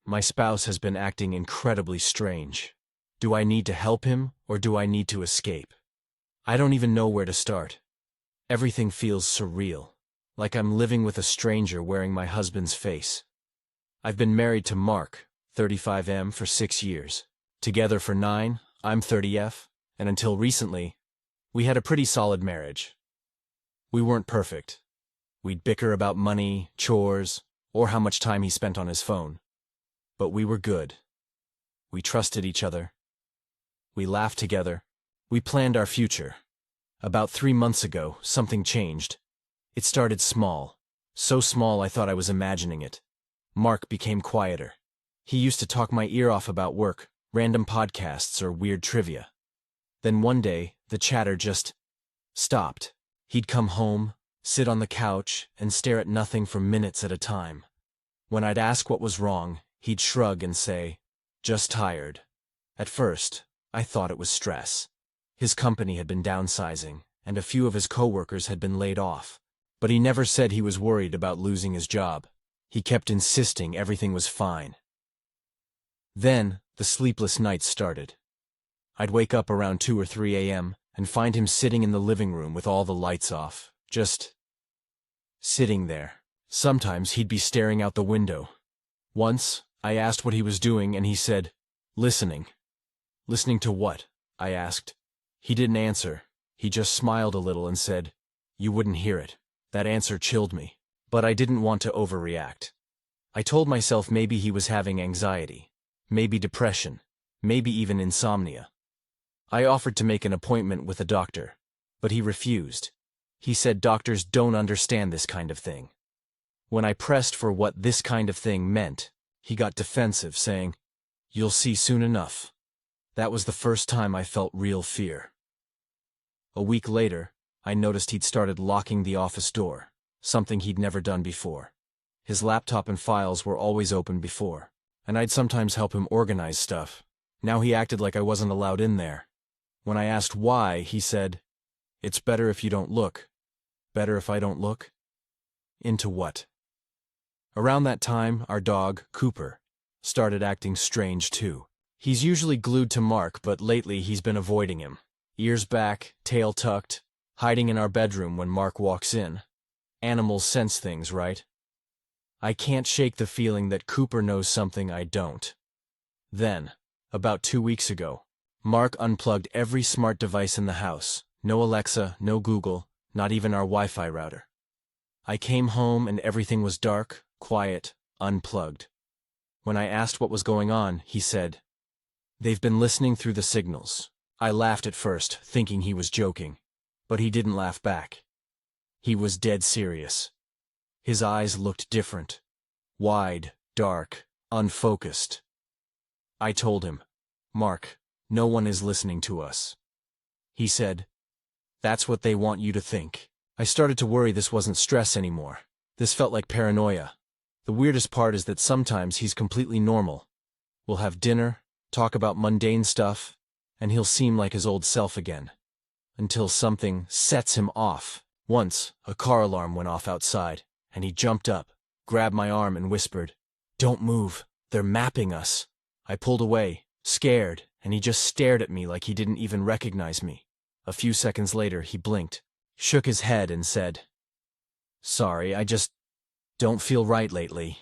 My spouse has been acting incredibly strange. Do I need to help him, or do I need to escape? I don't even know where to start. Everything feels surreal, like I'm living with a stranger wearing my husband's face. I've been married to Mark, 35M, for 6 years. Together for 9, I'm 30F, and until recently, we had a pretty solid marriage. We weren't perfect. We'd bicker about money, chores, or how much time he spent on his phone. But we were good. We trusted each other. We laughed together. We planned our future. About 3 months ago, something changed. It started small. So small I thought I was imagining it. Mark became quieter. He used to talk my ear off about work, random podcasts, or weird trivia. Then one day, the chatter just stopped. He'd come home, sit on the couch, and stare at nothing for minutes at a time. When I'd ask what was wrong, he'd shrug and say, "Just tired." At first, I thought it was stress. His company had been downsizing, and a few of his coworkers had been laid off. But he never said he was worried about losing his job. He kept insisting everything was fine. Then, the sleepless nights started. I'd wake up around 2 or 3 a.m. and find him sitting in the living room with all the lights off, just sitting there. Sometimes he'd be staring out the window. Once, I asked what he was doing, and he said, "Listening." "Listening to what?" I asked. He didn't answer. He just smiled a little and said, "You wouldn't hear it." That answer chilled me, but I didn't want to overreact. I told myself maybe he was having anxiety, maybe depression, maybe even insomnia. I offered to make an appointment with a doctor, but he refused. He said doctors don't understand this kind of thing. When I pressed for what this kind of thing meant, he got defensive, saying, "You'll see soon enough." That was the first time I felt real fear. A week later, I noticed he'd started locking the office door, something he'd never done before. His laptop and files were always open before, and I'd sometimes help him organize stuff. Now he acted like I wasn't allowed in there. When I asked why, he said, "It's better if you don't look." Better if I don't look? Into what? Around that time, our dog, Cooper, started acting strange too. He's usually glued to Mark, but lately he's been avoiding him. Ears back, tail tucked, hiding in our bedroom when Mark walks in. Animals sense things, right? I can't shake the feeling that Cooper knows something I don't. Then, about 2 weeks ago, Mark unplugged every smart device in the house. No Alexa, no Google, not even our Wi-Fi router. I came home and everything was dark, quiet, unplugged. When I asked what was going on, he said, "They've been listening through the signals." I laughed at first, thinking he was joking, but he didn't laugh back. He was dead serious. His eyes looked different. Wide, dark, unfocused. I told him, "Mark, no one is listening to us." He said, "That's what they want you to think." I started to worry this wasn't stress anymore. This felt like paranoia. The weirdest part is that sometimes he's completely normal. We'll have dinner, talk about mundane stuff, and he'll seem like his old self again. Until something sets him off. Once, a car alarm went off outside, and he jumped up, grabbed my arm and whispered, "Don't move, they're mapping us." I pulled away, scared, and he just stared at me like he didn't even recognize me. A few seconds later, he blinked, shook his head and said, "Sorry, I just don't feel right lately."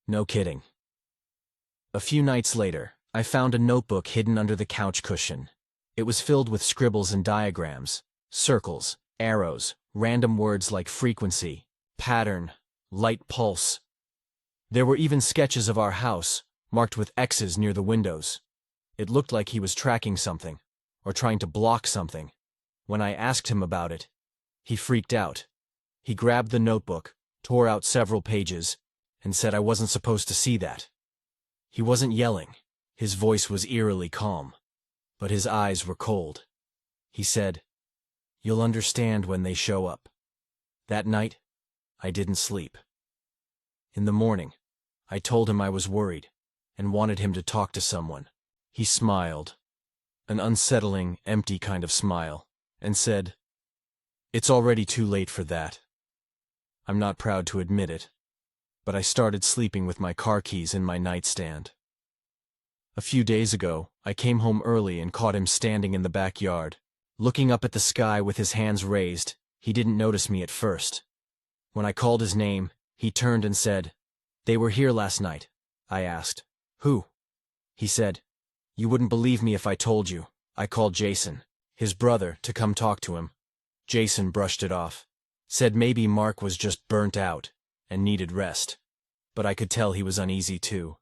No kidding. A few nights later, I found a notebook hidden under the couch cushion. It was filled with scribbles and diagrams, circles, arrows, random words like frequency, pattern, light pulse. There were even sketches of our house, marked with X's near the windows. It looked like he was tracking something, or trying to block something. When I asked him about it, he freaked out. He grabbed the notebook, tore out several pages, and said I wasn't supposed to see that. He wasn't yelling. His voice was eerily calm, but his eyes were cold. He said, "You'll understand when they show up." That night, I didn't sleep. In the morning, I told him I was worried and wanted him to talk to someone. He smiled, an unsettling, empty kind of smile, and said, "It's already too late for that." I'm not proud to admit it, but I started sleeping with my car keys in my nightstand. A few days ago, I came home early and caught him standing in the backyard, looking up at the sky with his hands raised. He didn't notice me at first. When I called his name, he turned and said, "They were here last night." I asked, "Who?" He said, "You wouldn't believe me if I told you. I called Jason, his brother, to come talk to him." Jason brushed it off, said maybe Mark was just burnt out and needed rest, but I could tell he was uneasy too.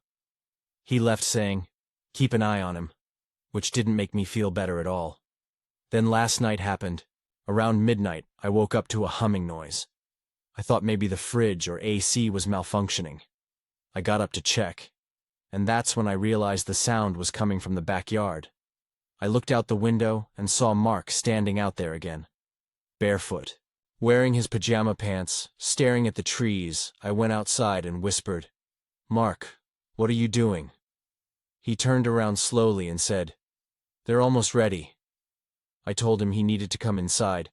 He left saying, "Keep an eye on him," which didn't make me feel better at all. Then last night happened. Around midnight, I woke up to a humming noise. I thought maybe the fridge or AC was malfunctioning. I got up to check, and that's when I realized the sound was coming from the backyard. I looked out the window and saw Mark standing out there again, barefoot, wearing his pajama pants, staring at the trees. I went outside and whispered, "Mark, what are you doing?" He turned around slowly and said, "They're almost ready." I told him he needed to come inside,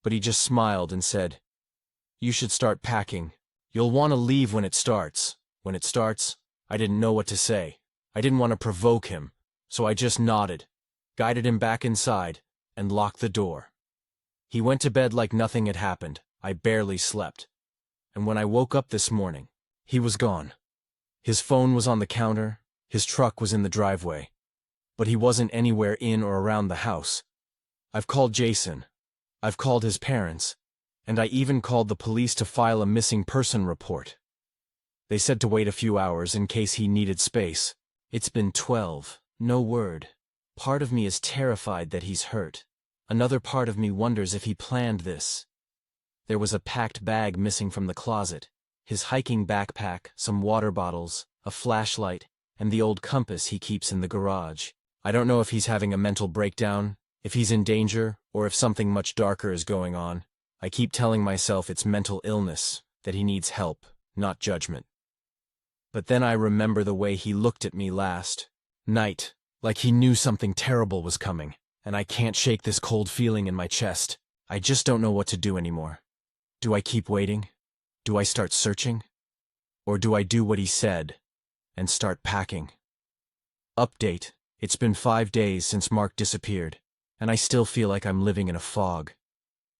but he just smiled and said, "You should start packing. You'll want to leave when it starts." When it starts, I didn't know what to say. I didn't want to provoke him, so I just nodded, guided him back inside, and locked the door. He went to bed like nothing had happened. I barely slept. And when I woke up this morning, he was gone. His phone was on the counter, his truck was in the driveway, but he wasn't anywhere in or around the house. I've called Jason. I've called his parents, and I even called the police to file a missing person report. They said to wait a few hours in case he needed space. It's been 12, no word. Part of me is terrified that he's hurt. Another part of me wonders if he planned this. There was a packed bag missing from the closet, his hiking backpack, some water bottles, a flashlight, and the old compass he keeps in the garage. I don't know if he's having a mental breakdown, if he's in danger, or if something much darker is going on. I keep telling myself it's mental illness, that he needs help, not judgment. But then I remember the way he looked at me last night, like he knew something terrible was coming, and I can't shake this cold feeling in my chest. I just don't know what to do anymore. Do I keep waiting? Do I start searching? Or do I do what he said and start packing? Update: it's been 5 days since Mark disappeared, and I still feel like I'm living in a fog.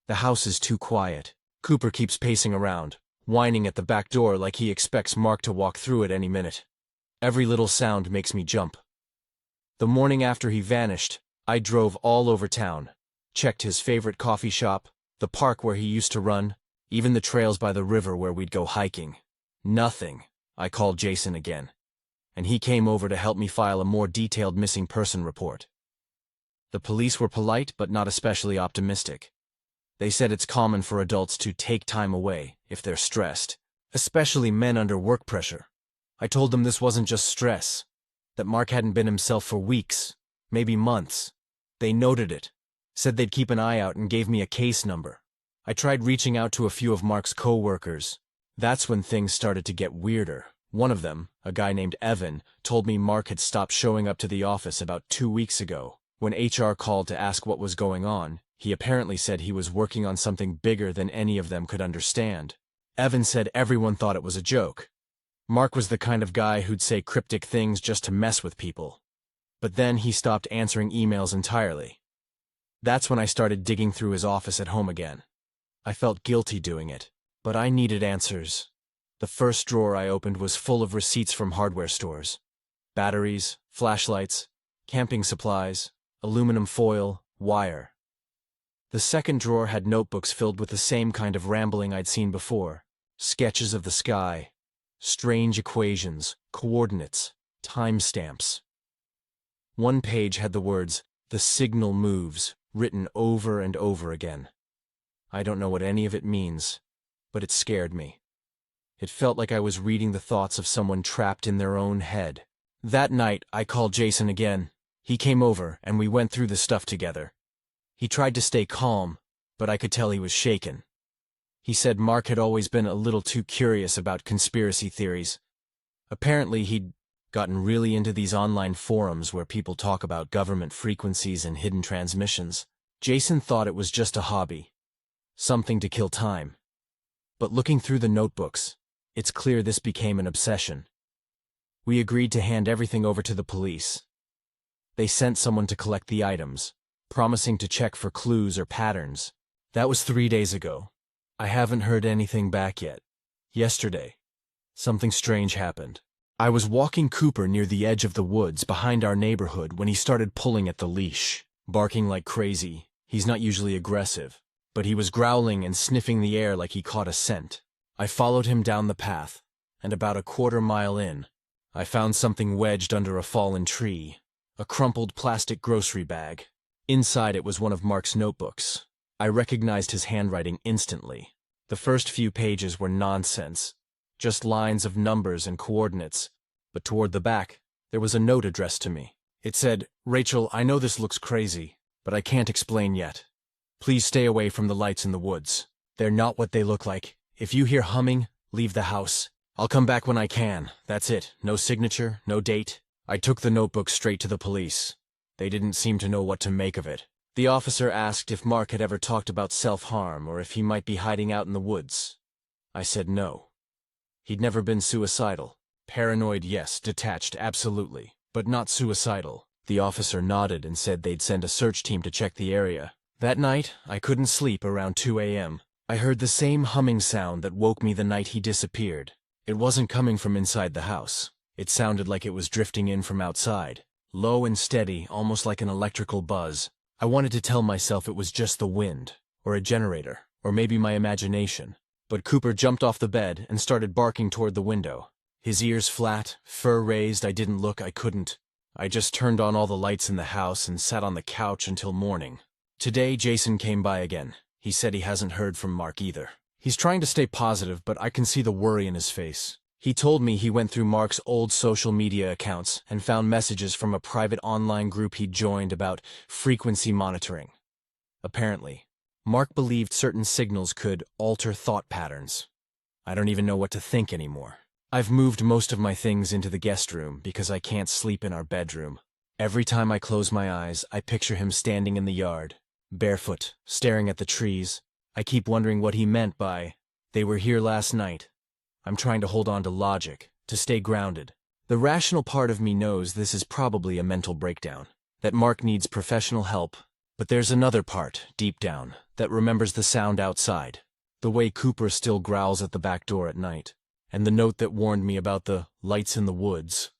The house is too quiet. Cooper keeps pacing around, whining at the back door like he expects Mark to walk through it any minute. Every little sound makes me jump. The morning after he vanished, I drove all over town, checked his favorite coffee shop, the park where he used to run, even the trails by the river where we'd go hiking. Nothing. I called Jason again, and he came over to help me file a more detailed missing person report. The police were polite but not especially optimistic. They said it's common for adults to take time away if they're stressed, especially men under work pressure. I told them this wasn't just stress, that Mark hadn't been himself for weeks, maybe months. They noted it, said they'd keep an eye out, and gave me a case number. I tried reaching out to a few of Mark's co-workers. That's when things started to get weirder. One of them, a guy named Evan, told me Mark had stopped showing up to the office about 2 weeks ago. When HR called to ask what was going on, he apparently said he was working on something bigger than any of them could understand. Evan said everyone thought it was a joke. Mark was the kind of guy who'd say cryptic things just to mess with people. But then he stopped answering emails entirely. That's when I started digging through his office at home again. I felt guilty doing it, but I needed answers. The first drawer I opened was full of receipts from hardware stores. Batteries, flashlights, camping supplies, aluminum foil, wire. The second drawer had notebooks filled with the same kind of rambling I'd seen before. Sketches of the sky, strange equations, coordinates, timestamps. One page had the words, "The signal moves," written over and over again. I don't know what any of it means, but it scared me. It felt like I was reading the thoughts of someone trapped in their own head. That night, I called Jason again. He came over, and we went through the stuff together. He tried to stay calm, but I could tell he was shaken. He said Mark had always been a little too curious about conspiracy theories. Apparently, he'd gotten really into these online forums where people talk about government frequencies and hidden transmissions. Jason thought it was just a hobby, something to kill time. But looking through the notebooks, It's clear this became an obsession. We agreed to hand everything over to the police. They sent someone to collect the items, promising to check for clues or patterns. That was 3 days ago. I haven't heard anything back yet. Yesterday, something strange happened. I was walking Cooper near the edge of the woods behind our neighborhood when he started pulling at the leash, barking like crazy. He's not usually aggressive, but he was growling and sniffing the air like he caught a scent. I followed him down the path, and about a quarter-mile in, I found something wedged under a fallen tree, a crumpled plastic grocery bag. Inside it was one of Mark's notebooks. I recognized his handwriting instantly. The first few pages were nonsense, just lines of numbers and coordinates, but toward the back, there was a note addressed to me. It said, "Rachel, I know this looks crazy, but I can't explain yet. Please stay away from the lights in the woods. They're not what they look like. If you hear humming, leave the house. I'll come back when I can. That's it. No signature, no date." I took the notebook straight to the police. They didn't seem to know what to make of it. The officer asked if Mark had ever talked about self-harm or if he might be hiding out in the woods. I said no. He'd never been suicidal. Paranoid, yes. Detached, absolutely. But not suicidal. The officer nodded and said they'd send a search team to check the area. That night, I couldn't sleep around 2 a.m. I heard the same humming sound that woke me the night he disappeared. It wasn't coming from inside the house. It sounded like it was drifting in from outside. Low and steady, almost like an electrical buzz. I wanted to tell myself it was just the wind, or a generator, or maybe my imagination. But Cooper jumped off the bed and started barking toward the window. His ears flat, fur raised. I didn't look, I couldn't. I just turned on all the lights in the house and sat on the couch until morning. Today, Jason came by again. He said he hasn't heard from Mark either. He's trying to stay positive, but I can see the worry in his face. He told me he went through Mark's old social media accounts and found messages from a private online group he'd joined about frequency monitoring. Apparently, Mark believed certain signals could alter thought patterns. I don't even know what to think anymore. I've moved most of my things into the guest room because I can't sleep in our bedroom. Every time I close my eyes, I picture him standing in the yard, barefoot, staring at the trees. I keep wondering what he meant by, "They were here last night." I'm trying to hold on to logic, to stay grounded. The rational part of me knows this is probably a mental breakdown, that Mark needs professional help, but there's another part, deep down, that remembers the sound outside, the way Cooper still growls at the back door at night, and the note that warned me about the lights in the woods.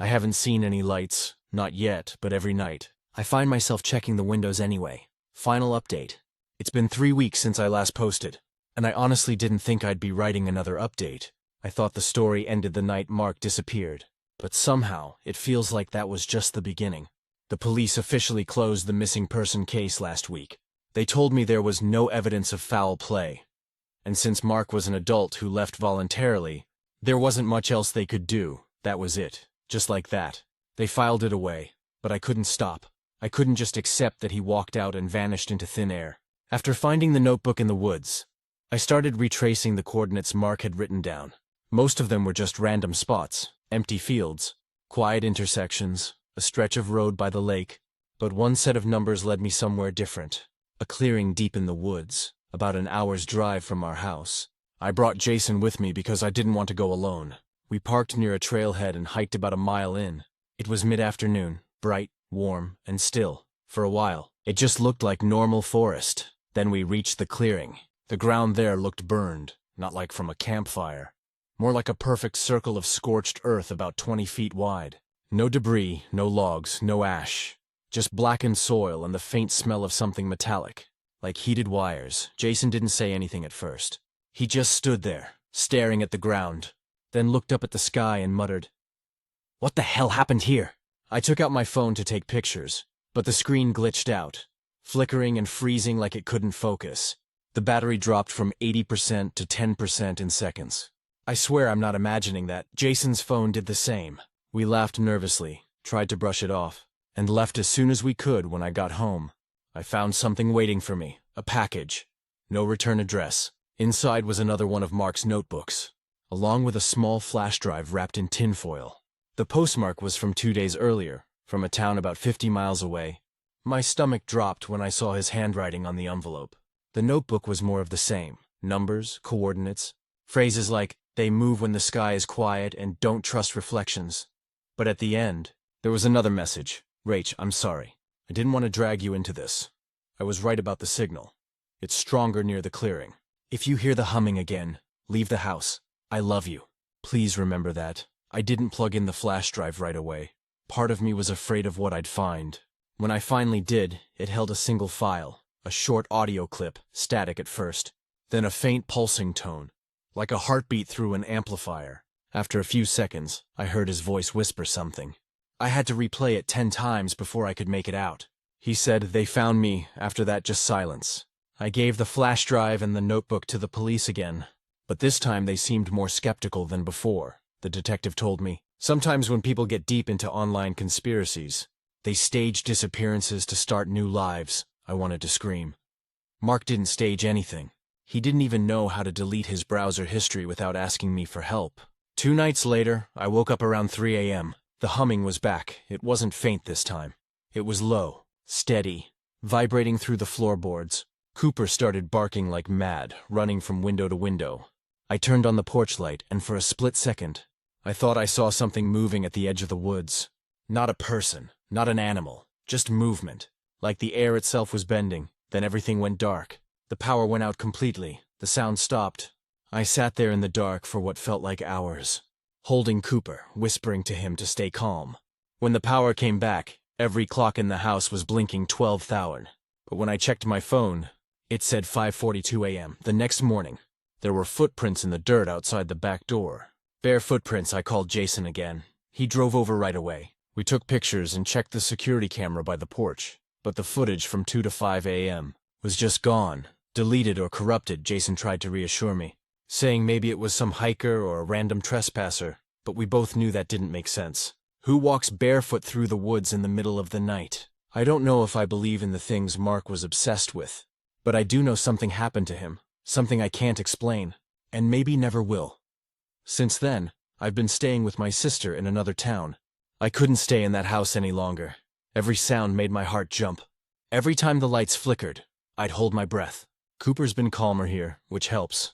I haven't seen any lights, not yet, but every night. I find myself checking the windows anyway. Final update. It's been 3 weeks since I last posted. And I honestly didn't think I'd be writing another update. I thought the story ended the night Mark disappeared. But somehow, it feels like that was just the beginning. The police officially closed the missing person case last week. They told me there was no evidence of foul play. And since Mark was an adult who left voluntarily, there wasn't much else they could do. That was it. Just like that. They filed it away. But I couldn't stop. I couldn't just accept that he walked out and vanished into thin air. After finding the notebook in the woods, I started retracing the coordinates Mark had written down. Most of them were just random spots, empty fields, quiet intersections, a stretch of road by the lake. But one set of numbers led me somewhere different. A clearing deep in the woods, about an hour's drive from our house. I brought Jason with me because I didn't want to go alone. We parked near a trailhead and hiked about a mile in. It was mid-afternoon, bright, warm, and still. For a while, it just looked like normal forest. Then we reached the clearing. The ground there looked burned, not like from a campfire. More like a perfect circle of scorched earth about 20 feet wide. No debris, no logs, no ash. Just blackened soil and the faint smell of something metallic, like heated wires. Jason didn't say anything at first. He just stood there, staring at the ground, then looked up at the sky and muttered, "What the hell happened here?" I took out my phone to take pictures, but the screen glitched out, flickering and freezing like it couldn't focus. The battery dropped from 80% to 10% in seconds. I swear I'm not imagining that. Jason's phone did the same. We laughed nervously, tried to brush it off, and left as soon as we could. When I got home, I found something waiting for me, a package. No return address. Inside was another one of Mark's notebooks, along with a small flash drive wrapped in tinfoil. The postmark was from 2 days earlier, from a town about 50 miles away. My stomach dropped when I saw his handwriting on the envelope. The notebook was more of the same. Numbers, coordinates, phrases like, They move when the sky is quiet and don't trust reflections. But at the end, there was another message. Rach, I'm sorry. I didn't want to drag you into this. I was right about the signal. It's stronger near the clearing. If you hear the humming again, leave the house. I love you. Please remember that. I didn't plug in the flash drive right away. Part of me was afraid of what I'd find. When I finally did, it held a single file, a short audio clip, static at first, then a faint pulsing tone, like a heartbeat through an amplifier. After a few seconds, I heard his voice whisper something. I had to replay it 10 times before I could make it out. He said they found me, after that just silence. I gave the flash drive and the notebook to the police again, but this time they seemed more skeptical than before, the detective told me. Sometimes when people get deep into online conspiracies, they stage disappearances to start new lives. I wanted to scream. Mark didn't stage anything. He didn't even know how to delete his browser history without asking me for help. 2 nights later, I woke up around 3 a.m. The humming was back. It wasn't faint this time. It was low, steady, vibrating through the floorboards. Cooper started barking like mad, running from window to window. I turned on the porch light, and for a split second, I thought I saw something moving at the edge of the woods. Not a person, not an animal, just movement. Like the air itself was bending. Then everything went dark. The power went out completely. The sound stopped. I sat there in the dark for what felt like hours, holding Cooper, whispering to him to stay calm. When the power came back, every clock in the house was blinking 12,000. But when I checked my phone, it said 5:42 a.m. The next morning, there were footprints in the dirt outside the back door. Bare footprints. I called Jason again. He drove over right away. We took pictures and checked the security camera by the porch. But the footage from 2 to 5 a.m. was just gone. Deleted or corrupted, Jason tried to reassure me, saying maybe it was some hiker or a random trespasser, but we both knew that didn't make sense. Who walks barefoot through the woods in the middle of the night? I don't know if I believe in the things Mark was obsessed with, but I do know something happened to him, something I can't explain, and maybe never will. Since then, I've been staying with my sister in another town. I couldn't stay in that house any longer. Every sound made my heart jump. Every time the lights flickered, I'd hold my breath. Cooper's been calmer here, which helps.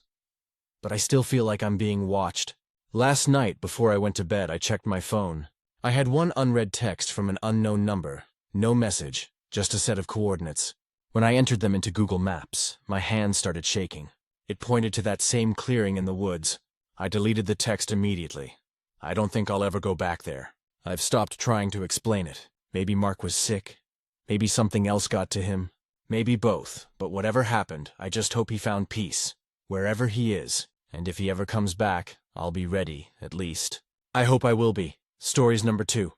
But I still feel like I'm being watched. Last night, before I went to bed, I checked my phone. I had one unread text from an unknown number. No message, just a set of coordinates. When I entered them into Google Maps, my hands started shaking. It pointed to that same clearing in the woods. I deleted the text immediately. I don't think I'll ever go back there. I've stopped trying to explain it. Maybe Mark was sick. Maybe something else got to him. Maybe both, but whatever happened, I just hope he found peace, wherever he is, and if he ever comes back, I'll be ready, at least. I hope I will be. Stories number 2.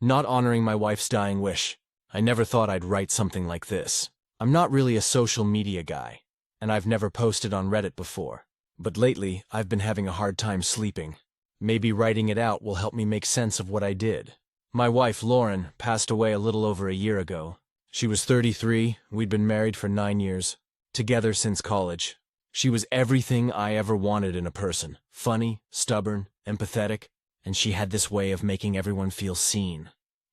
Not honoring my wife's dying wish. I never thought I'd write something like this. I'm not really a social media guy, and I've never posted on Reddit before. But lately, I've been having a hard time sleeping. Maybe writing it out will help me make sense of what I did. My wife, Lauren, passed away a little over a year ago. She was 33, we'd been married for 9 years, together since college. She was everything I ever wanted in a person. Funny, stubborn, empathetic, and she had this way of making everyone feel seen.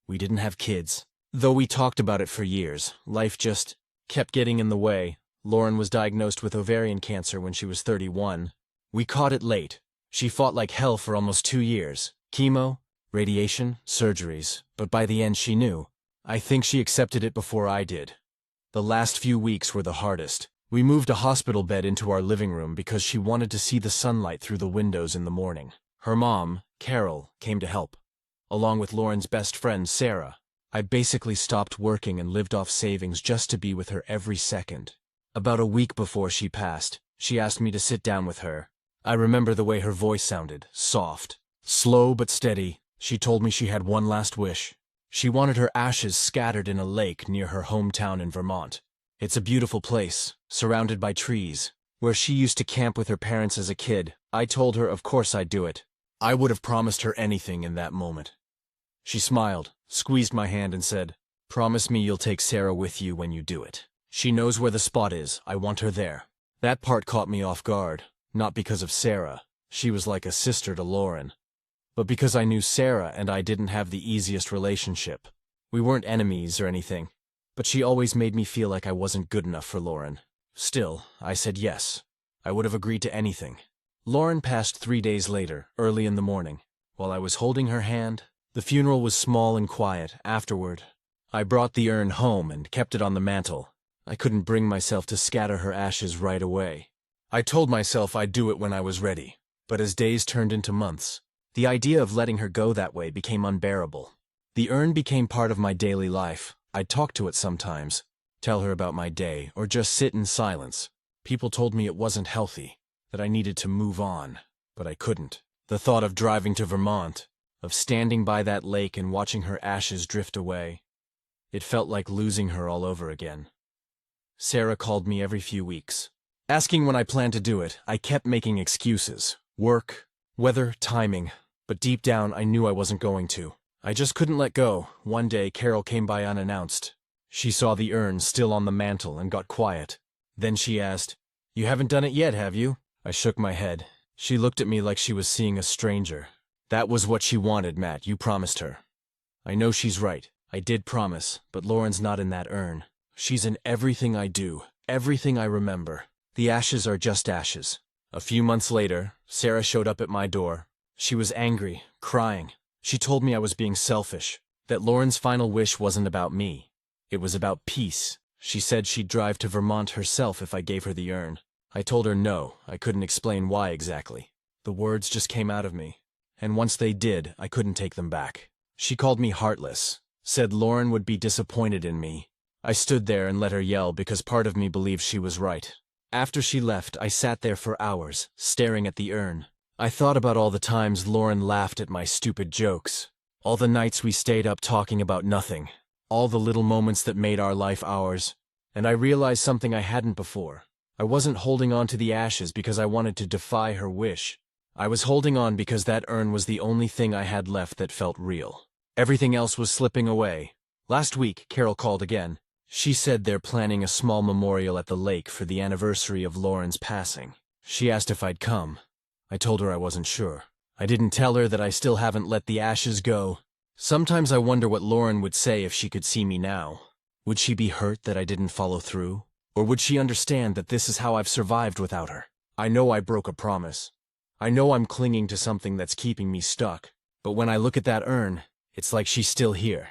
We didn't have kids. Though we talked about it for years, life just kept getting in the way. Lauren was diagnosed with ovarian cancer when she was 31. We caught it late. She fought like hell for almost 2 years. Chemo, radiation, surgeries, but by the end she knew. I think she accepted it before I did. The last few weeks were the hardest. We moved a hospital bed into our living room because she wanted to see the sunlight through the windows in the morning. Her mom, Carol, came to help, along with Lauren's best friend, Sarah. I basically stopped working and lived off savings just to be with her every second. About a week before she passed, she asked me to sit down with her. I remember the way her voice sounded, soft, slow but steady. She told me she had one last wish. She wanted her ashes scattered in a lake near her hometown in Vermont. It's a beautiful place, surrounded by trees, where she used to camp with her parents as a kid. I told her of course I'd do it. I would have promised her anything in that moment. She smiled, squeezed my hand and said, "Promise me you'll take Sarah with you when you do it. She knows where the spot is. I want her there." That part caught me off guard, not because of Sarah. She was like a sister to Lauren. But because I knew Sarah and I didn't have the easiest relationship. We weren't enemies or anything, but she always made me feel like I wasn't good enough for Lauren. Still, I said yes. I would have agreed to anything. Lauren passed 3 days later, early in the morning. While I was holding her hand, the funeral was small and quiet. Afterward, I brought the urn home and kept it on the mantel. I couldn't bring myself to scatter her ashes right away. I told myself I'd do it when I was ready, but as days turned into months, the idea of letting her go that way became unbearable. The urn became part of my daily life. I'd talk to it sometimes, tell her about my day, or just sit in silence. People told me it wasn't healthy, that I needed to move on, but I couldn't. The thought of driving to Vermont, of standing by that lake and watching her ashes drift away, it felt like losing her all over again. Sarah called me every few weeks, asking when I planned to do it. I kept making excuses. Work, weather, timing. But deep down, I knew I wasn't going to. I just couldn't let go. One day, Carol came by unannounced. She saw the urn still on the mantel and got quiet. Then she asked, "You haven't done it yet, have you?" I shook my head. She looked at me like she was seeing a stranger. "That was what she wanted, Matt. You promised her." I know she's right. I did promise, but Lauren's not in that urn. She's in everything I do, everything I remember. The ashes are just ashes. A few months later, Sarah showed up at my door. She was angry, crying. She told me I was being selfish, that Lauren's final wish wasn't about me. It was about peace. She said she'd drive to Vermont herself if I gave her the urn. I told her no, I couldn't explain why exactly. The words just came out of me, and once they did, I couldn't take them back. She called me heartless, said Lauren would be disappointed in me. I stood there and let her yell because part of me believed she was right. After she left, I sat there for hours, staring at the urn. I thought about all the times Lauren laughed at my stupid jokes, all the nights we stayed up talking about nothing, all the little moments that made our life ours, and I realized something I hadn't before. I wasn't holding on to the ashes because I wanted to defy her wish. I was holding on because that urn was the only thing I had left that felt real. Everything else was slipping away. Last week, Carol called again. She said they're planning a small memorial at the lake for the anniversary of Lauren's passing. She asked if I'd come. I told her I wasn't sure. I didn't tell her that I still haven't let the ashes go. Sometimes I wonder what Lauren would say if she could see me now. Would she be hurt that I didn't follow through? Or would she understand that this is how I've survived without her? I know I broke a promise. I know I'm clinging to something that's keeping me stuck. But when I look at that urn, it's like she's still here.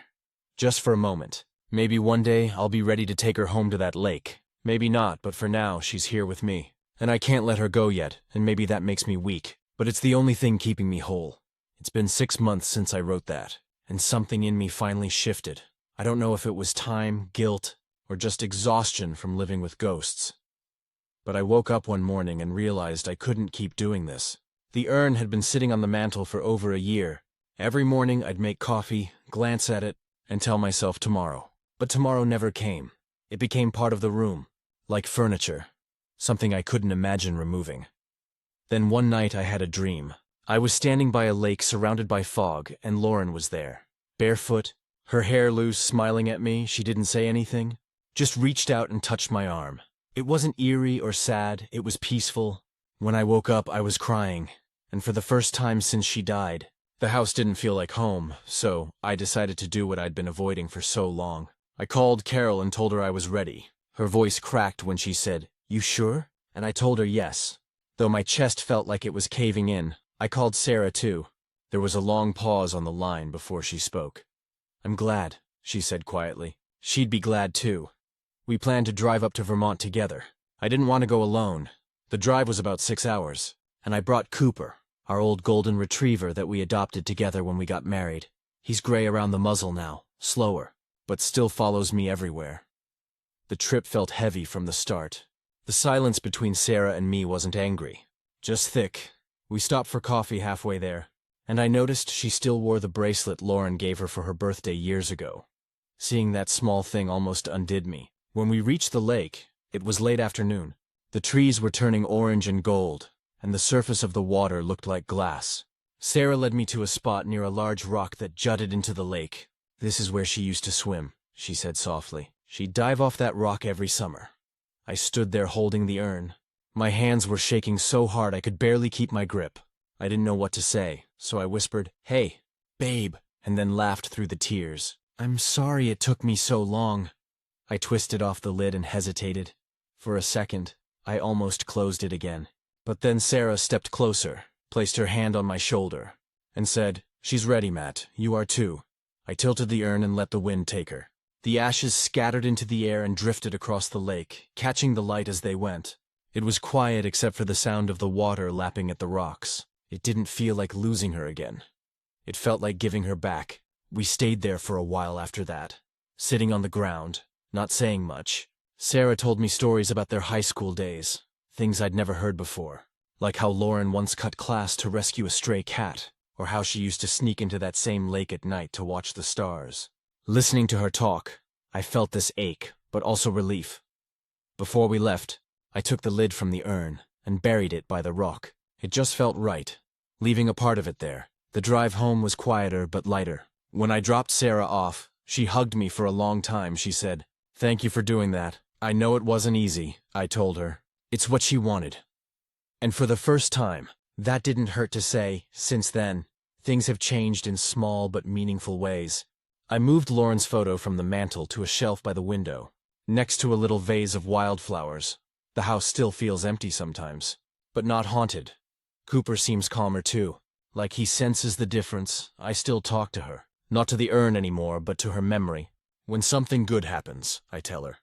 Just for a moment. Maybe one day I'll be ready to take her home to that lake. Maybe not, but for now she's here with me. And I can't let her go yet, and maybe that makes me weak. But it's the only thing keeping me whole. It's been 6 months since I wrote that, and something in me finally shifted. I don't know if it was time, guilt, or just exhaustion from living with ghosts. But I woke up one morning and realized I couldn't keep doing this. The urn had been sitting on the mantel for over a year. Every morning I'd make coffee, glance at it, and tell myself tomorrow. But tomorrow never came. It became part of the room, like furniture, something I couldn't imagine removing. Then one night I had a dream. I was standing by a lake surrounded by fog, and Lauren was there. Barefoot, her hair loose, smiling at me. She didn't say anything, just reached out and touched my arm. It wasn't eerie or sad, it was peaceful. When I woke up, I was crying, and for the first time since she died, the house didn't feel like home, so I decided to do what I'd been avoiding for so long. I called Carol and told her I was ready. Her voice cracked when she said, "You sure?" And I told her yes. Though my chest felt like it was caving in, I called Sarah too. There was a long pause on the line before she spoke. "I'm glad," she said quietly. She'd be glad too. We planned to drive up to Vermont together. I didn't want to go alone. The drive was about 6 hours, and I brought Cooper, our old golden retriever that we adopted together when we got married. He's gray around the muzzle now, slower, but still follows me everywhere. The trip felt heavy from the start. The silence between Sarah and me wasn't angry, just thick. We stopped for coffee halfway there, and I noticed she still wore the bracelet Lauren gave her for her birthday years ago. Seeing that small thing almost undid me. When we reached the lake, it was late afternoon. The trees were turning orange and gold, and the surface of the water looked like glass. Sarah led me to a spot near a large rock that jutted into the lake. "This is where she used to swim," she said softly. "She'd dive off that rock every summer." I stood there holding the urn. My hands were shaking so hard I could barely keep my grip. I didn't know what to say, so I whispered, "Hey, babe," and then laughed through the tears. "I'm sorry it took me so long." I twisted off the lid and hesitated. For a second, I almost closed it again. But then Sarah stepped closer, placed her hand on my shoulder, and said, "She's ready, Matt. You are too." I tilted the urn and let the wind take her. The ashes scattered into the air and drifted across the lake, catching the light as they went. It was quiet except for the sound of the water lapping at the rocks. It didn't feel like losing her again. It felt like giving her back. We stayed there for a while after that, sitting on the ground, not saying much. Sarah told me stories about their high school days, things I'd never heard before, like how Lauren once cut class to rescue a stray cat, or how she used to sneak into that same lake at night to watch the stars. Listening to her talk, I felt this ache, but also relief. Before we left, I took the lid from the urn and buried it by the rock. It just felt right, leaving a part of it there. The drive home was quieter but lighter. When I dropped Sarah off, she hugged me for a long time. She said, "Thank you for doing that." "I know it wasn't easy," I told her. "It's what she wanted." And for the first time, that didn't hurt to say. Since then, things have changed in small but meaningful ways. I moved Lauren's photo from the mantel to a shelf by the window, next to a little vase of wildflowers. The house still feels empty sometimes, but not haunted. Cooper seems calmer too, like he senses the difference. I still talk to her, not to the urn anymore, but to her memory. When something good happens, I tell her.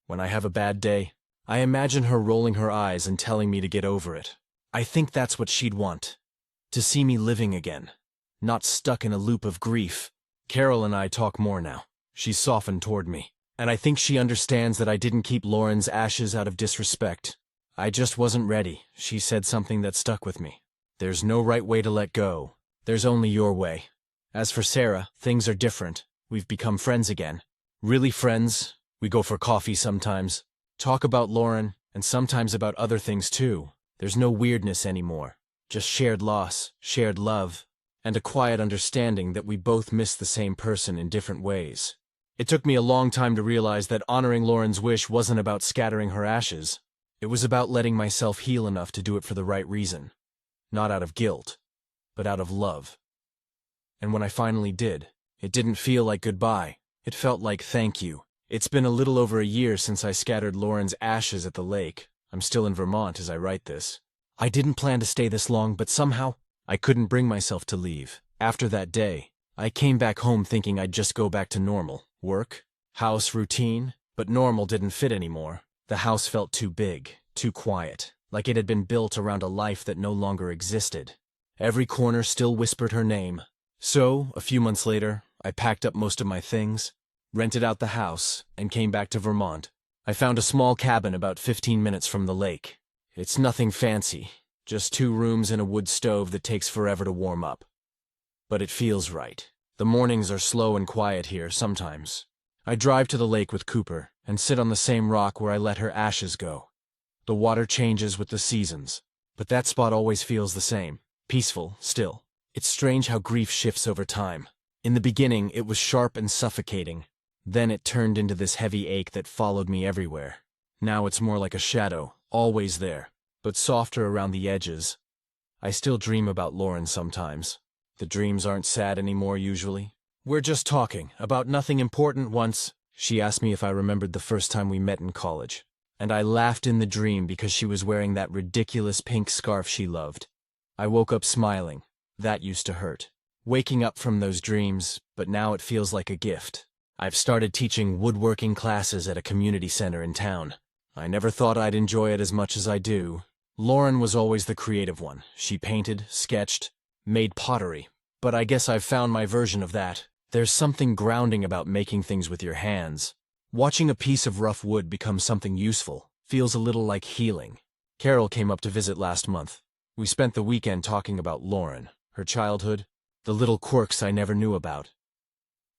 When I have a bad day, I imagine her rolling her eyes and telling me to get over it. I think that's what she'd want, to see me living again, not stuck in a loop of grief. Carol and I talk more now. She's softened toward me, and I think she understands that I didn't keep Lauren's ashes out of disrespect. I just wasn't ready. She said something that stuck with me. "There's no right way to let go. There's only your way." As for Sarah, things are different. We've become friends again. Really friends. We go for coffee sometimes, talk about Lauren, and sometimes about other things too. There's no weirdness anymore. Just shared loss, shared love, and a quiet understanding that we both miss the same person in different ways. It took me a long time to realize that honoring Lauren's wish wasn't about scattering her ashes. It was about letting myself heal enough to do it for the right reason. Not out of guilt, but out of love. And when I finally did, it didn't feel like goodbye. It felt like thank you. It's been a little over a year since I scattered Lauren's ashes at the lake. I'm still in Vermont as I write this. I didn't plan to stay this long, but somehow I couldn't bring myself to leave. After that day, I came back home thinking I'd just go back to normal. Work, house, routine, but normal didn't fit anymore. The house felt too big, too quiet, like it had been built around a life that no longer existed. Every corner still whispered her name. So, a few months later, I packed up most of my things, rented out the house, and came back to Vermont. I found a small cabin about 15 minutes from the lake. It's nothing fancy, just 2 rooms and a wood stove that takes forever to warm up. But it feels right. The mornings are slow and quiet here sometimes. I drive to the lake with Cooper and sit on the same rock where I let her ashes go. The water changes with the seasons, but that spot always feels the same, peaceful, still. It's strange how grief shifts over time. In the beginning, it was sharp and suffocating. Then it turned into this heavy ache that followed me everywhere. Now it's more like a shadow, always there, but softer around the edges. I still dream about Lauren sometimes. The dreams aren't sad anymore usually. We're just talking about nothing important. Once, she asked me if I remembered the first time we met in college, and I laughed in the dream because she was wearing that ridiculous pink scarf she loved. I woke up smiling. That used to hurt. Waking up from those dreams, but now it feels like a gift. I've started teaching woodworking classes at a community center in town. I never thought I'd enjoy it as much as I do. Lauren was always the creative one. She painted, sketched, made pottery. But I guess I've found my version of that. There's something grounding about making things with your hands. Watching a piece of rough wood become something useful feels a little like healing. Carol came up to visit last month. We spent the weekend talking about Lauren, her childhood, the little quirks I never knew about.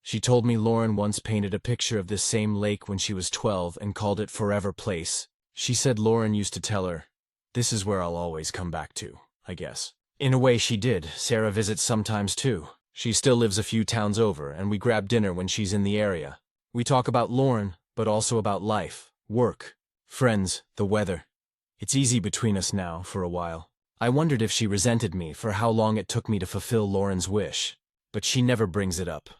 She told me Lauren once painted a picture of this same lake when she was 12 and called it Forever Place. She said Lauren used to tell her, "This is where I'll always come back to, I guess." In a way she did. Sarah visits sometimes too. She still lives a few towns over, and we grab dinner when she's in the area. We talk about Lauren, but also about life, work, friends, the weather. It's easy between us now, for a while. I wondered if she resented me for how long it took me to fulfill Lauren's wish, but she never brings it up.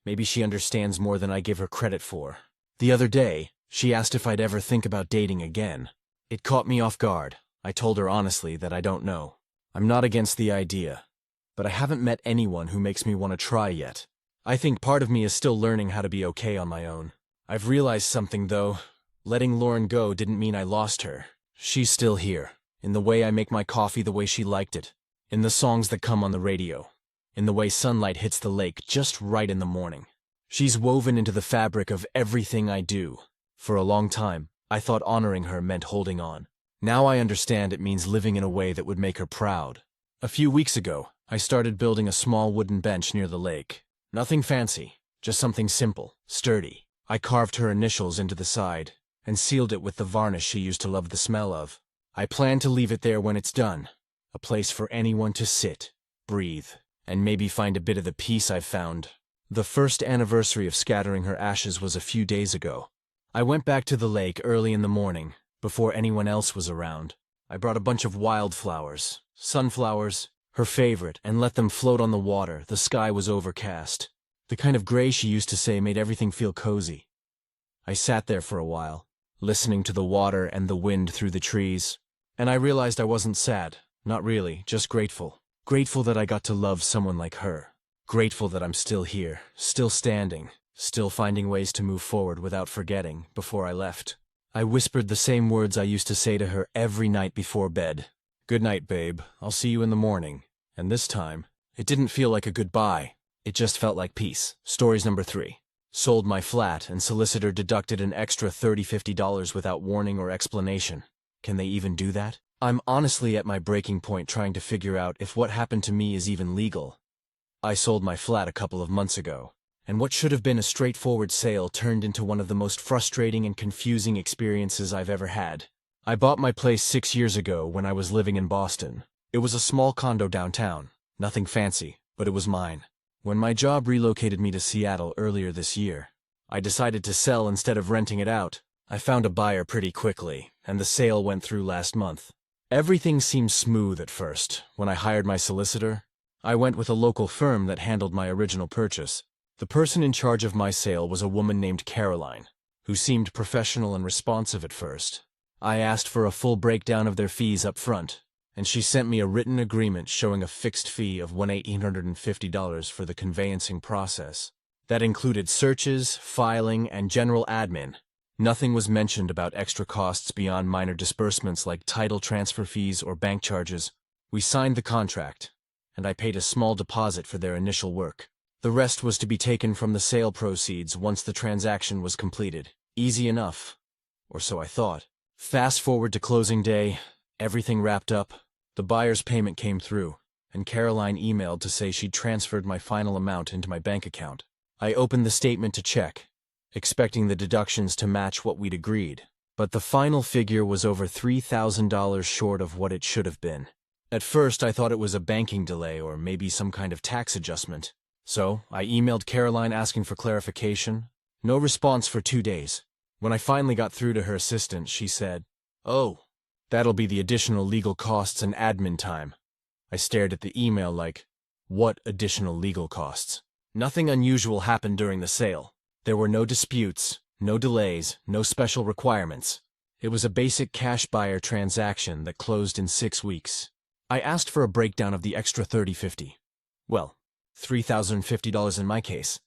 Maybe she understands more than I give her credit for. The other day, she asked if I'd ever think about dating again. It caught me off guard. I told her honestly that I don't know. I'm not against the idea, but I haven't met anyone who makes me want to try yet. I think part of me is still learning how to be okay on my own. I've realized something though. Letting Lauren go didn't mean I lost her. She's still here, in the way I make my coffee the way she liked it, in the songs that come on the radio, in the way sunlight hits the lake just right in the morning. She's woven into the fabric of everything I do. For a long time, I thought honoring her meant holding on. Now I understand it means living in a way that would make her proud. A few weeks ago, I started building a small wooden bench near the lake. Nothing fancy, just something simple, sturdy. I carved her initials into the side and sealed it with the varnish she used to love the smell of. I plan to leave it there when it's done, a place for anyone to sit, breathe, and maybe find a bit of the peace I've found. The first anniversary of scattering her ashes was a few days ago. I went back to the lake early in the morning, before anyone else was around. I brought a bunch of wildflowers, sunflowers, her favorite, and let them float on the water. The sky was overcast. The kind of gray she used to say made everything feel cozy. I sat there for a while, listening to the water and the wind through the trees, and I realized I wasn't sad, not really, just grateful. Grateful that I got to love someone like her. Grateful that I'm still here, still standing, still finding ways to move forward without forgetting. Before I left, I whispered the same words I used to say to her every night before bed. "Good night, babe. I'll see you in the morning." And this time, it didn't feel like a goodbye. It just felt like peace. Stories number 3. Sold my flat and solicitor deducted an extra $30–50 without warning or explanation. Can they even do that? I'm honestly at my breaking point trying to figure out if what happened to me is even legal. I sold my flat a couple of months ago, and what should have been a straightforward sale turned into one of the most frustrating and confusing experiences I've ever had. I bought my place 6 years ago when I was living in Boston. It was a small condo downtown, nothing fancy, but it was mine. When my job relocated me to Seattle earlier this year, I decided to sell instead of renting it out. I found a buyer pretty quickly, and the sale went through last month. Everything seemed smooth at first. When I hired my solicitor, I went with a local firm that handled my original purchase. The person in charge of my sale was a woman named Caroline, who seemed professional and responsive at first. I asked for a full breakdown of their fees up front, and she sent me a written agreement showing a fixed fee of $1,850 for the conveyancing process. That included searches, filing, and general admin. Nothing was mentioned about extra costs beyond minor disbursements like title transfer fees or bank charges. We signed the contract, and I paid a small deposit for their initial work. The rest was to be taken from the sale proceeds once the transaction was completed. Easy enough, or so I thought. Fast forward to closing day, everything wrapped up. The buyer's payment came through, and Caroline emailed to say she'd transferred my final amount into my bank account. I opened the statement to check, expecting the deductions to match what we'd agreed, but the final figure was over $3,000 short of what it should have been. At first, I thought it was a banking delay or maybe some kind of tax adjustment. So, I emailed Caroline asking for clarification. No response for 2 days. When I finally got through to her assistant, she said, "Oh, that'll be the additional legal costs and admin time." I stared at the email like, what additional legal costs? Nothing unusual happened during the sale. There were no disputes, no delays, no special requirements. It was a basic cash buyer transaction that closed in 6 weeks. I asked for a breakdown of the extra $30–50. Well, $3,050 in my case.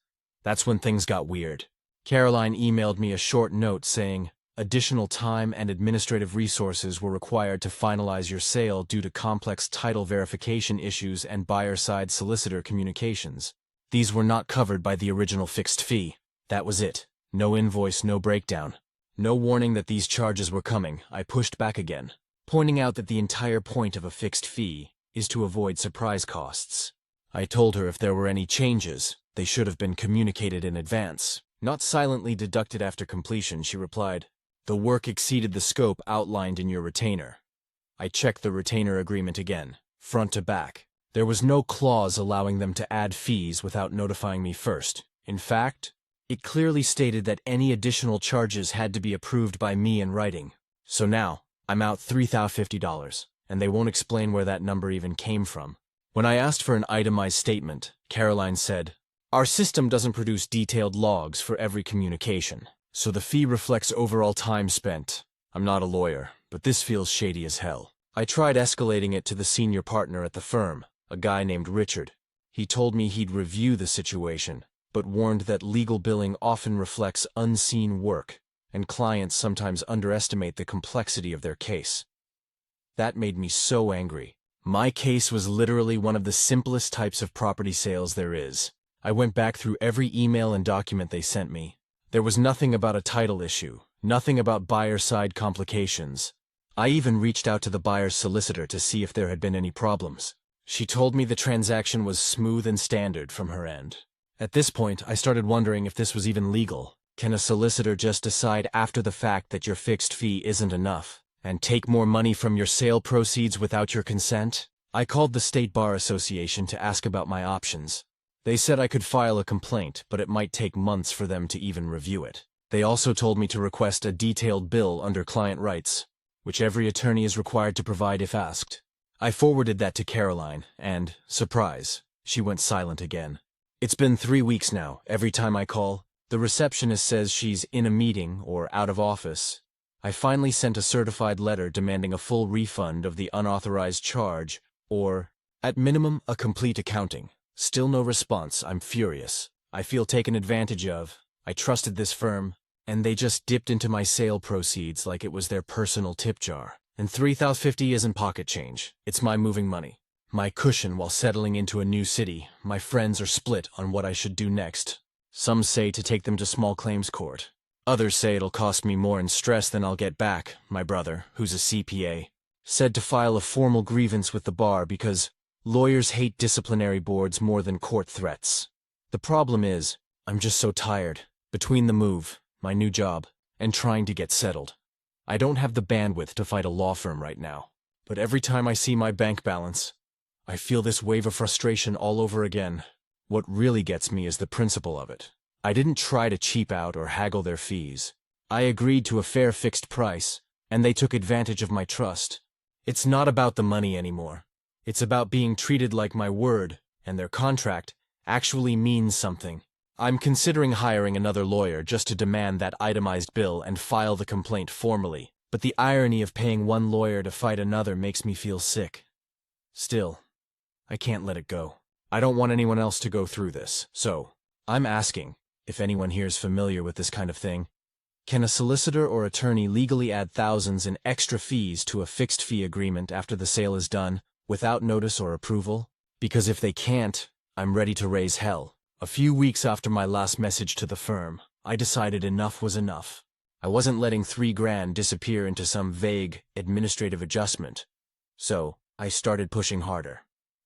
That's when things got weird. Caroline emailed me a short note saying, additional time and administrative resources were required to finalize your sale due to complex title verification issues and buyer-side solicitor communications. These were not covered by the original fixed fee. That was it. No invoice, no breakdown. No warning that these charges were coming. I pushed back again, pointing out that the entire point of a fixed fee is to avoid surprise costs. I told her if there were any changes, they should have been communicated in advance, not silently deducted after completion. She replied, "The work exceeded the scope outlined in your retainer." I checked the retainer agreement again, front to back. There was no clause allowing them to add fees without notifying me first. In fact, it clearly stated that any additional charges had to be approved by me in writing. So now, I'm out $3,050, and they won't explain where that number even came from. When I asked for an itemized statement, Caroline said, "Our system doesn't produce detailed logs for every communication, so the fee reflects overall time spent. I'm not a lawyer, but this feels shady as hell." I tried escalating it to the senior partner at the firm, a guy named Richard. He told me he'd review the situation, but warned that legal billing often reflects unseen work, and clients sometimes underestimate the complexity of their case. That made me so angry. My case was literally one of the simplest types of property sales there is. I went back through every email and document they sent me. There was nothing about a title issue, nothing about buyer-side complications. I even reached out to the buyer's solicitor to see if there had been any problems. She told me the transaction was smooth and standard from her end. At this point, I started wondering if this was even legal. Can a solicitor just decide after the fact that your fixed fee isn't enough, and take more money from your sale proceeds without your consent? I called the State Bar Association to ask about my options. They said I could file a complaint, but it might take months for them to even review it. They also told me to request a detailed bill under client rights, which every attorney is required to provide if asked. I forwarded that to Caroline, and, surprise, she went silent again. It's been 3 weeks now. Every time I call, the receptionist says she's in a meeting or out of office. I finally sent a certified letter demanding a full refund of the unauthorized charge, or, at minimum, a complete accounting. Still no response. I'm furious. I feel taken advantage of. I trusted this firm, and they just dipped into my sale proceeds like it was their personal tip jar. And $3,050 isn't pocket change. It's my moving money. My cushion while settling into a new city. My friends are split on what I should do next. Some say to take them to small claims court. Others say it'll cost me more in stress than I'll get back. My brother, who's a CPA, said to file a formal grievance with the bar because lawyers hate disciplinary boards more than court threats. The problem is, I'm just so tired. Between the move, my new job, and trying to get settled. I don't have the bandwidth to fight a law firm right now. But every time I see my bank balance, I feel this wave of frustration all over again. What really gets me is the principle of it. I didn't try to cheap out or haggle their fees. I agreed to a fair fixed price, and they took advantage of my trust. It's not about the money anymore. It's about being treated like my word, and their contract actually means something. I'm considering hiring another lawyer just to demand that itemized bill and file the complaint formally, but the irony of paying one lawyer to fight another makes me feel sick. Still, I can't let it go. I don't want anyone else to go through this, so I'm asking, if anyone here is familiar with this kind of thing, can a solicitor or attorney legally add thousands in extra fees to a fixed fee agreement after the sale is done, without notice or approval? Because if they can't, I'm ready to raise hell. A few weeks after my last message to the firm, I decided enough was enough. I wasn't letting $3,000 disappear into some vague, administrative adjustment. So, I started pushing harder.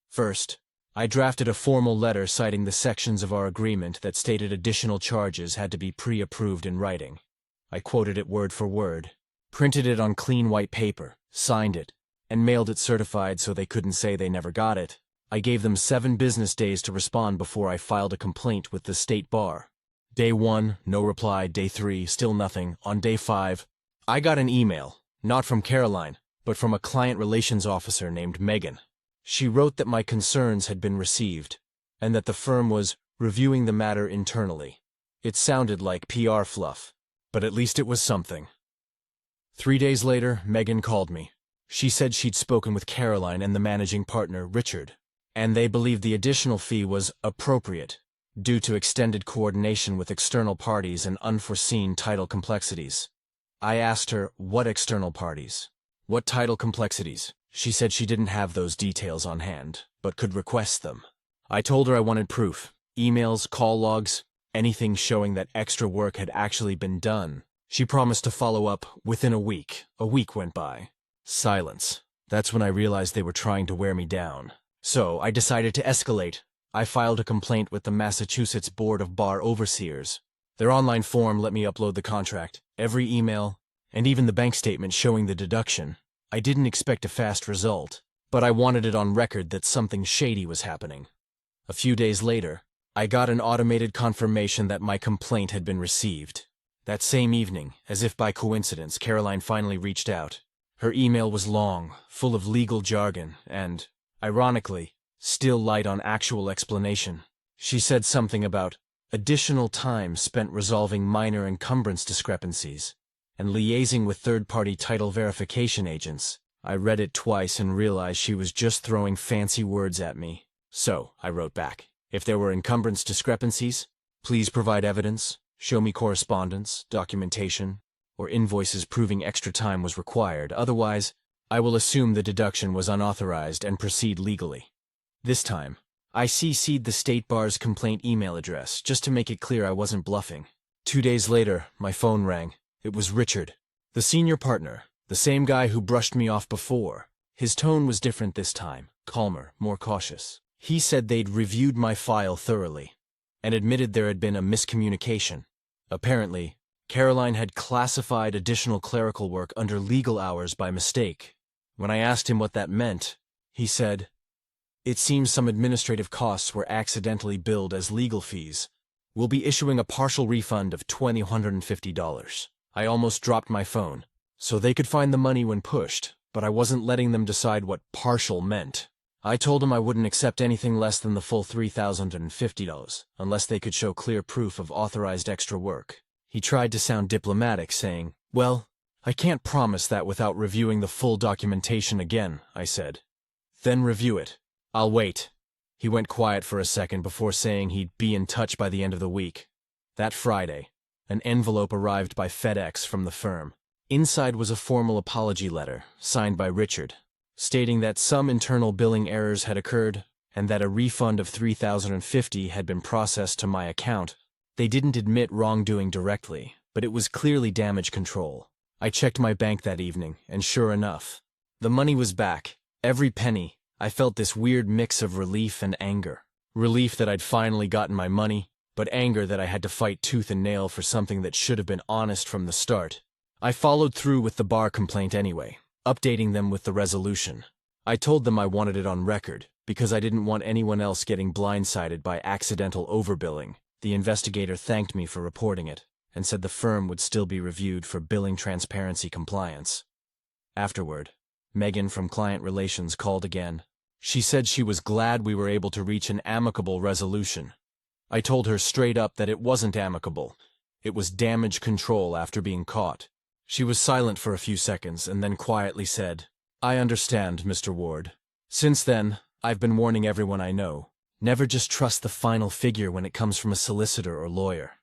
First, I drafted a formal letter citing the sections of our agreement that stated additional charges had to be pre-approved in writing. I quoted it word for word, printed it on clean white paper, signed it, and mailed it certified so they couldn't say they never got it. I gave them 7 business days to respond before I filed a complaint with the state bar. Day 1, no reply. Day 3, still nothing. On day 5, I got an email, not from Caroline, but from a client relations officer named Megan. She wrote that my concerns had been received, and that the firm was reviewing the matter internally. It sounded like PR fluff, but at least it was something. 3 days later, Megan called me. She said she'd spoken with Caroline and the managing partner, Richard, and they believed the additional fee was appropriate, due to extended coordination with external parties and unforeseen title complexities. I asked her, what external parties? What title complexities? She said she didn't have those details on hand, but could request them. I told her I wanted proof, emails, call logs, anything showing that extra work had actually been done. She promised to follow up within a week. A week went by. Silence. That's when I realized they were trying to wear me down. So I decided to escalate. I filed a complaint with the Massachusetts Board of Bar Overseers. Their online form let me upload the contract, every email, and even the bank statement showing the deduction. I didn't expect a fast result, but I wanted it on record that something shady was happening. A few days later, I got an automated confirmation that my complaint had been received. That same evening, as if by coincidence, Caroline finally reached out. Her email was long, full of legal jargon, and, ironically, still light on actual explanation. She said something about additional time spent resolving minor encumbrance discrepancies and liaising with third-party title verification agents. I read it twice and realized she was just throwing fancy words at me. So, I wrote back, if there were encumbrance discrepancies, please provide evidence, show me correspondence, documentation, or invoices proving extra time was required. Otherwise, I will assume the deduction was unauthorized and proceed legally. This time, I CC'd the State Bar's complaint email address just to make it clear I wasn't bluffing. 2 days later, my phone rang. It was Richard, the senior partner, the same guy who brushed me off before. His tone was different this time, calmer, more cautious. He said they'd reviewed my file thoroughly and admitted there had been a miscommunication. Apparently, Caroline had classified additional clerical work under legal hours by mistake. When I asked him what that meant, he said, "It seems some administrative costs were accidentally billed as legal fees. We'll be issuing a partial refund of $2,150. I almost dropped my phone, so they could find the money when pushed, but I wasn't letting them decide what partial meant. I told him I wouldn't accept anything less than the full $3,050, unless they could show clear proof of authorized extra work. He tried to sound diplomatic, saying, "Well, I can't promise that without reviewing the full documentation again," I said. "Then review it. I'll wait." He went quiet for a second before saying he'd be in touch by the end of the week. That Friday, an envelope arrived by FedEx from the firm. Inside was a formal apology letter, signed by Richard, stating that some internal billing errors had occurred and that a refund of $3,050 had been processed to my account. They didn't admit wrongdoing directly, but it was clearly damage control. I checked my bank that evening, and sure enough, the money was back, every penny. I felt this weird mix of relief and anger. Relief that I'd finally gotten my money, but anger that I had to fight tooth and nail for something that should have been honest from the start. I followed through with the bar complaint anyway, updating them with the resolution. I told them I wanted it on record, because I didn't want anyone else getting blindsided by accidental overbilling. The investigator thanked me for reporting it, and said the firm would still be reviewed for billing transparency compliance. Afterward, Megan from Client Relations called again. She said she was glad we were able to reach an amicable resolution. I told her straight up that it wasn't amicable. It was damage control after being caught. She was silent for a few seconds and then quietly said, "I understand, Mr. Ward. Since then, I've been warning everyone I know. Never just trust the final figure when it comes from a solicitor or lawyer.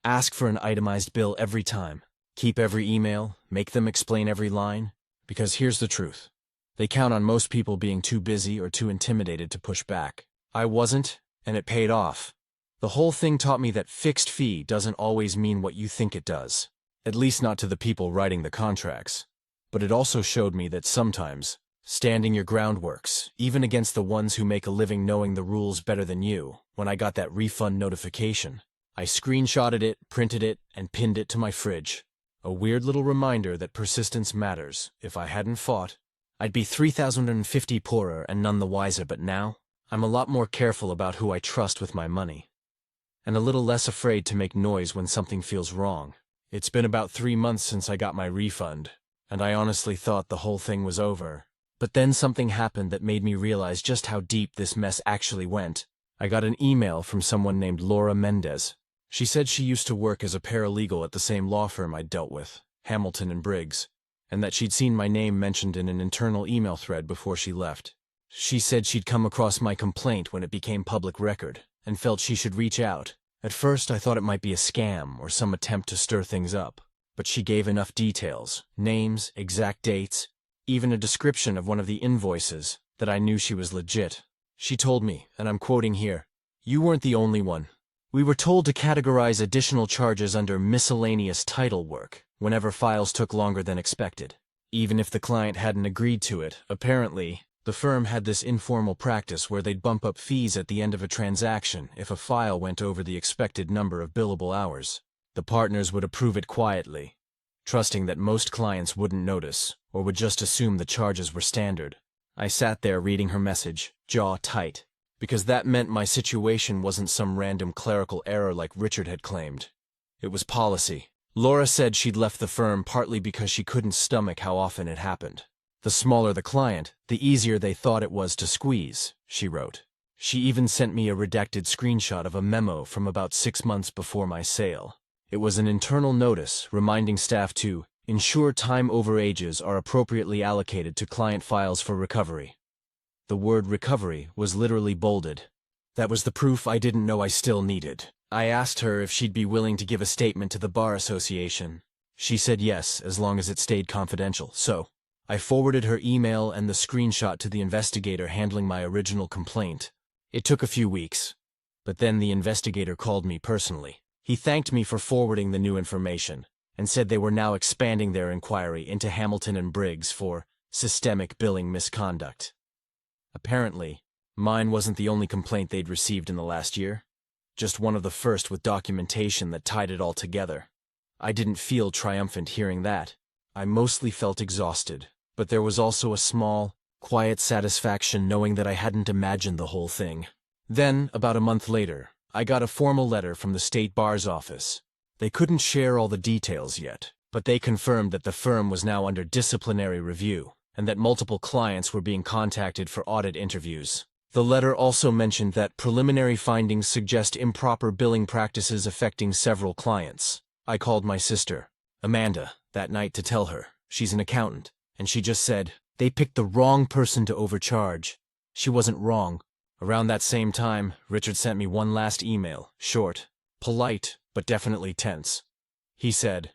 Ask for an itemized bill every time. Keep every email, make them explain every line, because here's the truth. They count on most people being too busy or too intimidated to push back. I wasn't, and it paid off. The whole thing taught me that fixed fee doesn't always mean what you think it does, at least not to the people writing the contracts. But it also showed me that sometimes, standing your ground works, even against the ones who make a living knowing the rules better than you. When I got that refund notification, I screenshotted it, printed it, and pinned it to my fridge. A weird little reminder that persistence matters. If I hadn't fought, I'd be $3,050 poorer and none the wiser, but now, I'm a lot more careful about who I trust with my money. And a little less afraid to make noise when something feels wrong. It's been about 3 months since I got my refund, and I honestly thought the whole thing was over. But then something happened that made me realize just how deep this mess actually went. I got an email from someone named Laura Mendez. She said she used to work as a paralegal at the same law firm I'd dealt with, Hamilton and Briggs, and that she'd seen my name mentioned in an internal email thread before she left. She said she'd come across my complaint when it became public record, and felt she should reach out. At first I thought it might be a scam or some attempt to stir things up, but she gave enough details, names, exact dates, even a description of one of the invoices, that I knew she was legit. She told me, and I'm quoting here, "You weren't the only one. We were told to categorize additional charges under miscellaneous title work whenever files took longer than expected. Even if the client hadn't agreed to it, apparently, the firm had this informal practice where they'd bump up fees at the end of a transaction if a file went over the expected number of billable hours. The partners would approve it quietly, trusting that most clients wouldn't notice or would just assume the charges were standard." I sat there reading her message, jaw tight, because that meant my situation wasn't some random clerical error like Richard had claimed. It was policy. Laura said she'd left the firm partly because she couldn't stomach how often it happened. The smaller the client, the easier they thought it was to squeeze, she wrote. She even sent me a redacted screenshot of a memo from about 6 months before my sale. It was an internal notice reminding staff to Ensure time overages are appropriately allocated to client files for recovery. The word recovery was literally bolded. That was the proof I didn't know I still needed. I asked her if she'd be willing to give a statement to the Bar Association. She said yes, as long as it stayed confidential, so I forwarded her email and the screenshot to the investigator handling my original complaint. It took a few weeks, but then the investigator called me personally. He thanked me for forwarding the new information and said they were now expanding their inquiry into Hamilton and Briggs for systemic billing misconduct. Apparently, mine wasn't the only complaint they'd received in the last year, just one of the first with documentation that tied it all together. I didn't feel triumphant hearing that. I mostly felt exhausted, but there was also a small, quiet satisfaction knowing that I hadn't imagined the whole thing. Then, about a month later, I got a formal letter from the State Bar's office. They couldn't share all the details yet, but they confirmed that the firm was now under disciplinary review, and that multiple clients were being contacted for audit interviews. The letter also mentioned that preliminary findings suggest improper billing practices affecting several clients. I called my sister, Amanda, that night to tell her. She's an accountant, and she just said, they picked the wrong person to overcharge. She wasn't wrong. Around that same time, Richard sent me one last email, short, polite, but definitely tense. He said,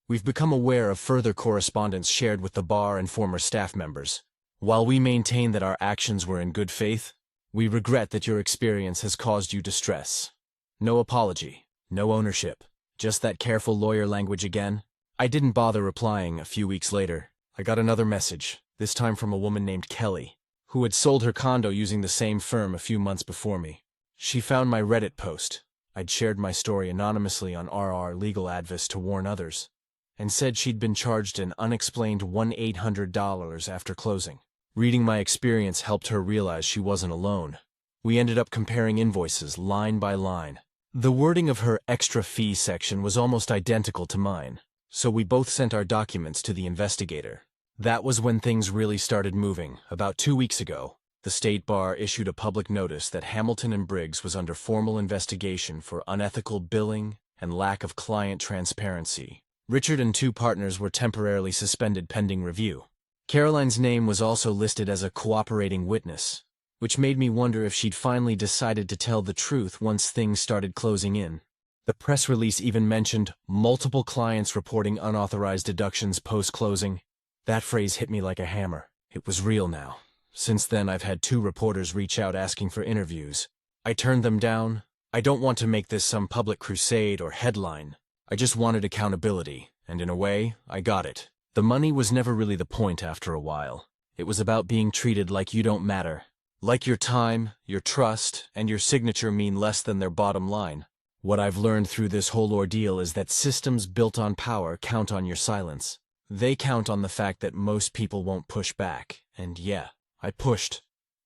"We've become aware of further correspondence shared with the bar and former staff members. While we maintain that our actions were in good faith, we regret that your experience has caused you distress. No apology, no ownership, just that careful lawyer language again." I didn't bother replying. A few weeks later, I got another message, this time from a woman named Kelly, who had sold her condo using the same firm a few months before me. She found my Reddit post. I'd shared my story anonymously on RR Legal Advice to warn others, and said she'd been charged an unexplained $1,800 after closing. Reading my experience helped her realize she wasn't alone. We ended up comparing invoices line by line. The wording of her extra fee section was almost identical to mine, so we both sent our documents to the investigator. That was when things really started moving. About 2 weeks ago, the State Bar issued a public notice that Hamilton and Briggs was under formal investigation for unethical billing and lack of client transparency. Richard and 2 partners were temporarily suspended pending review. Caroline's name was also listed as a cooperating witness, which made me wonder if she'd finally decided to tell the truth once things started closing in. The press release even mentioned multiple clients reporting unauthorized deductions post-closing. That phrase hit me like a hammer. It was real now. Since then, I've had 2 reporters reach out asking for interviews. I turned them down. I don't want to make this some public crusade or headline. I just wanted accountability, and in a way, I got it. The money was never really the point after a while. It was about being treated like you don't matter. Like your time, your trust, and your signature mean less than their bottom line. What I've learned through this whole ordeal is that systems built on power count on your silence. They count on the fact that most people won't push back. And yeah, I pushed.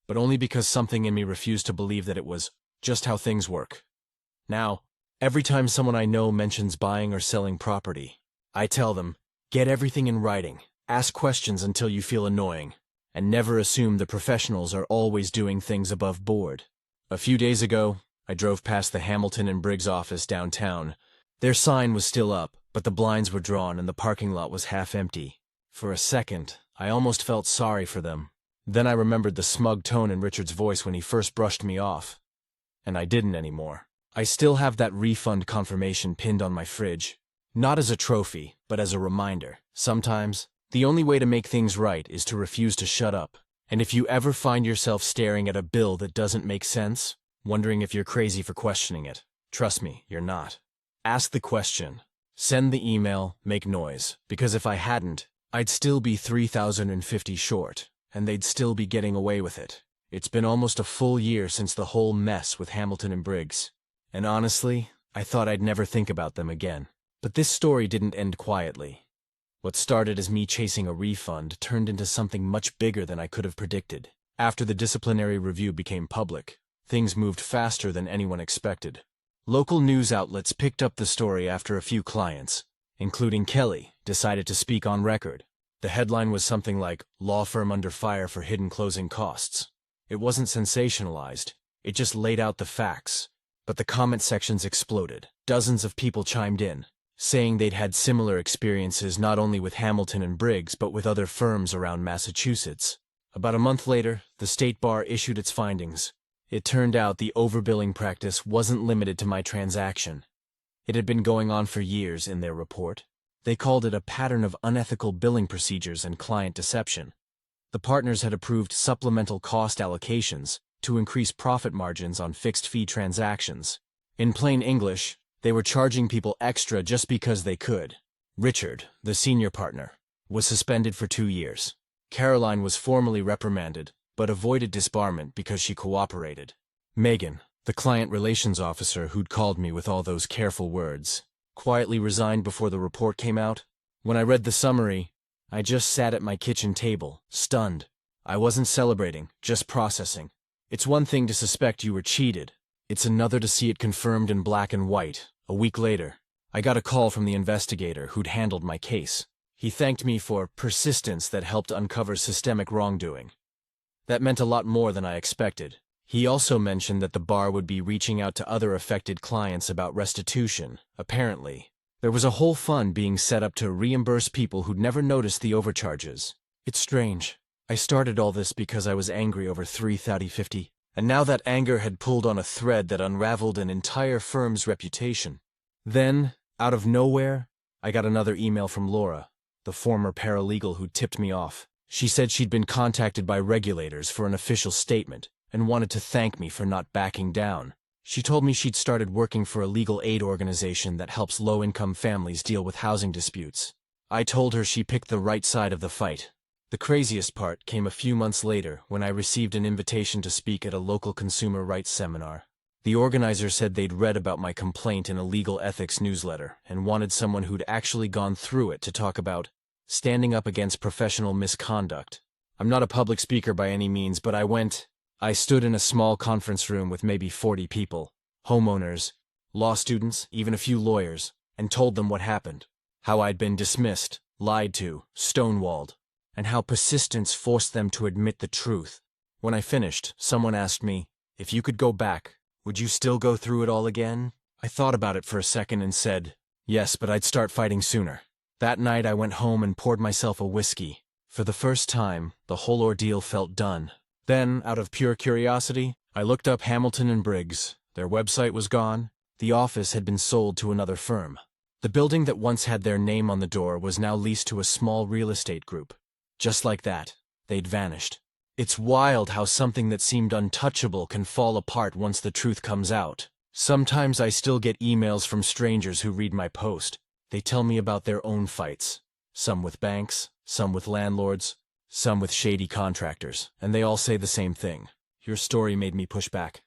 But only because something in me refused to believe that it was just how things work. Now, every time someone I know mentions buying or selling property, I tell them, get everything in writing, ask questions until you feel annoying, and never assume the professionals are always doing things above board. A few days ago, I drove past the Hamilton and Briggs office downtown. Their sign was still up, but the blinds were drawn and the parking lot was half empty. For a second, I almost felt sorry for them. Then I remembered the smug tone in Richard's voice when he first brushed me off. And I didn't anymore. I still have that refund confirmation pinned on my fridge. Not as a trophy, but as a reminder. Sometimes, the only way to make things right is to refuse to shut up. And if you ever find yourself staring at a bill that doesn't make sense, wondering if you're crazy for questioning it, trust me, you're not. Ask the question. Send the email, make noise. Because if I hadn't, I'd still be $3,050 short, and they'd still be getting away with it. It's been almost a full year since the whole mess with Hamilton and Briggs. And honestly, I thought I'd never think about them again. But this story didn't end quietly. What started as me chasing a refund turned into something much bigger than I could have predicted. After the disciplinary review became public, things moved faster than anyone expected. Local news outlets picked up the story after a few clients, including Kelly, decided to speak on record. The headline was something like, "Law firm under fire for hidden closing costs." It wasn't sensationalized, it just laid out the facts. But the comment sections exploded. Dozens of people chimed in. saying they'd had similar experiences not only with Hamilton and Briggs but with other firms around Massachusetts. About a month later, the state bar issued its findings. It turned out the overbilling practice wasn't limited to my transaction. It had been going on for years in their report. They called it a pattern of unethical billing procedures and client deception. The partners had approved supplemental cost allocations to increase profit margins on fixed-fee transactions. In plain English, they were charging people extra just because they could. Richard, the senior partner, was suspended for 2 years. Caroline was formally reprimanded, but avoided disbarment because she cooperated. Megan, the client relations officer who'd called me with all those careful words, quietly resigned before the report came out. When I read the summary, I just sat at my kitchen table, stunned. I wasn't celebrating, just processing. It's one thing to suspect you were cheated. It's another to see it confirmed in black and white. A week later, I got a call from the investigator who'd handled my case. He thanked me for persistence that helped uncover systemic wrongdoing. That meant a lot more than I expected. He also mentioned that the bar would be reaching out to other affected clients about restitution. Apparently, there was a whole fund being set up to reimburse people who'd never noticed the overcharges. It's strange. I started all this because I was angry over 3,050, and now that anger had pulled on a thread that unraveled an entire firm's reputation. Then, out of nowhere, I got another email from Laura, the former paralegal who tipped me off. She said she'd been contacted by regulators for an official statement and wanted to thank me for not backing down. She told me she'd started working for a legal aid organization that helps low-income families deal with housing disputes. I told her she picked the right side of the fight. The craziest part came a few months later when I received an invitation to speak at a local consumer rights seminar. The organizer said they'd read about my complaint in a legal ethics newsletter and wanted someone who'd actually gone through it to talk about standing up against professional misconduct. I'm not a public speaker by any means, but I stood in a small conference room with maybe 40 people, homeowners, law students, even a few lawyers, and told them what happened, how I'd been dismissed, lied to, stonewalled, and how persistence forced them to admit the truth. When I finished, someone asked me, if you could go back, would you still go through it all again? I thought about it for a second and said, yes, but I'd start fighting sooner. That night I went home and poured myself a whiskey. For the first time, the whole ordeal felt done. Then, out of pure curiosity, I looked up Hamilton and Briggs. Their website was gone. The office had been sold to another firm. The building that once had their name on the door was now leased to a small real estate group. Just like that, they'd vanished. It's wild how something that seemed untouchable can fall apart once the truth comes out. Sometimes I still get emails from strangers who read my post. They tell me about their own fights. Some with banks, some with landlords, some with shady contractors, and they all say the same thing. Your story made me push back.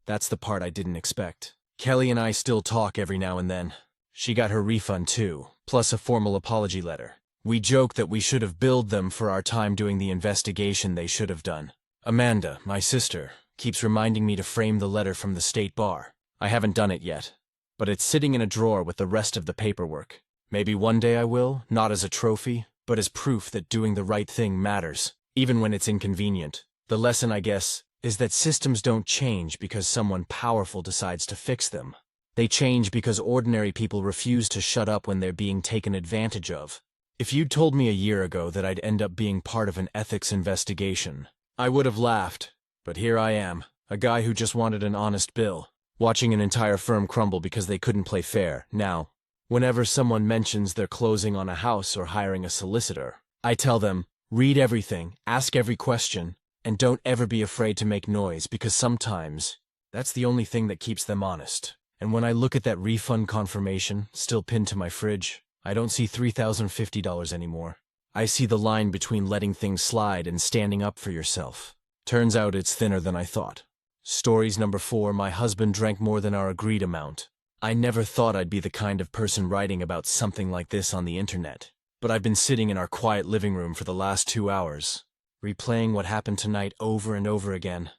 That's the part I didn't expect. Kelly and I still talk every now and then. She got her refund too, plus a formal apology letter. We joke that we should have billed them for our time doing the investigation they should have done. Amanda, my sister, keeps reminding me to frame the letter from the state bar. I haven't done it yet, but it's sitting in a drawer with the rest of the paperwork. Maybe one day I will, not as a trophy, but as proof that doing the right thing matters, even when it's inconvenient. The lesson, I guess, is that systems don't change because someone powerful decides to fix them. They change because ordinary people refuse to shut up when they're being taken advantage of. If you'd told me a year ago that I'd end up being part of an ethics investigation, I would have laughed. But here I am, a guy who just wanted an honest bill, watching an entire firm crumble because they couldn't play fair. Now, whenever someone mentions they're closing on a house or hiring a solicitor, I tell them, read everything, ask every question, and don't ever be afraid to make noise because sometimes that's the only thing that keeps them honest. And when I look at that refund confirmation, still pinned to my fridge, I don't see $3,050 anymore. I see the line between letting things slide and standing up for yourself. Turns out it's thinner than I thought. Stories number 4, my husband drank more than our agreed amount. I never thought I'd be the kind of person writing about something like this on the internet. But I've been sitting in our quiet living room for the last 2 hours, replaying what happened tonight over and over again.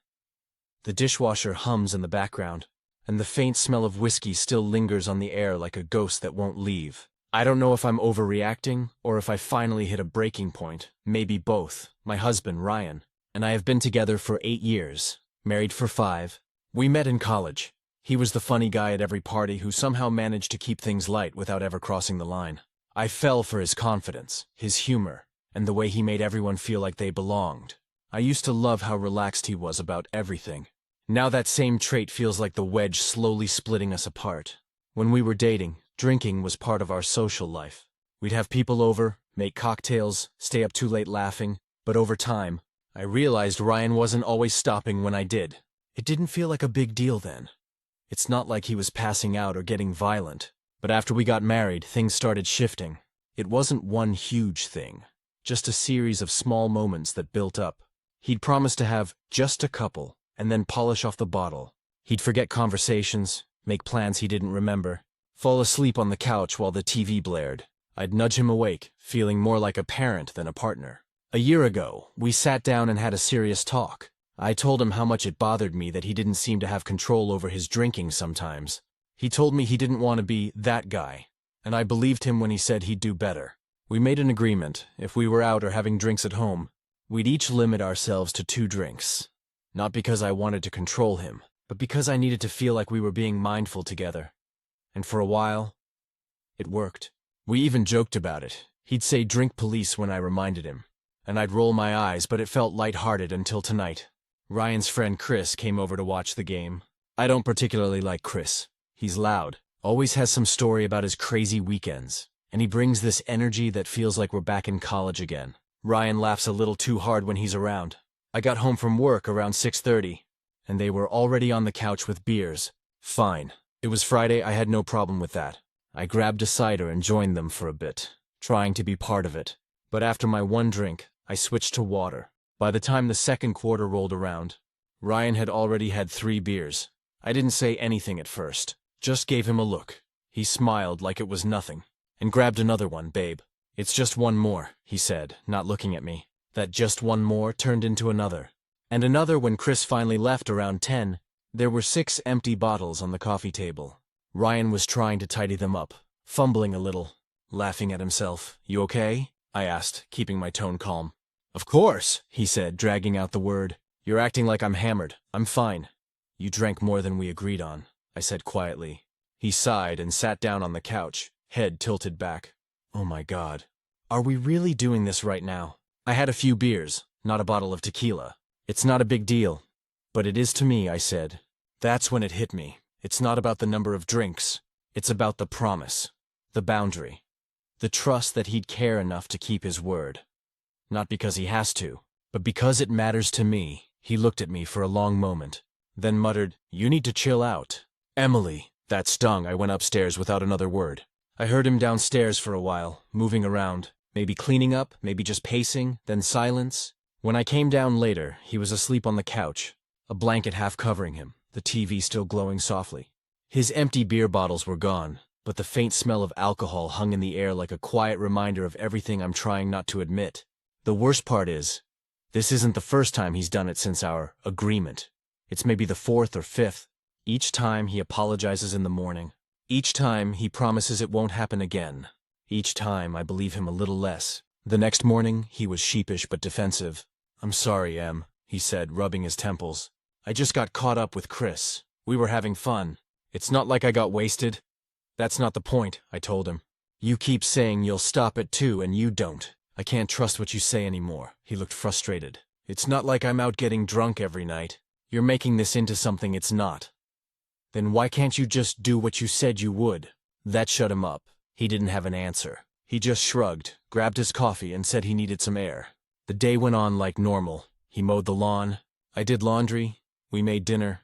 The dishwasher hums in the background, and the faint smell of whiskey still lingers on the air like a ghost that won't leave. I don't know if I'm overreacting or if I finally hit a breaking point, maybe both. My husband, Ryan, and I have been together for 8 years, married for 5. We met in college. He was the funny guy at every party who somehow managed to keep things light without ever crossing the line. I fell for his confidence, his humor, and the way he made everyone feel like they belonged. I used to love how relaxed he was about everything. Now that same trait feels like the wedge slowly splitting us apart. When we were dating, drinking was part of our social life. We'd have people over, make cocktails, stay up too late laughing, but over time, I realized Ryan wasn't always stopping when I did. It didn't feel like a big deal then. It's not like he was passing out or getting violent, but after we got married, things started shifting. It wasn't one huge thing, just a series of small moments that built up. He'd promise to have just a couple, and then polish off the bottle. He'd forget conversations, make plans he didn't remember, fall asleep on the couch while the TV blared. I'd nudge him awake, feeling more like a parent than a partner. A year ago, we sat down and had a serious talk. I told him how much it bothered me that he didn't seem to have control over his drinking sometimes. He told me he didn't want to be that guy, and I believed him when he said he'd do better. We made an agreement, if we were out or having drinks at home, we'd each limit ourselves to 2 drinks. Not because I wanted to control him, but because I needed to feel like we were being mindful together. And for a while, it worked. We even joked about it. He'd say drink police when I reminded him, and I'd roll my eyes, but it felt lighthearted until tonight. Ryan's friend Chris came over to watch the game. I don't particularly like Chris. He's loud, always has some story about his crazy weekends, and he brings this energy that feels like we're back in college again. Ryan laughs a little too hard when he's around. I got home from work around 6:30, and they were already on the couch with beers. Fine. It was Friday, I had no problem with that. I grabbed a cider and joined them for a bit, trying to be part of it. But after my 1 drink, I switched to water. By the time the second quarter rolled around, Ryan had already had 3 beers. I didn't say anything at first, just gave him a look. He smiled like it was nothing, and grabbed another one, babe. It's just 1 more, he said, not looking at me. That just 1 more turned into another. And another when Chris finally left around 10. There were 6 empty bottles on the coffee table. Ryan was trying to tidy them up, fumbling a little, laughing at himself. You okay? I asked, keeping my tone calm. Of course, he said, dragging out the word. You're acting like I'm hammered. I'm fine. You drank more than we agreed on, I said quietly. He sighed and sat down on the couch, head tilted back. Oh my God. Are we really doing this right now? I had a few beers, not a bottle of tequila. It's not a big deal. But it is to me, I said. That's when it hit me. It's not about the number of drinks. It's about the promise, the boundary, the trust that he'd care enough to keep his word. Not because he has to, but because it matters to me. He looked at me for a long moment, then muttered, You need to chill out. Emily. That stung. I went upstairs without another word. I heard him downstairs for a while, moving around, maybe cleaning up, maybe just pacing, then silence. When I came down later, he was asleep on the couch, a blanket half covering him, the TV still glowing softly. His empty beer bottles were gone, but the faint smell of alcohol hung in the air like a quiet reminder of everything I'm trying not to admit. The worst part is, this isn't the first time he's done it since our agreement. It's maybe the 4th or 5th. Each time he apologizes in the morning. Each time he promises it won't happen again. Each time I believe him a little less. The next morning, he was sheepish but defensive. I'm sorry, Em, he said, rubbing his temples. I just got caught up with Chris. We were having fun. It's not like I got wasted. That's not the point, I told him. You keep saying you'll stop at 2 and you don't. I can't trust what you say anymore. He looked frustrated. It's not like I'm out getting drunk every night. You're making this into something it's not. Then why can't you just do what you said you would? That shut him up. He didn't have an answer. He just shrugged, grabbed his coffee, and said he needed some air. The day went on like normal. He mowed the lawn. I did laundry. We made dinner.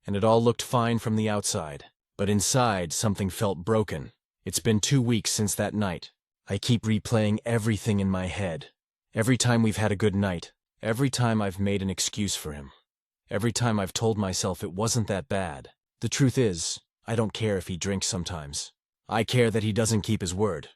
And it all looked fine from the outside. But inside, something felt broken. It's been 2 weeks since that night. I keep replaying everything in my head. Every time we've had a good night. Every time I've made an excuse for him. Every time I've told myself it wasn't that bad. The truth is, I don't care if he drinks sometimes. I care that he doesn't keep his word.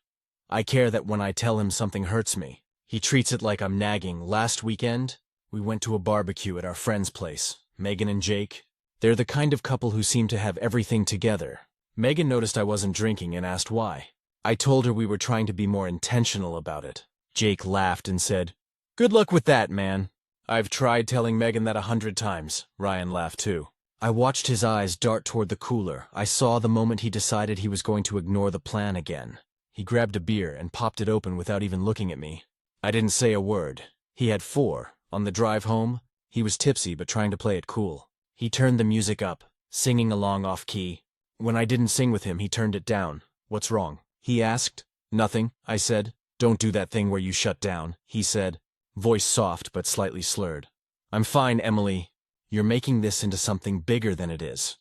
I care that when I tell him something hurts me, he treats it like I'm nagging. Last weekend, we went to a barbecue at our friend's place, Megan and Jake. They're the kind of couple who seem to have everything together. Megan noticed I wasn't drinking and asked why. I told her we were trying to be more intentional about it. Jake laughed and said, Good luck with that, man. I've tried telling Megan that 100 times. Ryan laughed too. I watched his eyes dart toward the cooler. I saw the moment he decided he was going to ignore the plan again. He grabbed a beer and popped it open without even looking at me. I didn't say a word. He had 4. On the drive home, he was tipsy but trying to play it cool. He turned the music up, singing along off-key. When I didn't sing with him, he turned it down. "What's wrong?" he asked. "Nothing," I said. "Don't do that thing where you shut down," he said, voice soft but slightly slurred. "I'm fine, Emily. You're making this into something bigger than it is."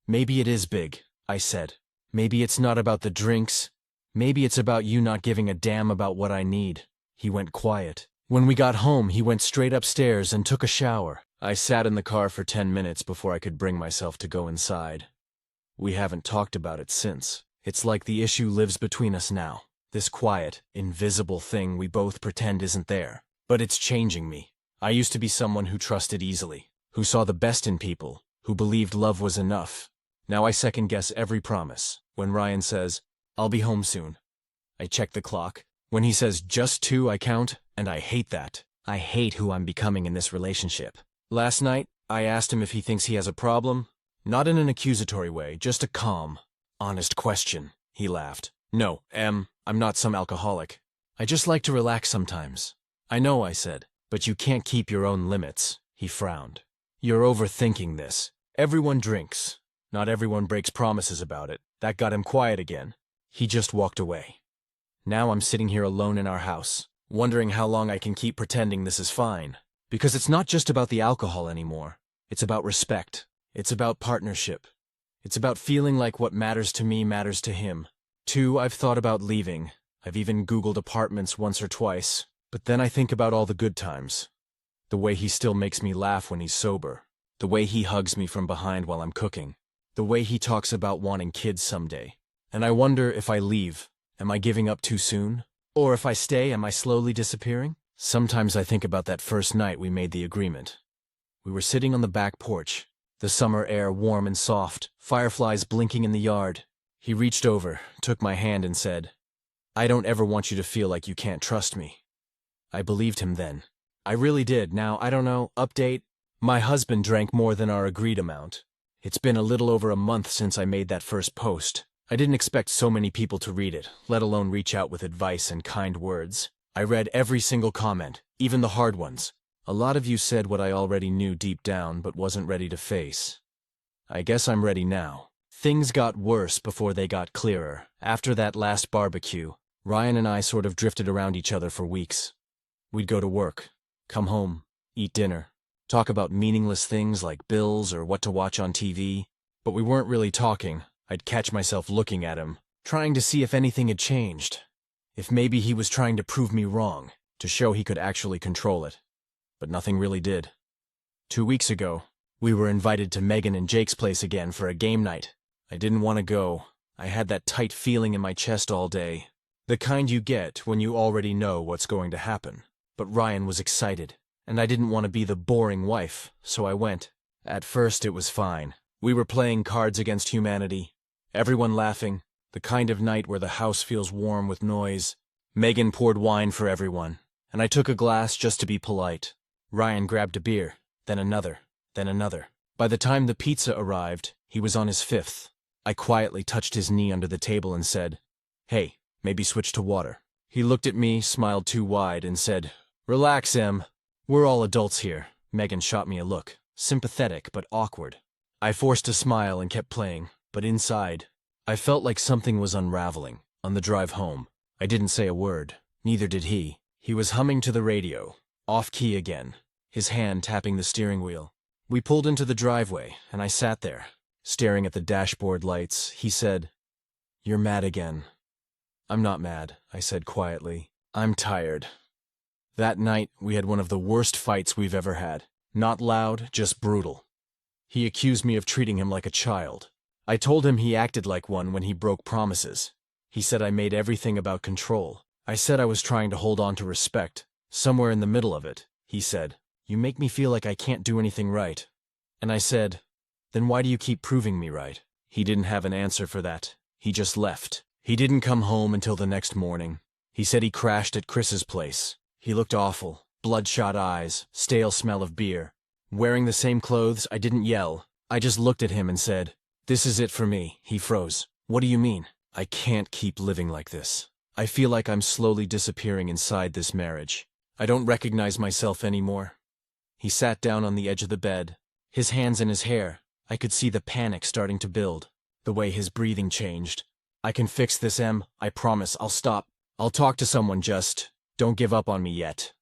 "Maybe it is big," I said. "Maybe it's not about the drinks. Maybe it's about you not giving a damn about what I need." He went quiet. When we got home, he went straight upstairs and took a shower. I sat in the car for 10 minutes before I could bring myself to go inside. We haven't talked about it since. It's like the issue lives between us now. This quiet, invisible thing we both pretend isn't there. But it's changing me. I used to be someone who trusted easily, who saw the best in people, who believed love was enough. Now I second-guess every promise. When Ryan says, "I'll be home soon," I check the clock. When he says just 2, I count, and I hate that. I hate who I'm becoming in this relationship. Last night, I asked him if he thinks he has a problem. Not in an accusatory way, just a calm, honest question. He laughed. "No, I'm not some alcoholic. I just like to relax sometimes." "I know," I said, "but you can't keep your own limits." He frowned. "You're overthinking this. Everyone drinks. Not everyone breaks promises about it." That got him quiet again. He just walked away. Now I'm sitting here alone in our house, wondering how long I can keep pretending this is fine. Because it's not just about the alcohol anymore. It's about respect. It's about partnership. It's about feeling like what matters to me matters to him. 2, I've thought about leaving. I've even Googled apartments once or twice. But then I think about all the good times. The way he still makes me laugh when he's sober. The way he hugs me from behind while I'm cooking. The way he talks about wanting kids someday. And I wonder, if I leave, am I giving up too soon? Or if I stay, am I slowly disappearing? Sometimes I think about that first night we made the agreement. We were sitting on the back porch, the summer air warm and soft, fireflies blinking in the yard. He reached over, took my hand and said, "I don't ever want you to feel like you can't trust me." I believed him then. I really did. Now, I don't know, update. My husband drank more than our agreed amount. It's been a little over a month since I made that first post. I didn't expect so many people to read it, let alone reach out with advice and kind words. I read every single comment, even the hard ones. A lot of you said what I already knew deep down but wasn't ready to face. I guess I'm ready now. Things got worse before they got clearer. After that last barbecue, Ryan and I sort of drifted around each other for weeks. We'd go to work, come home, eat dinner, talk about meaningless things like bills or what to watch on TV. But we weren't really talking. I'd catch myself looking at him, trying to see if anything had changed. If maybe he was trying to prove me wrong, to show he could actually control it. But nothing really did. 2 weeks ago, we were invited to Megan and Jake's place again for a game night. I didn't want to go. I had that tight feeling in my chest all day. The kind you get when you already know what's going to happen. But Ryan was excited, and I didn't want to be the boring wife, so I went. At first it was fine. We were playing Cards Against Humanity. Everyone laughing. The kind of night where the house feels warm with noise. Megan poured wine for everyone, and I took a glass just to be polite. Ryan grabbed a beer, then another, then another. By the time the pizza arrived, he was on his 5th. I quietly touched his knee under the table and said, "Hey, maybe switch to water." He looked at me, smiled too wide, and said, "Relax, Em. We're all adults here." Megan shot me a look, sympathetic but awkward. I forced a smile and kept playing, but inside, I felt like something was unraveling. On the drive home, I didn't say a word. Neither did he. He was humming to the radio, off-key again, his hand tapping the steering wheel. We pulled into the driveway, and I sat there, staring at the dashboard lights. He said, "You're mad again." "I'm not mad," I said quietly. "I'm tired." That night, we had one of the worst fights we've ever had. Not loud, just brutal. He accused me of treating him like a child. I told him he acted like one when he broke promises. He said I made everything about control. I said I was trying to hold on to respect. Somewhere in the middle of it, he said, "You make me feel like I can't do anything right." And I said, "Then why do you keep proving me right?" He didn't have an answer for that. He just left. He didn't come home until the next morning. He said he crashed at Chris's place. He looked awful. Bloodshot eyes, stale smell of beer. Wearing the same clothes, I didn't yell. I just looked at him and said, "This is it for me." He froze. "What do you mean?" "I can't keep living like this. I feel like I'm slowly disappearing inside this marriage. I don't recognize myself anymore." He sat down on the edge of the bed, his hands in his hair. I could see the panic starting to build, the way his breathing changed. "I can fix this, Em. I promise. I'll stop. I'll talk to someone, just don't give up on me yet."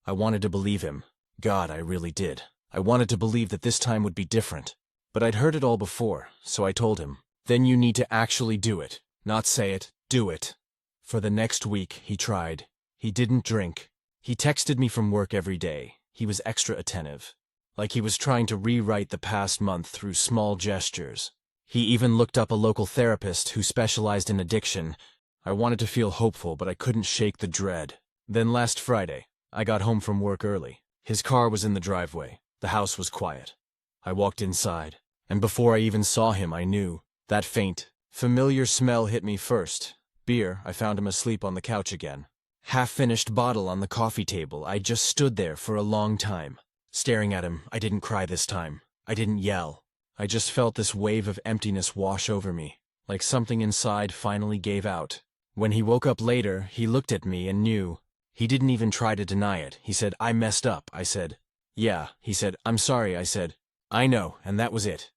I wanted to believe him. God, I really did. I wanted to believe that this time would be different. But I'd heard it all before, so I told him, "Then you need to actually do it. Not say it, do it." For the next week, he tried. He didn't drink. He texted me from work every day. He was extra attentive, like he was trying to rewrite the past month through small gestures. He even looked up a local therapist who specialized in addiction. I wanted to feel hopeful, but I couldn't shake the dread. Then last Friday, I got home from work early. His car was in the driveway. The house was quiet. I walked inside, and before I even saw him, I knew. That faint, familiar smell hit me first. Beer. I found him asleep on the couch again. Half-finished bottle on the coffee table. I just stood there for a long time, staring at him. I didn't cry this time. I didn't yell. I just felt this wave of emptiness wash over me, like something inside finally gave out. When he woke up later, he looked at me and knew. He didn't even try to deny it. He said, "I messed up." I said, "Yeah." He said, "I'm sorry." I said, "I know," and that was it.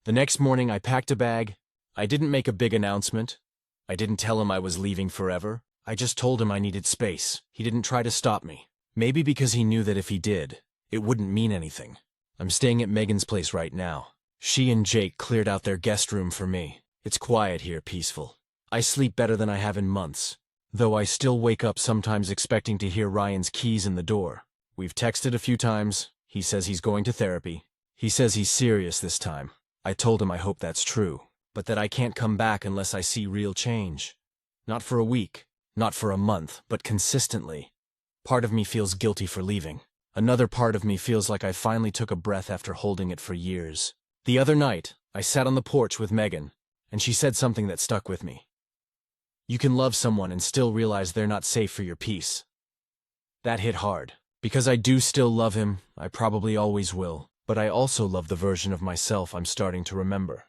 The next morning, I packed a bag. I didn't make a big announcement. I didn't tell him I was leaving forever. I just told him I needed space. He didn't try to stop me. Maybe because he knew that if he did, it wouldn't mean anything. I'm staying at Megan's place right now. She and Jake cleared out their guest room for me. It's quiet here, peaceful. I sleep better than I have in months, though I still wake up sometimes expecting to hear Ryan's keys in the door. We've texted a few times. He says he's going to therapy. He says he's serious this time. I told him I hope that's true, but that I can't come back unless I see real change. Not for a week, not for a month, but consistently. Part of me feels guilty for leaving. Another part of me feels like I finally took a breath after holding it for years. The other night, I sat on the porch with Megan, and she said something that stuck with me. "You can love someone and still realize they're not safe for your peace." That hit hard, because I do still love him. I probably always will, but I also love the version of myself I'm starting to remember.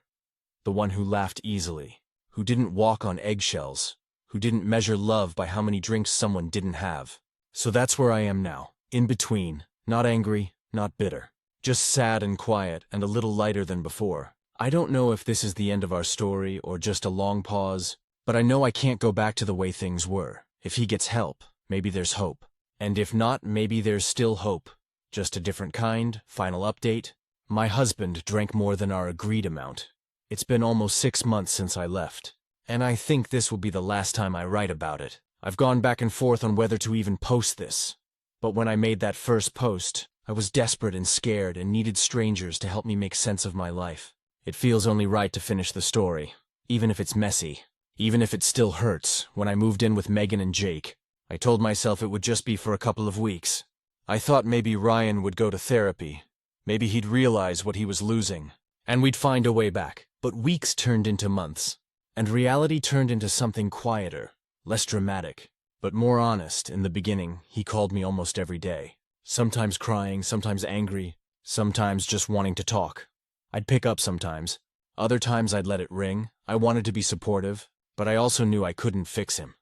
The one who laughed easily, who didn't walk on eggshells, who didn't measure love by how many drinks someone didn't have. So that's where I am now, in between, not angry, not bitter, just sad and quiet and a little lighter than before. I don't know if this is the end of our story or just a long pause, but I know I can't go back to the way things were. If he gets help, maybe there's hope. And if not, maybe there's still hope. Just a different kind. Final update. My husband drank more than our agreed amount. It's been almost 6 months since I left, and I think this will be the last time I write about it. I've gone back and forth on whether to even post this. But when I made that first post, I was desperate and scared and needed strangers to help me make sense of my life. It feels only right to finish the story, even if it's messy, even if it still hurts. When I moved in with Megan and Jake, I told myself it would just be for a couple of weeks. I thought maybe Ryan would go to therapy. Maybe he'd realize what he was losing, and we'd find a way back. But weeks turned into months, and reality turned into something quieter, less dramatic, but more honest. In the beginning, he called me almost every day, sometimes crying, sometimes angry, sometimes just wanting to talk. I'd pick up sometimes. Other times I'd let it ring. I wanted to be supportive, but I also knew I couldn't fix him.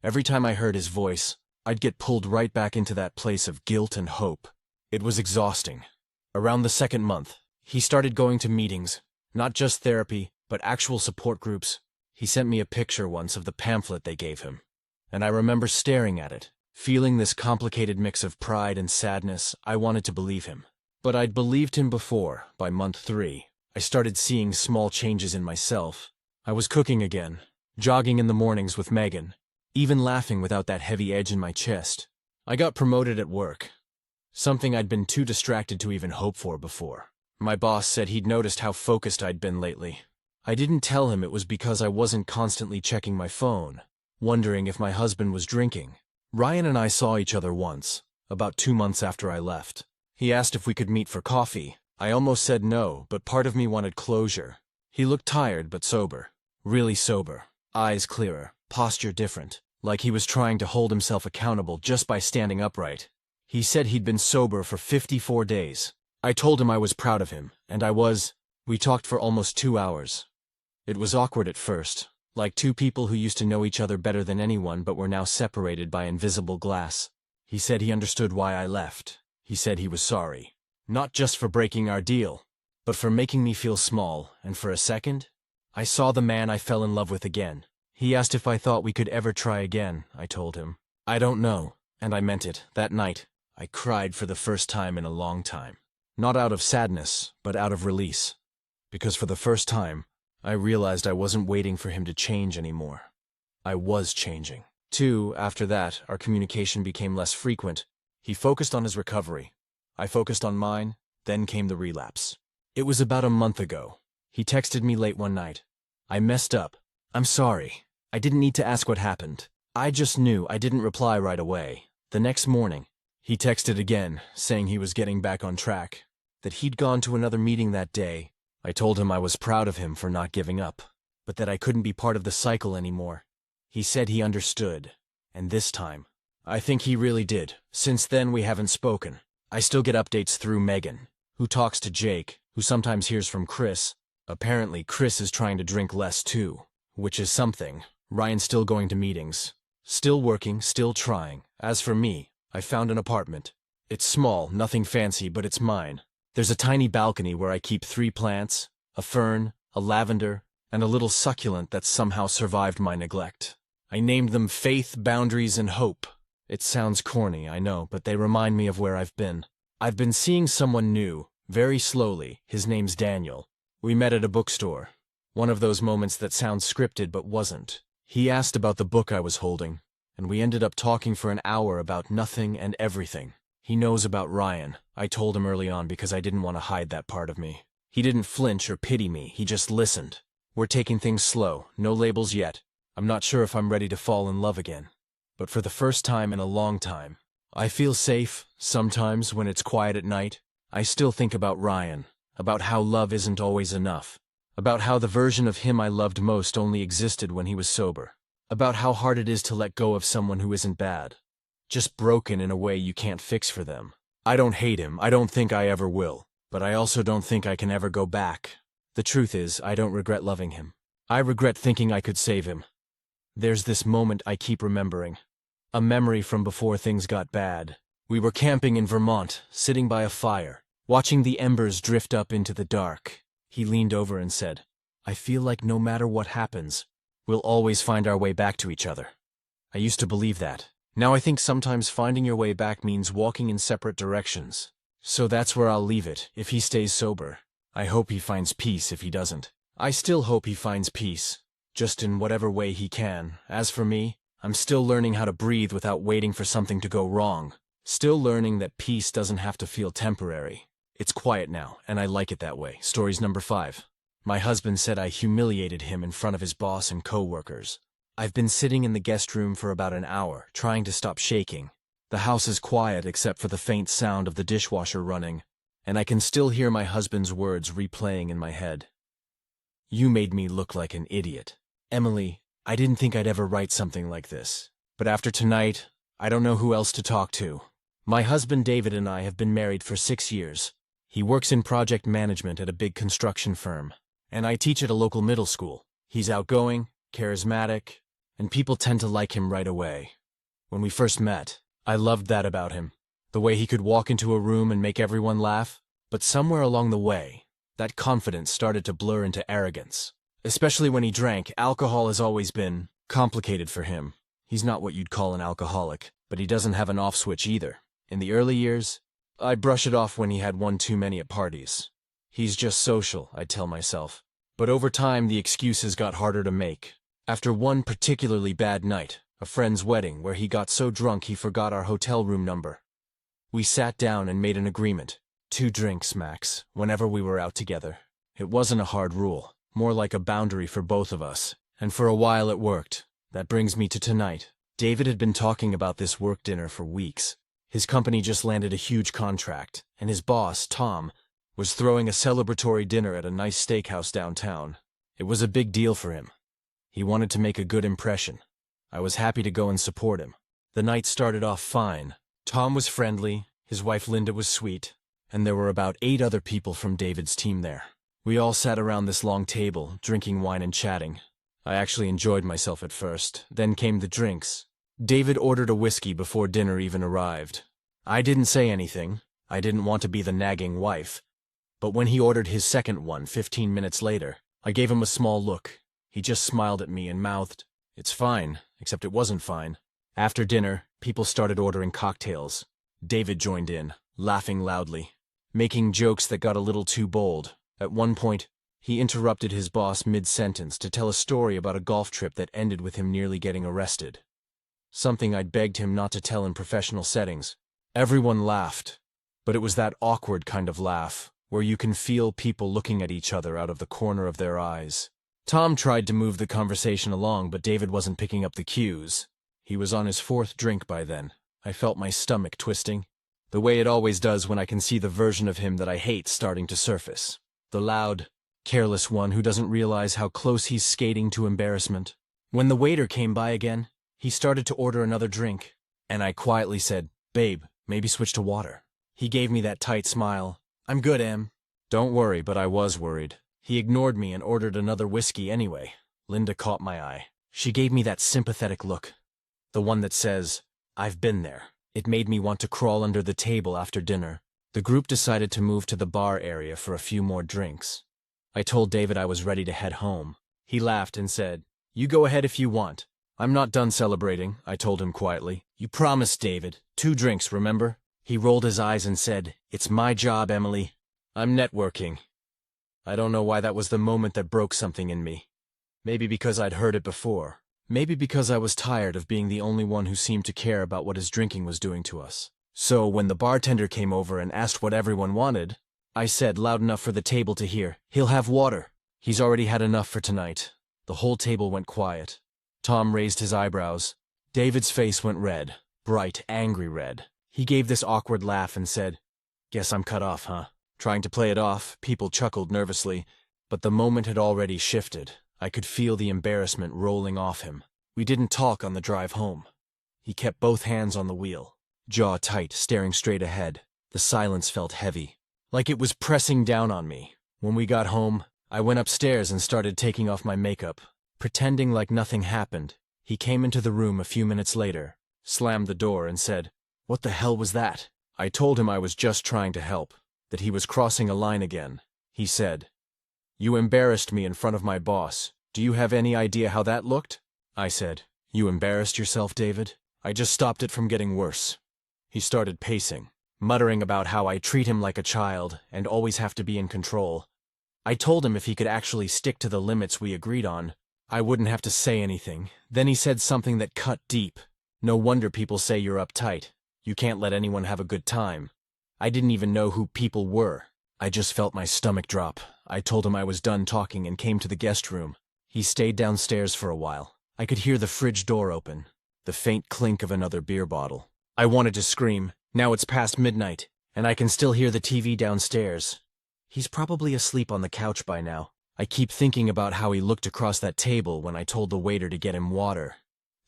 Every time I heard his voice, I'd get pulled right back into that place of guilt and hope. It was exhausting. Around the second month, he started going to meetings, not just therapy, but actual support groups. He sent me a picture once of the pamphlet they gave him, and I remember staring at it, feeling this complicated mix of pride and sadness. I wanted to believe him. But I'd believed him before. By month 3, I started seeing small changes in myself. I was cooking again, jogging in the mornings with Megan, even laughing without that heavy edge in my chest. I got promoted at work, something I'd been too distracted to even hope for before. My boss said he'd noticed how focused I'd been lately. I didn't tell him it was because I wasn't constantly checking my phone, wondering if my husband was drinking. Ryan and I saw each other once, about 2 months after I left. He asked if we could meet for coffee. I almost said no, but part of me wanted closure. He looked tired but sober, really sober, eyes clearer, posture different, like he was trying to hold himself accountable just by standing upright. He said he'd been sober for 54 days. I told him I was proud of him, and I was, We talked for almost 2 hours. It was awkward at first, like two people who used to know each other better than anyone but were now separated by invisible glass. He said he understood why I left. He said he was sorry. Not just for breaking our deal, but for making me feel small, and for a second, I saw the man I fell in love with again. He asked if I thought we could ever try again. I told him, I don't know, and I meant it. That night, I cried for the first time in a long time. Not out of sadness, but out of release. Because for the first time, I realized I wasn't waiting for him to change anymore. I was changing. 2, after that, our communication became less frequent. He focused on his recovery. I focused on mine, then came the relapse. It was about a month ago. He texted me late one night. I messed up. I'm sorry. I didn't need to ask what happened. I just knew. I didn't reply right away. The next morning, he texted again, saying he was getting back on track, that he'd gone to another meeting that day. I told him I was proud of him for not giving up, but that I couldn't be part of the cycle anymore. He said he understood, and this time, I think he really did. Since then we haven't spoken. I still get updates through Megan, who talks to Jake, who sometimes hears from Chris. Apparently Chris is trying to drink less too, which is something. Ryan's still going to meetings. Still working, still trying. As for me, I found an apartment. It's small, nothing fancy, but it's mine. There's a tiny balcony where I keep 3 plants, a fern, a lavender, and a little succulent that's somehow survived my neglect. I named them Faith, Boundaries, and Hope. It sounds corny, I know, but they remind me of where I've been. I've been seeing someone new, very slowly. His name's Daniel. We met at a bookstore. One of those moments that sounds scripted but wasn't. He asked about the book I was holding, and we ended up talking for an hour about nothing and everything. He knows about Ryan. I told him early on because I didn't want to hide that part of me. He didn't flinch or pity me, he just listened. We're taking things slow, no labels yet. I'm not sure if I'm ready to fall in love again. But for the first time in a long time, I feel safe. Sometimes when it's quiet at night, I still think about Ryan, about how love isn't always enough, about how the version of him I loved most only existed when he was sober, about how hard it is to let go of someone who isn't bad, just broken in a way you can't fix for them. I don't hate him, I don't think I ever will, but I also don't think I can ever go back. The truth is, I don't regret loving him. I regret thinking I could save him. There's this moment I keep remembering. A memory from before things got bad. We were camping in Vermont, sitting by a fire, watching the embers drift up into the dark. He leaned over and said, I feel like no matter what happens, we'll always find our way back to each other. I used to believe that. Now I think sometimes finding your way back means walking in separate directions. So that's where I'll leave it, if he stays sober. I hope he finds peace if he doesn't. I still hope he finds peace, just in whatever way he can. As for me, I'm still learning how to breathe without waiting for something to go wrong. Still learning that peace doesn't have to feel temporary. It's quiet now, and I like it that way. Stories number 5. My husband said I humiliated him in front of his boss and co-workers. I've been sitting in the guest room for about an hour, trying to stop shaking. The house is quiet except for the faint sound of the dishwasher running, and I can still hear my husband's words replaying in my head. You made me look like an idiot. Emily, I didn't think I'd ever write something like this. But after tonight, I don't know who else to talk to. My husband David and I have been married for 6 years. He works in project management at a big construction firm, and I teach at a local middle school. He's outgoing, charismatic, and people tend to like him right away. When we first met, I loved that about him. The way he could walk into a room and make everyone laugh. But somewhere along the way, that confidence started to blur into arrogance. Especially when he drank. Alcohol has always been complicated for him. He's not what you'd call an alcoholic, but he doesn't have an off switch either. In the early years, I'd brush it off when he had one too many at parties. He's just social, I'd tell myself. But over time, the excuses got harder to make. After one particularly bad night, a friend's wedding where he got so drunk he forgot our hotel room number, we sat down and made an agreement. 2 drinks, max, whenever we were out together. It wasn't a hard rule, more like a boundary for both of us, and for a while it worked. That brings me to tonight. David had been talking about this work dinner for weeks. His company just landed a huge contract, and his boss, Tom, was throwing a celebratory dinner at a nice steakhouse downtown. It was a big deal for him. He wanted to make a good impression. I was happy to go and support him. The night started off fine. Tom was friendly, his wife Linda was sweet, and there were about 8 other people from David's team there. We all sat around this long table, drinking wine and chatting. I actually enjoyed myself at first. Then came the drinks. David ordered a whiskey before dinner even arrived. I didn't say anything. I didn't want to be the nagging wife. But when he ordered his second one 15 minutes later, I gave him a small look. He just smiled at me and mouthed, "It's fine," except it wasn't fine. After dinner, people started ordering cocktails. David joined in, laughing loudly, making jokes that got a little too bold. At one point, he interrupted his boss mid-sentence to tell a story about a golf trip that ended with him nearly getting arrested. Something I'd begged him not to tell in professional settings. Everyone laughed, but it was that awkward kind of laugh, where you can feel people looking at each other out of the corner of their eyes. Tom tried to move the conversation along, but David wasn't picking up the cues. He was on his fourth drink by then. I felt my stomach twisting, the way it always does when I can see the version of him that I hate starting to surface. The loud, careless one who doesn't realize how close he's skating to embarrassment. When the waiter came by again, he started to order another drink, and I quietly said, "Babe, maybe switch to water." He gave me that tight smile. "I'm good, Em." Don't worry, but I was worried. He ignored me and ordered another whiskey anyway. Linda caught my eye. She gave me that sympathetic look. The one that says, "I've been there." It made me want to crawl under the table after dinner. The group decided to move to the bar area for a few more drinks. I told David I was ready to head home. He laughed and said, "You go ahead if you want. I'm not done celebrating," I told him quietly. "You promised, David. 2 drinks, remember?" He rolled his eyes and said, "It's my job, Emily. I'm networking." I don't know why that was the moment that broke something in me. Maybe because I'd heard it before. Maybe because I was tired of being the only one who seemed to care about what his drinking was doing to us. So when the bartender came over and asked what everyone wanted, I said loud enough for the table to hear, "He'll have water. He's already had enough for tonight." The whole table went quiet. Tom raised his eyebrows. David's face went red, bright, angry red. He gave this awkward laugh and said, "Guess I'm cut off, huh?" Trying to play it off, people chuckled nervously, but the moment had already shifted. I could feel the embarrassment rolling off him. We didn't talk on the drive home. He kept both hands on the wheel, jaw tight, staring straight ahead. The silence felt heavy, like it was pressing down on me. When we got home, I went upstairs and started taking off my makeup, pretending like nothing happened. He came into the room a few minutes later, slammed the door and said, "What the hell was that?" I told him I was just trying to help, that he was crossing a line again. He said, "You embarrassed me in front of my boss. Do you have any idea how that looked?" I said, "You embarrassed yourself, David?" "I just stopped it from getting worse." He started pacing, muttering about how I treat him like a child and always have to be in control. I told him if he could actually stick to the limits we agreed on, I wouldn't have to say anything. Then he said something that cut deep. "No wonder people say you're uptight. You can't let anyone have a good time." I didn't even know who people were. I just felt my stomach drop. I told him I was done talking and came to the guest room. He stayed downstairs for a while. I could hear the fridge door open, the faint clink of another beer bottle. I wanted to scream. Now it's past midnight, and I can still hear the TV downstairs. He's probably asleep on the couch by now. I keep thinking about how he looked across that table when I told the waiter to get him water.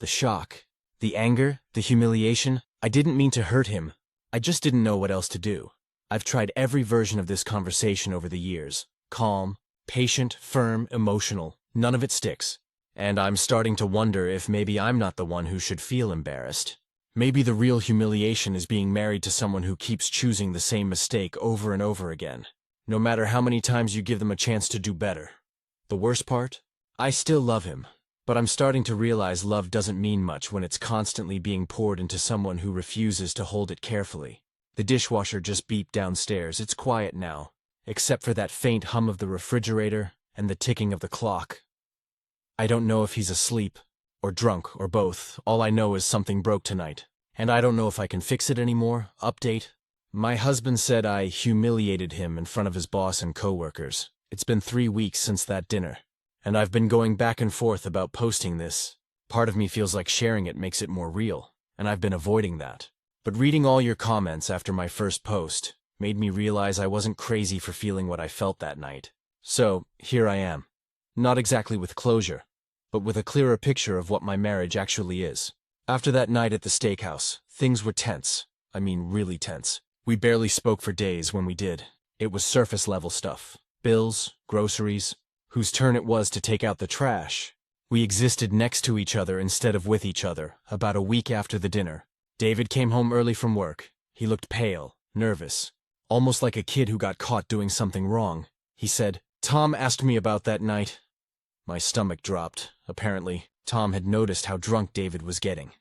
The shock, the anger, the humiliation. I didn't mean to hurt him. I just didn't know what else to do. I've tried every version of this conversation over the years. Calm, patient, firm, emotional. None of it sticks. And I'm starting to wonder if maybe I'm not the one who should feel embarrassed. Maybe the real humiliation is being married to someone who keeps choosing the same mistake over and over again, no matter how many times you give them a chance to do better. The worst part? I still love him, but I'm starting to realize love doesn't mean much when it's constantly being poured into someone who refuses to hold it carefully. The dishwasher just beeped downstairs. It's quiet now, except for that faint hum of the refrigerator and the ticking of the clock. I don't know if he's asleep, or drunk, or both. All I know is something broke tonight, and I don't know if I can fix it anymore. Update. My husband said I humiliated him in front of his boss and coworkers. It's been 3 weeks since that dinner, and I've been going back and forth about posting this. Part of me feels like sharing it makes it more real, and I've been avoiding that. But reading all your comments after my first post made me realize I wasn't crazy for feeling what I felt that night. So, here I am. Not exactly with closure, but with a clearer picture of what my marriage actually is. After that night at the steakhouse, things were tense. I mean, really tense. We barely spoke for days when we did. It was surface-level stuff. bills, groceries, whose turn it was to take out the trash. We existed next to each other instead of with each other. About a week after the dinner, David came home early from work. He looked pale, nervous, almost like a kid who got caught doing something wrong. He said, "Tom asked me about that night." My stomach dropped. Apparently, Tom had noticed how drunk David was getting.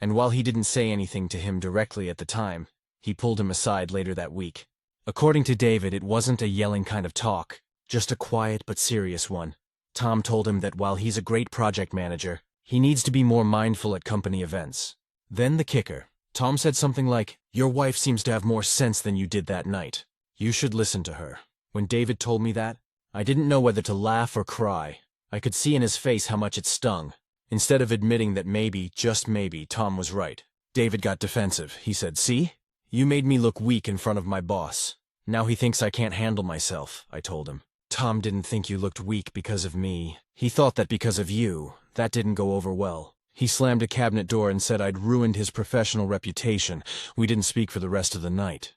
And while he didn't say anything to him directly at the time, he pulled him aside later that week. According to David, it wasn't a yelling kind of talk, just a quiet but serious one. Tom told him that while he's a great project manager, he needs to be more mindful at company events. Then the kicker. Tom said something like, "Your wife seems to have more sense than you did that night. You should listen to her." When David told me that, I didn't know whether to laugh or cry. I could see in his face how much it stung. Instead of admitting that maybe, just maybe, Tom was right, David got defensive. He said, "See? You made me look weak in front of my boss. Now he thinks I can't handle myself," I told him. "Tom didn't think you looked weak because of me. He thought that because of you. That didn't go over well." He slammed a cabinet door and said I'd ruined his professional reputation. We didn't speak for the rest of the night.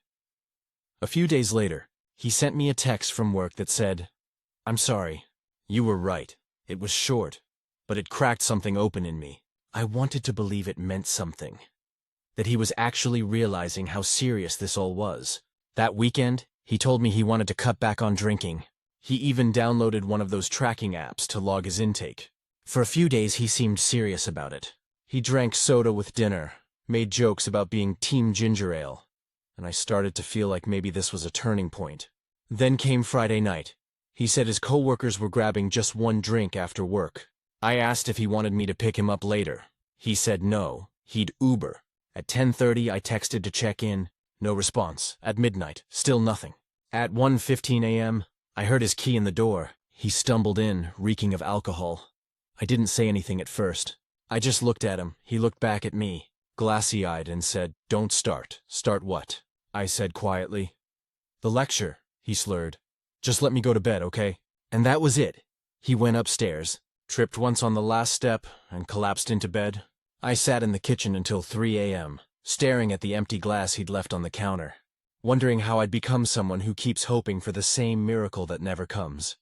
A few days later, he sent me a text from work that said, "I'm sorry. You were right. It was short, but it cracked something open in me." I wanted to believe it meant something. That he was actually realizing how serious this all was. That weekend, he told me he wanted to cut back on drinking. He even downloaded one of those tracking apps to log his intake. For a few days, he seemed serious about it. He drank soda with dinner, made jokes about being Team Ginger Ale, and I started to feel like maybe this was a turning point. Then came Friday night. He said his coworkers were grabbing just one drink after work. I asked if he wanted me to pick him up later. He said no, he'd Uber. At 10:30, I texted to check in. No response. At midnight, still nothing. At 1:15 a.m., I heard his key in the door. He stumbled in, reeking of alcohol. I didn't say anything at first. I just looked at him. He looked back at me, glassy-eyed, and said, "Don't start." "Start what?" I said quietly. "The lecture," he slurred. "Just let me go to bed, okay?" And that was it. He went upstairs, tripped once on the last step, and collapsed into bed. I sat in the kitchen until 3 a.m., staring at the empty glass he'd left on the counter, wondering how I'd become someone who keeps hoping for the same miracle that never comes.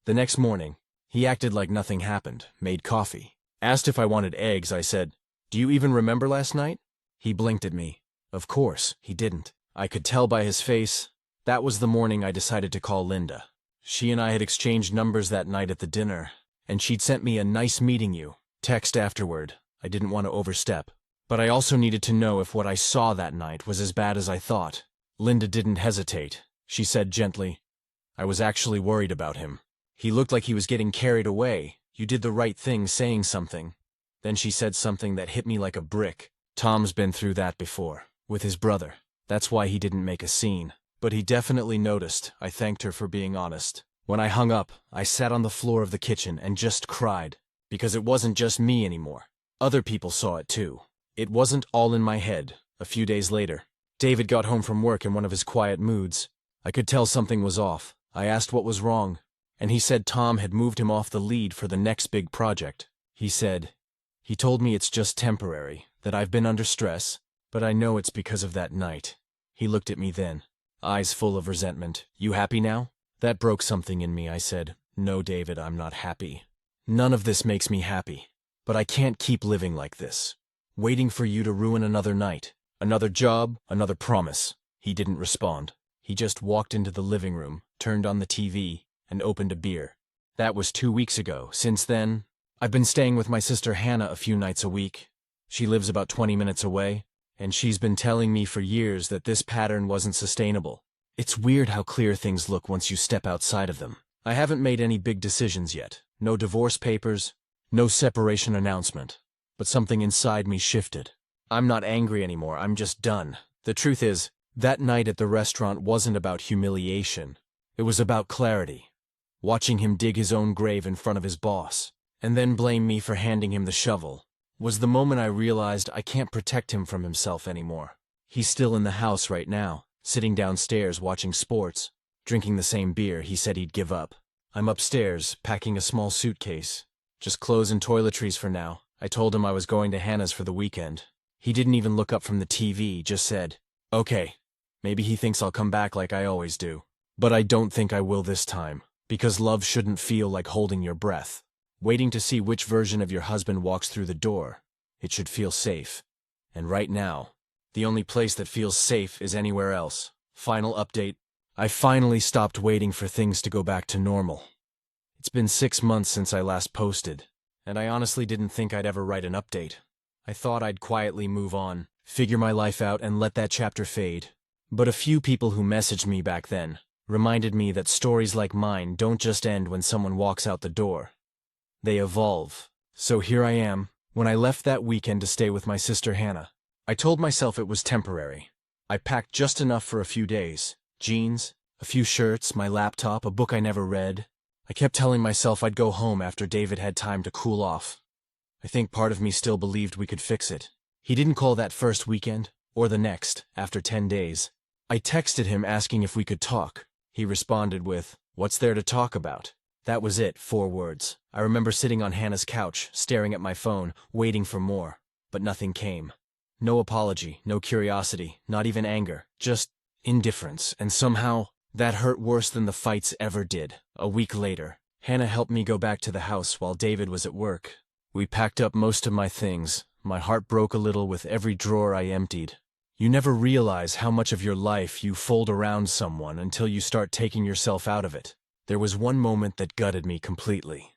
The next morning, he acted like nothing happened, made coffee. Asked if I wanted eggs. I said, "Do you even remember last night?" He blinked at me. Of course, he didn't. I could tell by his face. That was the morning I decided to call Linda. She and I had exchanged numbers that night at the dinner, and she'd sent me a "nice meeting you" text afterward. I didn't want to overstep, but I also needed to know if what I saw that night was as bad as I thought. Linda didn't hesitate. She said gently, "I was actually worried about him. He looked like he was getting carried away. You did the right thing saying something." Then she said something that hit me like a brick. "Tom's been through that before, with his brother. That's why he didn't make a scene. But he definitely noticed." I thanked her for being honest. When I hung up, I sat on the floor of the kitchen and just cried. Because it wasn't just me anymore. Other people saw it too. It wasn't all in my head. A few days later, David got home from work in one of his quiet moods. I could tell something was off. I asked what was wrong, and he said Tom had moved him off the lead for the next big project. He told me it's just temporary, that I've been under stress, but I know it's because of that night. He looked at me then, eyes full of resentment. "You happy now?" That broke something in me. I said, "No, David, I'm not happy. None of this makes me happy. But I can't keep living like this, waiting for you to ruin another night, another job, another promise." He didn't respond. He just walked into the living room, turned on the TV, and opened a beer. That was 2 weeks ago. Since then, I've been staying with my sister Hannah a few nights a week. She lives about 20 minutes away, and she's been telling me for years that this pattern wasn't sustainable. It's weird how clear things look once you step outside of them. I haven't made any big decisions yet. No divorce papers, no separation announcement. But something inside me shifted. I'm not angry anymore. I'm just done. The truth is, that night at the restaurant wasn't about humiliation. It was about clarity. Watching him dig his own grave in front of his boss, and then blame me for handing him the shovel, was the moment I realized I can't protect him from himself anymore. He's still in the house right now, sitting downstairs watching sports, drinking the same beer he said he'd give up. I'm upstairs, packing a small suitcase. Just clothes and toiletries for now. I told him I was going to Hannah's for the weekend. He didn't even look up from the TV, just said, "Okay." Maybe he thinks I'll come back like I always do. But I don't think I will this time, because love shouldn't feel like holding your breath, waiting to see which version of your husband walks through the door. It should feel safe. And right now, the only place that feels safe is anywhere else. Final update. I finally stopped waiting for things to go back to normal. It's been 6 months since I last posted, and I honestly didn't think I'd ever write an update. I thought I'd quietly move on, figure my life out, and let that chapter fade. But a few people who messaged me back then reminded me that stories like mine don't just end when someone walks out the door. They evolve. So here I am, when I left that weekend to stay with my sister Hannah. I told myself it was temporary. I packed just enough for a few days. Jeans, a few shirts, my laptop, a book I never read. I kept telling myself I'd go home after David had time to cool off. I think part of me still believed we could fix it. He didn't call that first weekend, or the next, after 10 days. I texted him asking if we could talk. He responded with, "What's there to talk about?" That was it, 4 words. I remember sitting on Hannah's couch, staring at my phone, waiting for more. But nothing came. No apology, no curiosity, not even anger, just indifference, and somehow that hurt worse than the fights ever did. A week later, Hannah helped me go back to the house while David was at work. We packed up most of my things. My heart broke a little with every drawer I emptied. You never realize how much of your life you fold around someone until you start taking yourself out of it. There was one moment that gutted me completely.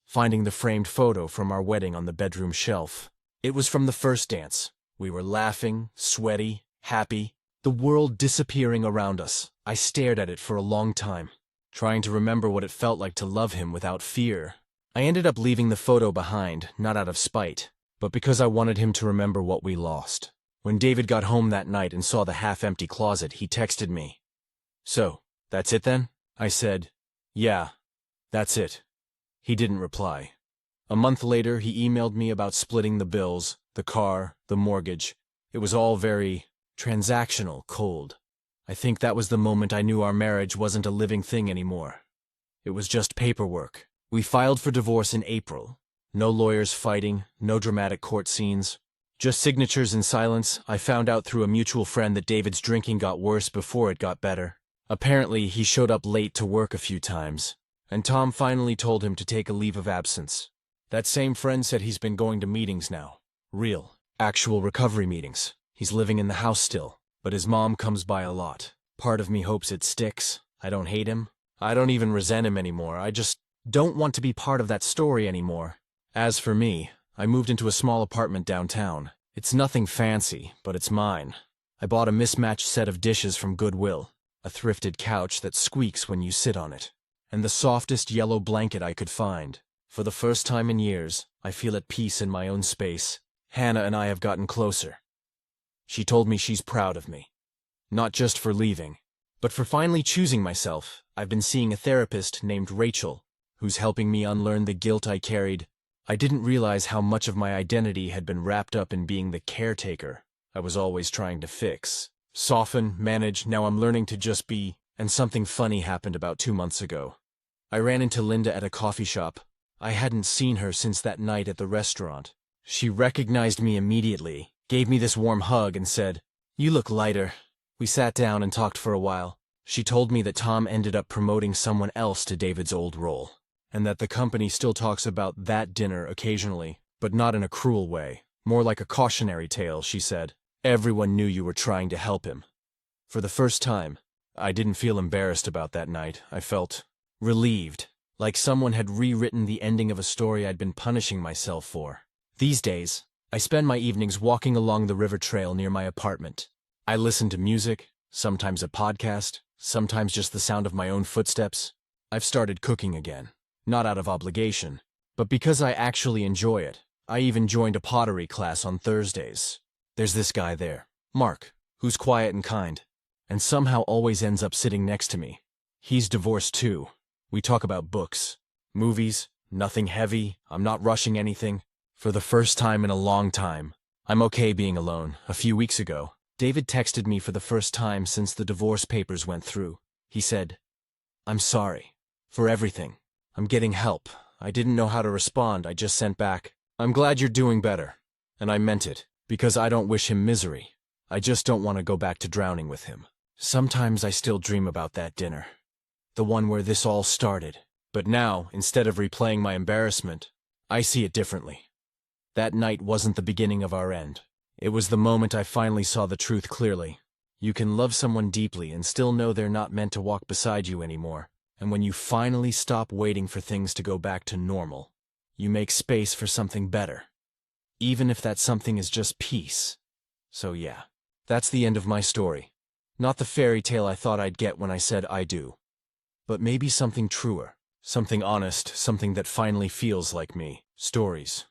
Finding the framed photo from our wedding on the bedroom shelf. It was from the first dance. We were laughing, sweaty, happy, the world disappearing around us. I stared at it for a long time, trying to remember what it felt like to love him without fear. I ended up leaving the photo behind, not out of spite, but because I wanted him to remember what we lost. When David got home that night and saw the half-empty closet, he texted me. "So, that's it then?" I said, "Yeah, that's it." He didn't reply. A month later, he emailed me about splitting the bills, the car, the mortgage. It was all very transactional, cold. I think that was the moment I knew our marriage wasn't a living thing anymore. It was just paperwork. We filed for divorce in April. No lawyers fighting, no dramatic court scenes. Just signatures and silence. I found out through a mutual friend that David's drinking got worse before it got better. Apparently, he showed up late to work a few times, and Tom finally told him to take a leave of absence. That same friend said he's been going to meetings now. Real, actual recovery meetings. He's living in the house still, but his mom comes by a lot. Part of me hopes it sticks. I don't hate him. I don't even resent him anymore. I just don't want to be part of that story anymore. As for me, I moved into a small apartment downtown. It's nothing fancy, but it's mine. I bought a mismatched set of dishes from Goodwill, a thrifted couch that squeaks when you sit on it, and the softest yellow blanket I could find. For the first time in years, I feel at peace in my own space. Hannah and I have gotten closer. She told me she's proud of me. Not just for leaving, but for finally choosing myself. I've been seeing a therapist named Rachel, who's helping me unlearn the guilt I carried. I didn't realize how much of my identity had been wrapped up in being the caretaker I was always trying to fix. Soften, manage, now I'm learning to just be. And something funny happened about 2 months ago. I ran into Linda at a coffee shop. I hadn't seen her since that night at the restaurant. She recognized me immediately, gave me this warm hug and said, "You look lighter." We sat down and talked for a while. She told me that Tom ended up promoting someone else to David's old role, and that the company still talks about that dinner occasionally, but not in a cruel way, more like a cautionary tale, she said. Everyone knew you were trying to help him. For the first time, I didn't feel embarrassed about that night. I felt relieved, like someone had rewritten the ending of a story I'd been punishing myself for. These days, I spend my evenings walking along the river trail near my apartment. I listen to music, sometimes a podcast, sometimes just the sound of my own footsteps. I've started cooking again, not out of obligation, but because I actually enjoy it. I even joined a pottery class on Thursdays. There's this guy there, Mark, who's quiet and kind, and somehow always ends up sitting next to me. He's divorced too. We talk about books, movies, nothing heavy. I'm not rushing anything. For the first time in a long time, I'm okay being alone. A few weeks ago, David texted me for the first time since the divorce papers went through. He said, "I'm sorry for everything. I'm getting help." I didn't know how to respond. I just sent back, "I'm glad you're doing better." And I meant it, because I don't wish him misery. I just don't want to go back to drowning with him. Sometimes I still dream about that dinner. The one where this all started. But now, instead of replaying my embarrassment, I see it differently. That night wasn't the beginning of our end. It was the moment I finally saw the truth clearly. You can love someone deeply and still know they're not meant to walk beside you anymore. And when you finally stop waiting for things to go back to normal, you make space for something better. Even if that something is just peace. So yeah, that's the end of my story. Not the fairy tale I thought I'd get when I said I do. But maybe something truer, something honest, something that finally feels like me. Stories.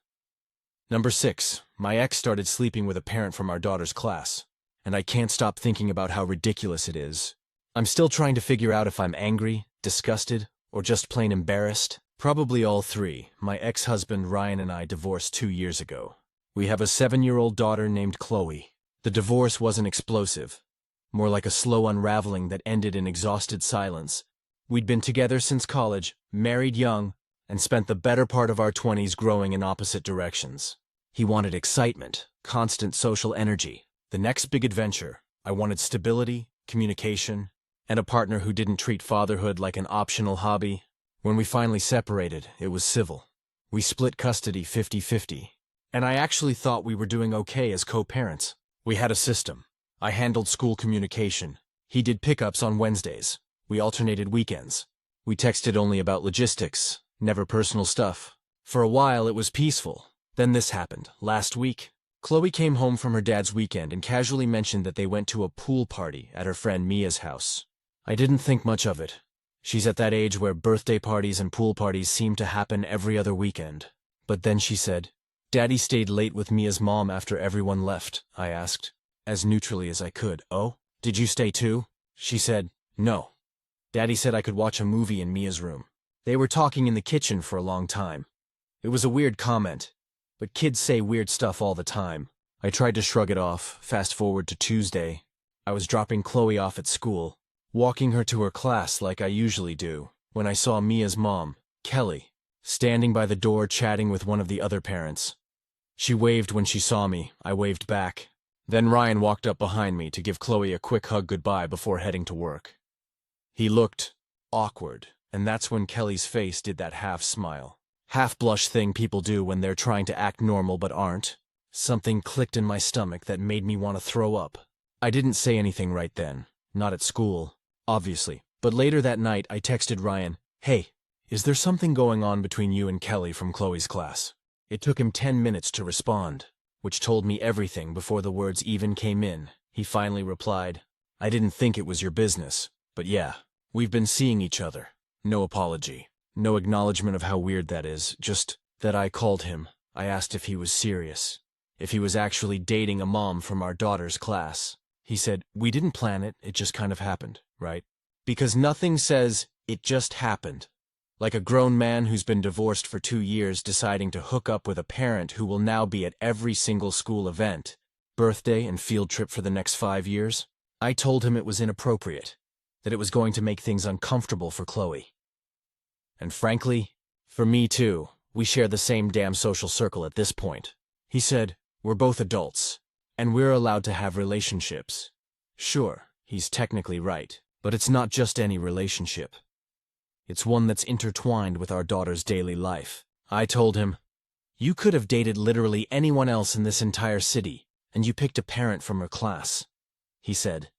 Number 6. My ex started sleeping with a parent from our daughter's class, and I can't stop thinking about how ridiculous it is. I'm still trying to figure out if I'm angry, disgusted, or just plain embarrassed. Probably all three. My ex-husband Ryan and I divorced 2 years ago. We have a 7-year-old daughter named Chloe. The divorce wasn't explosive, more like a slow unraveling that ended in exhausted silence. We'd been together since college, married young, and spent the better part of our 20s growing in opposite directions. He wanted excitement, constant social energy, the next big adventure. I wanted stability, communication, and a partner who didn't treat fatherhood like an optional hobby. When we finally separated, it was civil. We split custody 50-50, and I actually thought we were doing okay as co-parents. We had a system. I handled school communication. He did pickups on Wednesdays. We alternated weekends. We texted only about logistics, never personal stuff. For a while, it was peaceful. Then this happened, last week. Chloe came home from her dad's weekend and casually mentioned that they went to a pool party at her friend Mia's house. I didn't think much of it. She's at that age where birthday parties and pool parties seem to happen every other weekend. But then she said, "Daddy stayed late with Mia's mom after everyone left," I asked, as neutrally as I could. "Oh, did you stay too?" She said, "No. Daddy said I could watch a movie in Mia's room." They were talking in the kitchen for a long time. It was a weird comment, but kids say weird stuff all the time. I tried to shrug it off. Fast forward to Tuesday. I was dropping Chloe off at school, walking her to her class like I usually do, when I saw Mia's mom, Kelly, standing by the door chatting with one of the other parents. She waved when she saw me. I waved back. Then Ryan walked up behind me to give Chloe a quick hug goodbye before heading to work. He looked awkward, and that's when Kelly's face did that half-smile, half-blush thing people do when they're trying to act normal but aren't. Something clicked in my stomach that made me want to throw up. I didn't say anything right then, not at school, obviously, but later that night I texted Ryan, "Hey, is there something going on between you and Kelly from Chloe's class?" It took him 10 minutes to respond, which told me everything before the words even came in. He finally replied, "I didn't think it was your business, but yeah. We've been seeing each other." No apology. No acknowledgement of how weird that is, just that I called him. I asked if he was serious, if he was actually dating a mom from our daughter's class. He said, "We didn't plan it, it just kind of happened, right?" Because nothing says, "it just happened." Like a grown man who's been divorced for 2 years deciding to hook up with a parent who will now be at every single school event, birthday and field trip for the next 5 years. I told him it was inappropriate, that it was going to make things uncomfortable for Chloe. And frankly, for me too, we share the same damn social circle at this point. He said, "We're both adults, and we're allowed to have relationships." Sure, he's technically right, but it's not just any relationship. It's one that's intertwined with our daughter's daily life. I told him, "You could have dated literally anyone else in this entire city, and you picked a parent from her class." He said,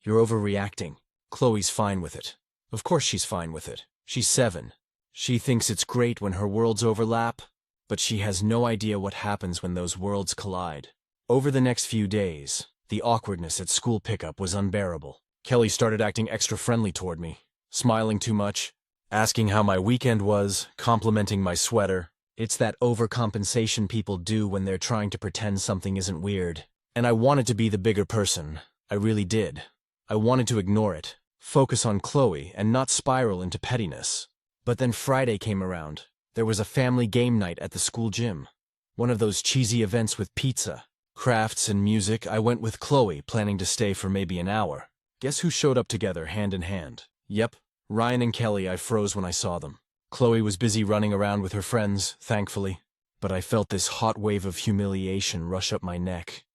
"You're overreacting. Chloe's fine with it." Of course she's fine with it. She's 7. She thinks it's great when her worlds overlap, but she has no idea what happens when those worlds collide. Over the next few days, the awkwardness at school pickup was unbearable. Kelly started acting extra friendly toward me, smiling too much, asking how my weekend was, complimenting my sweater. It's that overcompensation people do when they're trying to pretend something isn't weird. And I wanted to be the bigger person. I really did. I wanted to ignore it, focus on Chloe, and not spiral into pettiness. But then Friday came around. There was a family game night at the school gym. One of those cheesy events with pizza, crafts, and music. I went with Chloe, planning to stay for maybe an hour. Guess who showed up together, hand in hand? Yep, Ryan and Kelly. I froze when I saw them. Chloe was busy running around with her friends, thankfully. But I felt this hot wave of humiliation rush up my neck.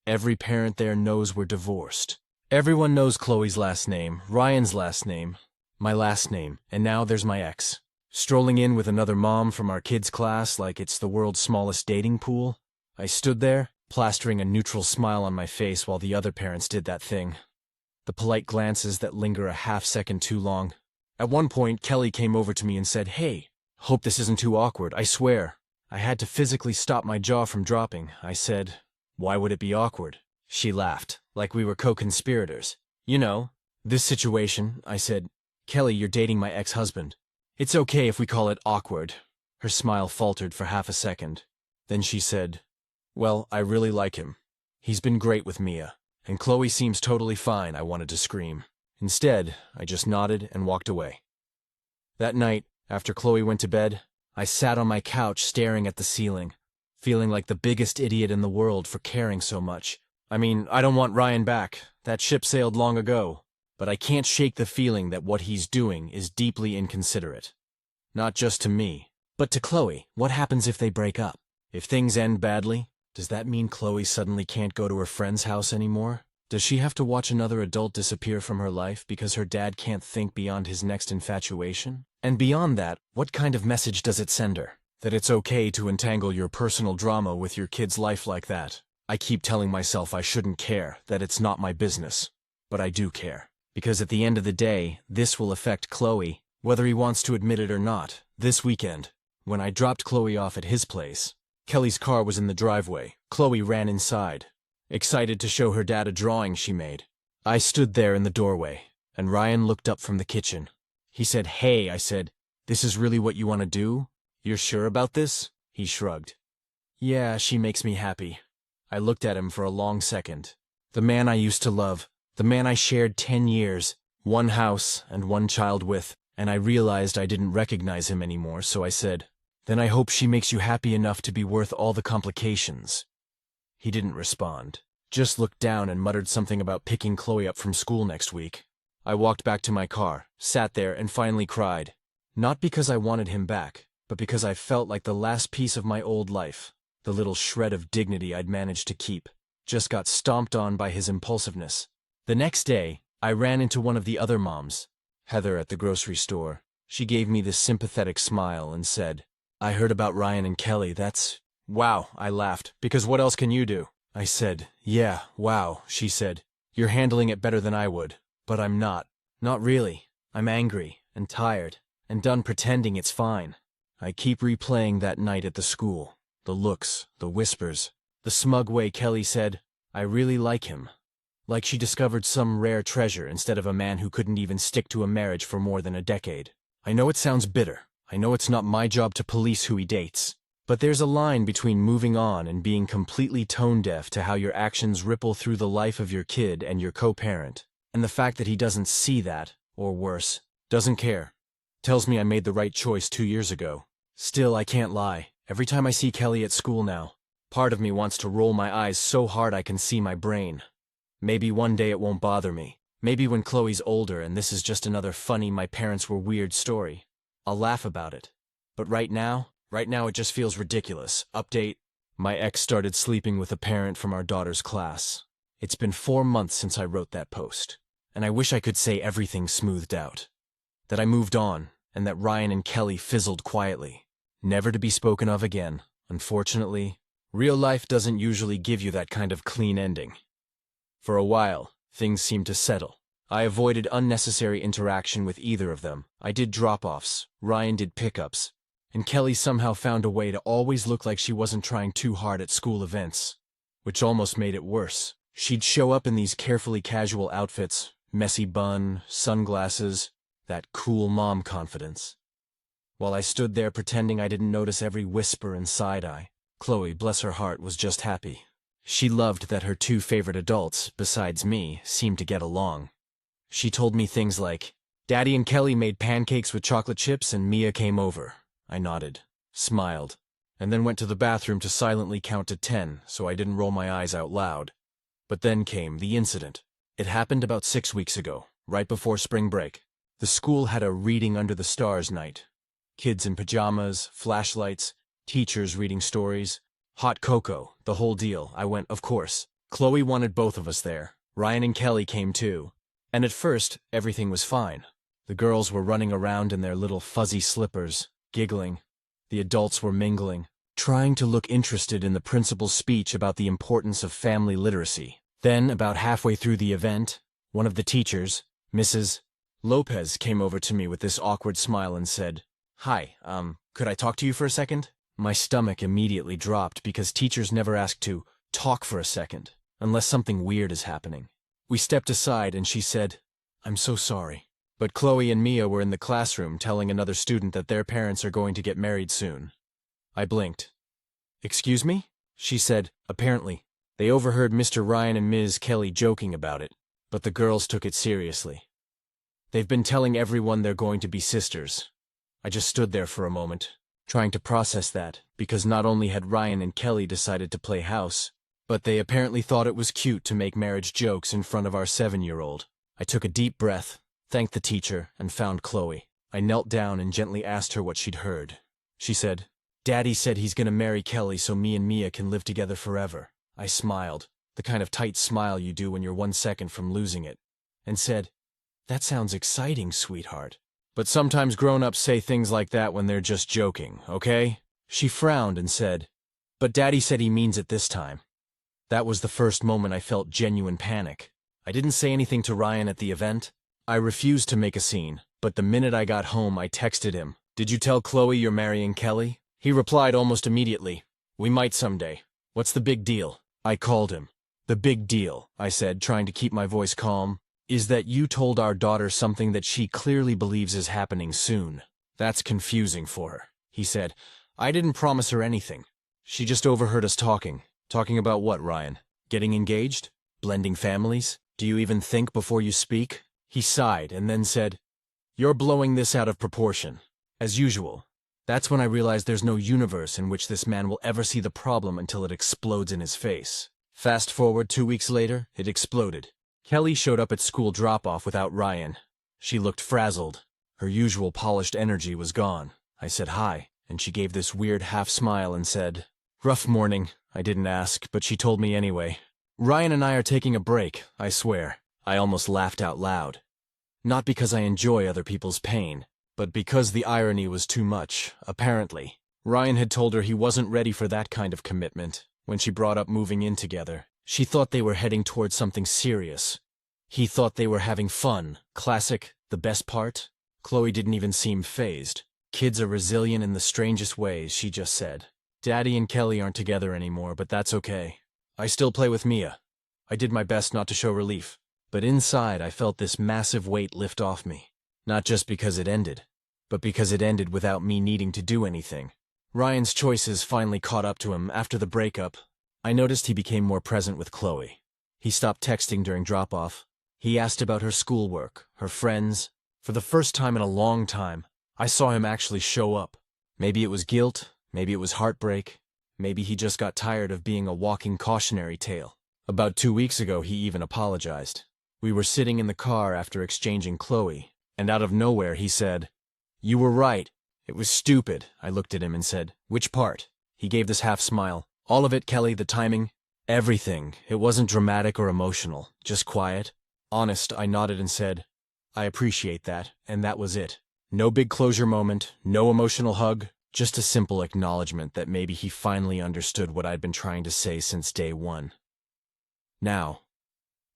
Every parent there knows we're divorced. Everyone knows Chloe's last name, Ryan's last name, my last name, and now there's my ex. Strolling in with another mom from our kids' class like it's the world's smallest dating pool. I stood there, plastering a neutral smile on my face while the other parents did that thing. The polite glances that linger a half-second too long. At one point, Kelly came over to me and said, "Hey, hope this isn't too awkward, I swear." I had to physically stop my jaw from dropping. I said, "Why would it be awkward?" She laughed, like we were co-conspirators. "You know, this situation," I said. "Kelly, you're dating my ex-husband. It's okay if we call it awkward." Her smile faltered for half a second. Then she said, "Well, I really like him. He's been great with Mia. And Chloe seems totally fine." I wanted to scream. Instead, I just nodded and walked away. That night, after Chloe went to bed, I sat on my couch staring at the ceiling, feeling like the biggest idiot in the world for caring so much. I mean, I don't want Ryan back. That ship sailed long ago. But I can't shake the feeling that what he's doing is deeply inconsiderate. Not just to me, but to Chloe. What happens if they break up? If things end badly, does that mean Chloe suddenly can't go to her friend's house anymore? Does she have to watch another adult disappear from her life because her dad can't think beyond his next infatuation? And beyond that, what kind of message does it send her? That it's okay to entangle your personal drama with your kid's life like that? I keep telling myself I shouldn't care, that it's not my business. But I do care. Because at the end of the day, this will affect Chloe, whether he wants to admit it or not. This weekend, when I dropped Chloe off at his place, Kelly's car was in the driveway. Chloe ran inside, excited to show her dad a drawing she made. I stood there in the doorway, and Ryan looked up from the kitchen. He said, "Hey," I said, "this is really what you want to do? You're sure about this?" He shrugged. "Yeah, she makes me happy." I looked at him for a long second. The man I used to love. The man I shared 10 years, one house, and one child with, and I realized I didn't recognize him anymore, so I said, "Then I hope she makes you happy enough to be worth all the complications." He didn't respond, just looked down and muttered something about picking Chloe up from school next week. I walked back to my car, sat there, and finally cried. Not because I wanted him back, but because I felt like the last piece of my old life, the little shred of dignity I'd managed to keep, just got stomped on by his impulsiveness. The next day, I ran into one of the other moms, Heather, at the grocery store. She gave me this sympathetic smile and said, "I heard about Ryan and Kelly, that's..." "Wow," I laughed, "because what else can you do?" I said, "Yeah, wow," she said, "you're handling it better than I would." But I'm not. Not really. I'm angry, and tired, and done pretending it's fine. I keep replaying that night at the school. The looks, the whispers, the smug way Kelly said, "I really like him." Like she discovered some rare treasure instead of a man who couldn't even stick to a marriage for more than a decade. I know it sounds bitter. I know it's not my job to police who he dates. But there's a line between moving on and being completely tone-deaf to how your actions ripple through the life of your kid and your co-parent. And the fact that he doesn't see that, or worse, doesn't care, tells me I made the right choice 2 years ago. Still, I can't lie. Every time I see Kelly at school now, part of me wants to roll my eyes so hard I can see my brain. Maybe one day it won't bother me. Maybe when Chloe's older and this is just another funny "my parents were weird" story, I'll laugh about it. But right now it just feels ridiculous. Update: my ex started sleeping with a parent from our daughter's class. It's been 4 months since I wrote that post, and I wish I could say everything's smoothed out. That I moved on, and that Ryan and Kelly fizzled quietly, never to be spoken of again. Unfortunately, real life doesn't usually give you that kind of clean ending. For a while, things seemed to settle. I avoided unnecessary interaction with either of them. I did drop-offs, Ryan did pickups, and Kelly somehow found a way to always look like she wasn't trying too hard at school events, which almost made it worse. She'd show up in these carefully casual outfits, messy bun, sunglasses, that cool mom confidence. While I stood there pretending I didn't notice every whisper and side-eye, Chloe, bless her heart, was just happy. She loved that her 2 favorite adults, besides me, seemed to get along. She told me things like, "Daddy and Kelly made pancakes with chocolate chips and Mia came over." I nodded, smiled, and then went to the bathroom to silently count to 10 so I didn't roll my eyes out loud. But then came the incident. It happened about 6 weeks ago, right before spring break. The school had a reading under the stars night. Kids in pajamas, flashlights, teachers reading stories, hot cocoa, the whole deal. I went, of course. Chloe wanted both of us there. Ryan and Kelly came too. And at first, everything was fine. The girls were running around in their little fuzzy slippers, giggling. The adults were mingling, trying to look interested in the principal's speech about the importance of family literacy. Then, about halfway through the event, one of the teachers, Mrs. Lopez, came over to me with this awkward smile and said, "Hi, could I talk to you for a second?" My stomach immediately dropped because teachers never ask to talk for a second, unless something weird is happening. We stepped aside and she said, "I'm so sorry." But Chloe and Mia were in the classroom telling another student that their parents are going to get married soon. I blinked. "Excuse me?" She said, apparently. They overheard Mr. Ryan and Ms. Kelly joking about it, but the girls took it seriously. They've been telling everyone they're going to be sisters. I just stood there for a moment, trying to process that, because not only had Ryan and Kelly decided to play house, but they apparently thought it was cute to make marriage jokes in front of our 7-year-old. I took a deep breath, thanked the teacher, and found Chloe. I knelt down and gently asked her what she'd heard. She said, "Daddy said he's gonna marry Kelly so me and Mia can live together forever." I smiled, the kind of tight smile you do when you're 1 second from losing it, and said, "That sounds exciting, sweetheart. But sometimes grown-ups say things like that when they're just joking, okay?" She frowned and said, "But Daddy said he means it this time." That was the first moment I felt genuine panic. I didn't say anything to Ryan at the event. I refused to make a scene, but the minute I got home I texted him, "Did you tell Chloe you're marrying Kelly?" He replied almost immediately, "We might someday. What's the big deal?" I called him. "The big deal," I said, trying to keep my voice calm, "is that you told our daughter something that she clearly believes is happening soon. That's confusing for her." He said, "I didn't promise her anything. She just overheard us talking." "Talking about what, Ryan? Getting engaged? Blending families? Do you even think before you speak?" He sighed and then said, "You're blowing this out of proportion. As usual." That's when I realized there's no universe in which this man will ever see the problem until it explodes in his face. Fast forward 2 weeks later, it exploded. Kelly showed up at school drop-off without Ryan. She looked frazzled. Her usual polished energy was gone. I said hi, and she gave this weird half-smile and said, "Rough morning." I didn't ask, but she told me anyway. "Ryan and I are taking a break, I swear." I almost laughed out loud. Not because I enjoy other people's pain, but because the irony was too much, apparently. Ryan had told her he wasn't ready for that kind of commitment. When she brought up moving in together, she thought they were heading towards something serious. He thought they were having fun. Classic, the best part? Chloe didn't even seem fazed. "Kids are resilient in the strangest ways," she just said. "Daddy and Kelly aren't together anymore, but that's okay. I still play with Mia." I did my best not to show relief, but inside I felt this massive weight lift off me. Not just because it ended, but because it ended without me needing to do anything. Ryan's choices finally caught up to him after the breakup. I noticed he became more present with Chloe. He stopped texting during drop-off. He asked about her schoolwork, her friends. For the first time in a long time, I saw him actually show up. Maybe it was guilt, maybe it was heartbreak, maybe he just got tired of being a walking cautionary tale. About 2 weeks ago, he even apologized. We were sitting in the car after exchanging Chloe, and out of nowhere he said, "You were right. It was stupid." I looked at him and said, "Which part?" He gave this half smile. "All of it, Kelly, the timing. Everything. It wasn't dramatic or emotional, just quiet. Honest." I nodded and said, "I appreciate that," and that was it. No big closure moment, no emotional hug, just a simple acknowledgement that maybe he finally understood what I'd been trying to say since day one. Now,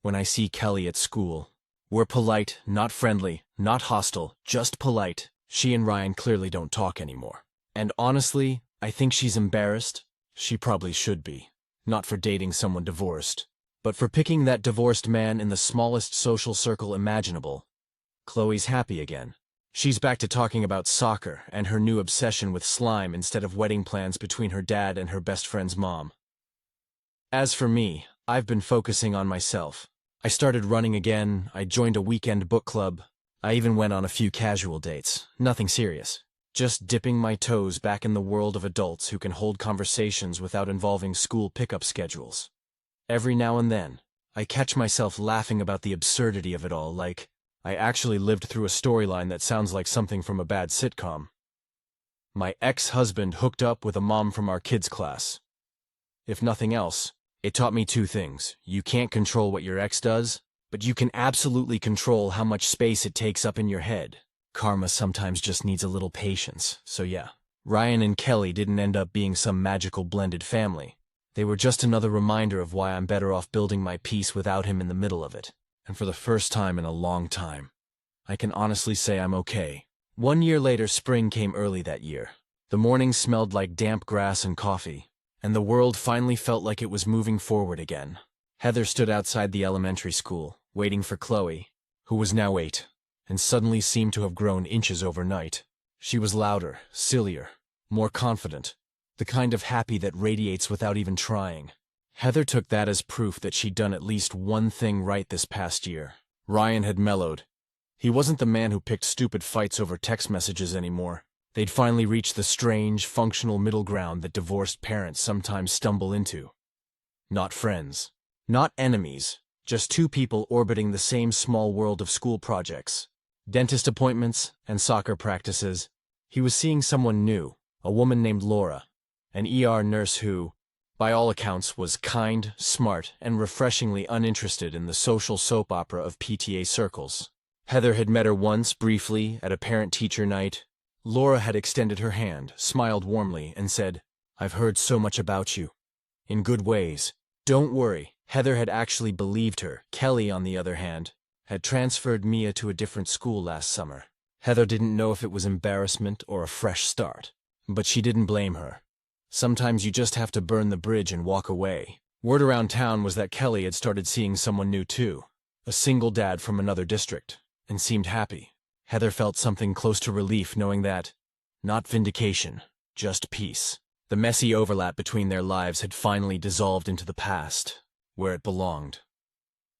when I see Kelly at school, we're polite, not friendly, not hostile, just polite. She and Ryan clearly don't talk anymore. And honestly, I think she's embarrassed. She probably should be. Not for dating someone divorced, but for picking that divorced man in the smallest social circle imaginable. Chloe's happy again. She's back to talking about soccer and her new obsession with slime instead of wedding plans between her dad and her best friend's mom. As for me, I've been focusing on myself. I started running again, I joined a weekend book club. I even went on a few casual dates. Nothing serious. Just dipping my toes back in the world of adults who can hold conversations without involving school pickup schedules. Every now and then, I catch myself laughing about the absurdity of it all, like I actually lived through a storyline that sounds like something from a bad sitcom. My ex-husband hooked up with a mom from our kids' class. If nothing else, It taught me two things. You can't control what your ex does, but you can absolutely control how much space it takes up in your head. Karma sometimes just needs a little patience, so yeah. Ryan and Kelly didn't end up being some magical blended family. They were just another reminder of why I'm better off building my peace without him in the middle of it. And for the first time in a long time, I can honestly say I'm okay. 1 year later, spring came early that year. The mornings smelled like damp grass and coffee, and the world finally felt like it was moving forward again. Heather stood outside the elementary school, waiting for Chloe, who was now 8, and suddenly seemed to have grown inches overnight. She was louder, sillier, more confident, the kind of happy that radiates without even trying. Heather took that as proof that she'd done at least one thing right this past year. Ryan had mellowed. He wasn't the man who picked stupid fights over text messages anymore. They'd finally reached the strange, functional middle ground that divorced parents sometimes stumble into. Not friends. Not enemies. Just two people orbiting the same small world of school projects, dentist appointments, and soccer practices. He was seeing someone new, a woman named Laura, an ER nurse who, by all accounts, was kind, smart, and refreshingly uninterested in the social soap opera of PTA circles. Heather had met her once, briefly, at a parent-teacher night. Laura had extended her hand, smiled warmly, and said, "I've heard so much about you." In good ways. Don't worry, Heather had actually believed her. Kelly, on the other hand, had transferred Mia to a different school last summer. Heather didn't know if it was embarrassment or a fresh start, but she didn't blame her. Sometimes you just have to burn the bridge and walk away. Word around town was that Kelly had started seeing someone new too, a single dad from another district, and seemed happy. Heather felt something close to relief knowing that, not vindication, just peace. The messy overlap between their lives had finally dissolved into the past, where it belonged.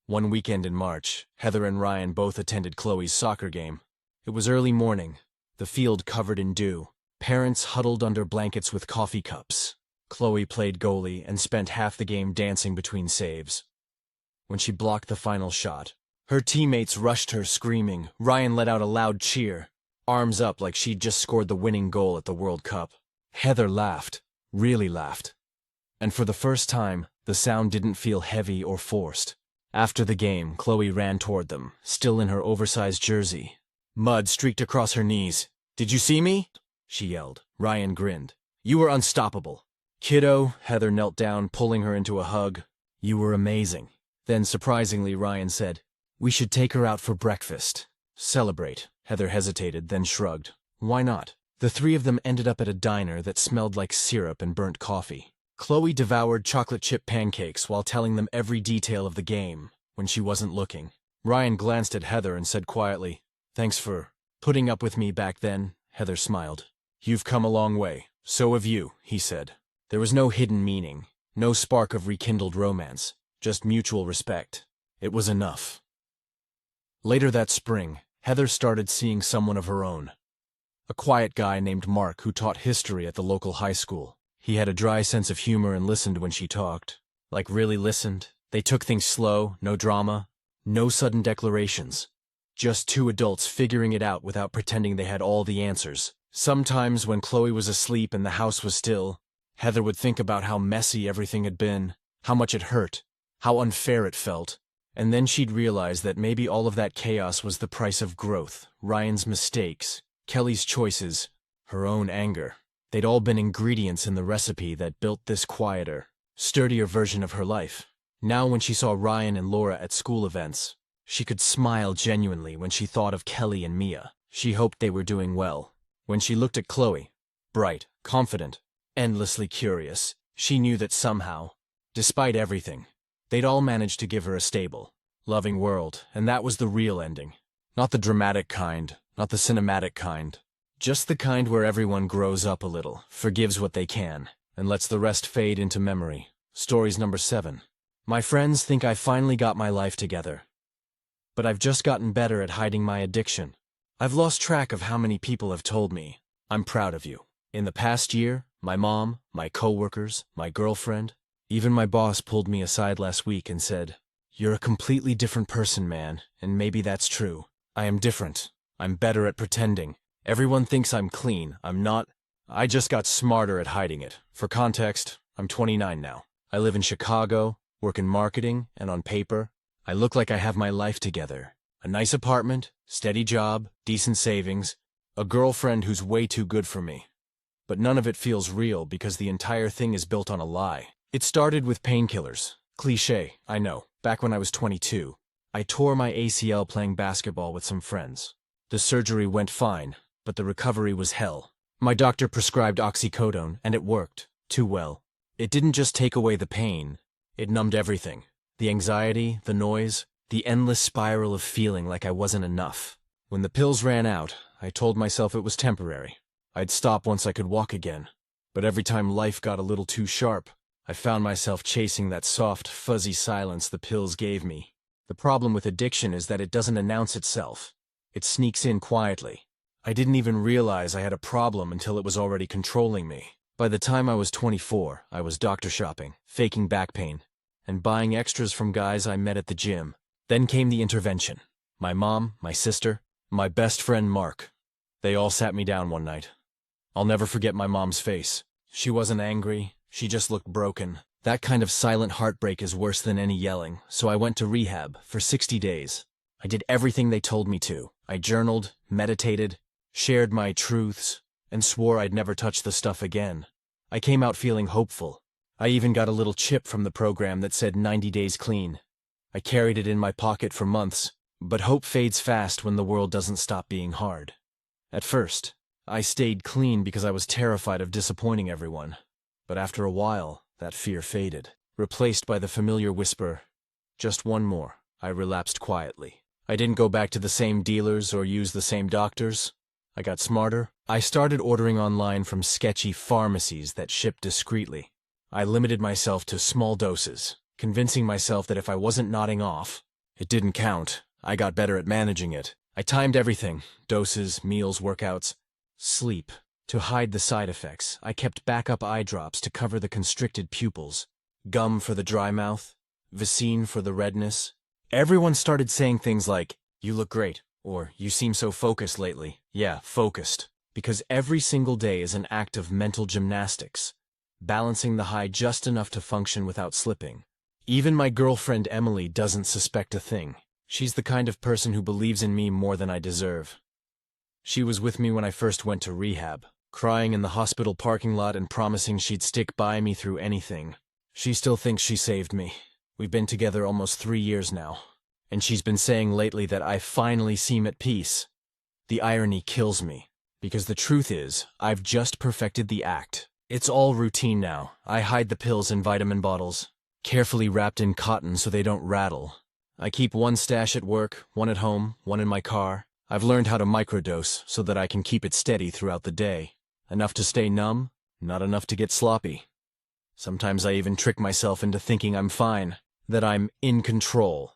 One weekend in March, Heather and Ryan both attended Chloe's soccer game. It was early morning, the field covered in dew. Parents huddled under blankets with coffee cups. Chloe played goalie and spent half the game dancing between saves. When she blocked the final shot, her teammates rushed her screaming. Ryan let out a loud cheer, arms up like she'd just scored the winning goal at the World Cup. Heather laughed, really laughed. And for the first time, the sound didn't feel heavy or forced. After the game, Chloe ran toward them, still in her oversized jersey. Mud streaked across her knees. "Did you see me?" she yelled. Ryan grinned. "You were unstoppable." "Kiddo," Heather knelt down, pulling her into a hug. "You were amazing." Then, surprisingly, Ryan said, "We should take her out for breakfast. Celebrate." Heather hesitated, then shrugged. Why not? The three of them ended up at a diner that smelled like syrup and burnt coffee. Chloe devoured chocolate chip pancakes while telling them every detail of the game when she wasn't looking. Ryan glanced at Heather and said quietly, "Thanks for putting up with me back then." Heather smiled. "You've come a long way. So have you," he said. There was no hidden meaning, no spark of rekindled romance, just mutual respect. It was enough. Later that spring, Heather started seeing someone of her own. A quiet guy named Mark who taught history at the local high school. He had a dry sense of humor and listened when she talked. Like really listened. They took things slow, no drama, no sudden declarations. Just two adults figuring it out without pretending they had all the answers. Sometimes when Chloe was asleep and the house was still, Heather would think about how messy everything had been, how much it hurt, how unfair it felt, and then she'd realize that maybe all of that chaos was the price of growth, Ryan's mistakes, Kelly's choices, her own anger. They'd all been ingredients in the recipe that built this quieter, sturdier version of her life. Now when she saw Ryan and Laura at school events, she could smile genuinely when she thought of Kelly and Mia. She hoped they were doing well. When she looked at Chloe, bright, confident, endlessly curious, she knew that somehow, despite everything, they'd all managed to give her a stable, loving world, and that was the real ending. Not the dramatic kind, not the cinematic kind, just the kind where everyone grows up a little, forgives what they can, and lets the rest fade into memory. Stories number 7. My friends think I finally got my life together. But I've just gotten better at hiding my addiction. I've lost track of how many people have told me, "I'm proud of you." In the past year, my mom, my coworkers, my girlfriend, even my boss pulled me aside last week and said, "You're a completely different person, man, and maybe that's true. I am different. I'm better at pretending. Everyone thinks I'm clean. I'm not. I just got smarter at hiding it. For context, I'm 29 now. I live in Chicago, work in marketing, and on paper, I look like I have my life together. A nice apartment, steady job, decent savings, a girlfriend who's way too good for me. But none of it feels real because the entire thing is built on a lie. It started with painkillers. Cliché, I know. Back when I was 22, I tore my ACL playing basketball with some friends. The surgery went fine, but the recovery was hell. My doctor prescribed oxycodone, and it worked. Too well. It didn't just take away the pain, it numbed everything. The anxiety, the noise, the endless spiral of feeling like I wasn't enough. When the pills ran out, I told myself it was temporary. I'd stop once I could walk again. But every time life got a little too sharp, I found myself chasing that soft, fuzzy silence the pills gave me. The problem with addiction is that it doesn't announce itself. It sneaks in quietly. I didn't even realize I had a problem until it was already controlling me. By the time I was 24, I was doctor shopping, faking back pain, and buying extras from guys I met at the gym. Then came the intervention. My mom, my sister, my best friend Mark. They all sat me down one night. I'll never forget my mom's face. She wasn't angry, she just looked broken. That kind of silent heartbreak is worse than any yelling, so I went to rehab for 60 days. I did everything they told me to. I journaled, meditated, shared my truths, and swore I'd never touch the stuff again. I came out feeling hopeful. I even got a little chip from the program that said 90 days clean. I carried it in my pocket for months, but hope fades fast when the world doesn't stop being hard. At first, I stayed clean because I was terrified of disappointing everyone. But after a while, that fear faded, replaced by the familiar whisper, "Just one more." I relapsed quietly. I didn't go back to the same dealers or use the same doctors. I got smarter. I started ordering online from sketchy pharmacies that shipped discreetly. I limited myself to small doses, convincing myself that if I wasn't nodding off, it didn't count. I got better at managing it. I timed everything: doses, meals, workouts, sleep. To hide the side effects, I kept backup eye drops to cover the constricted pupils, gum for the dry mouth, Vicine for the redness. Everyone started saying things like, "You look great," or "You seem so focused lately." Yeah, focused. Because every single day is an act of mental gymnastics, balancing the high just enough to function without slipping. Even my girlfriend Emily doesn't suspect a thing. She's the kind of person who believes in me more than I deserve. She was with me when I first went to rehab, crying in the hospital parking lot and promising she'd stick by me through anything. She still thinks she saved me. We've been together almost 3 years now, and she's been saying lately that I finally seem at peace. The irony kills me, because the truth is, I've just perfected the act. It's all routine now. I hide the pills in vitamin bottles, carefully wrapped in cotton so they don't rattle. I keep one stash at work, one at home, one in my car. I've learned how to microdose so that I can keep it steady throughout the day. Enough to stay numb, not enough to get sloppy. Sometimes I even trick myself into thinking I'm fine, that I'm in control,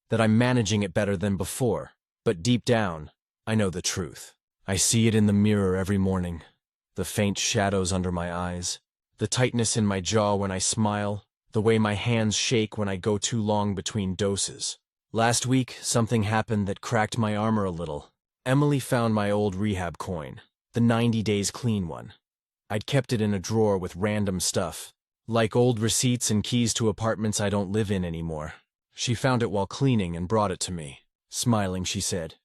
that I'm managing it better than before. But deep down, I know the truth. I see it in the mirror every morning. The faint shadows under my eyes, the tightness in my jaw when I smile, the way my hands shake when I go too long between doses. Last week, something happened that cracked my armor a little. Emily found my old rehab coin, the 90 days clean one. I'd kept it in a drawer with random stuff, like old receipts and keys to apartments I don't live in anymore. She found it while cleaning and brought it to me. Smiling, she said,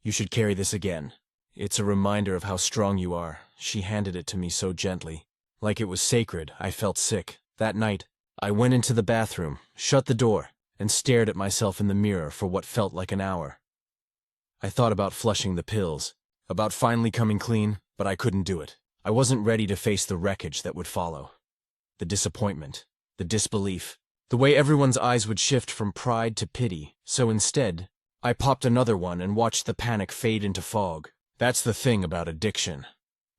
"You should carry this again. It's a reminder of how strong you are." She handed it to me so gently. Like it was sacred, I felt sick. That night, I went into the bathroom, shut the door, and stared at myself in the mirror for what felt like an hour. I thought about flushing the pills, about finally coming clean, but I couldn't do it. I wasn't ready to face the wreckage that would follow. The disappointment, the disbelief, the way everyone's eyes would shift from pride to pity. So instead, I popped another one and watched the panic fade into fog. That's the thing about addiction.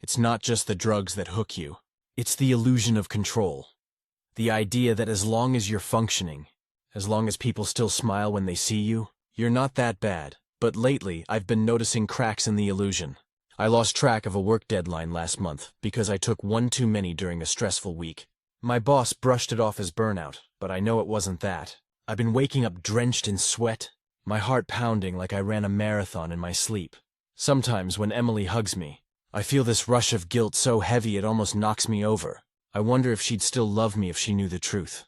It's not just the drugs that hook you. It's the illusion of control. The idea that as long as you're functioning, as long as people still smile when they see you, you're not that bad. But lately, I've been noticing cracks in the illusion. I lost track of a work deadline last month because I took one too many during a stressful week. My boss brushed it off as burnout, but I know it wasn't that. I've been waking up drenched in sweat, my heart pounding like I ran a marathon in my sleep. Sometimes when Emily hugs me, I feel this rush of guilt so heavy it almost knocks me over. I wonder if she'd still love me if she knew the truth.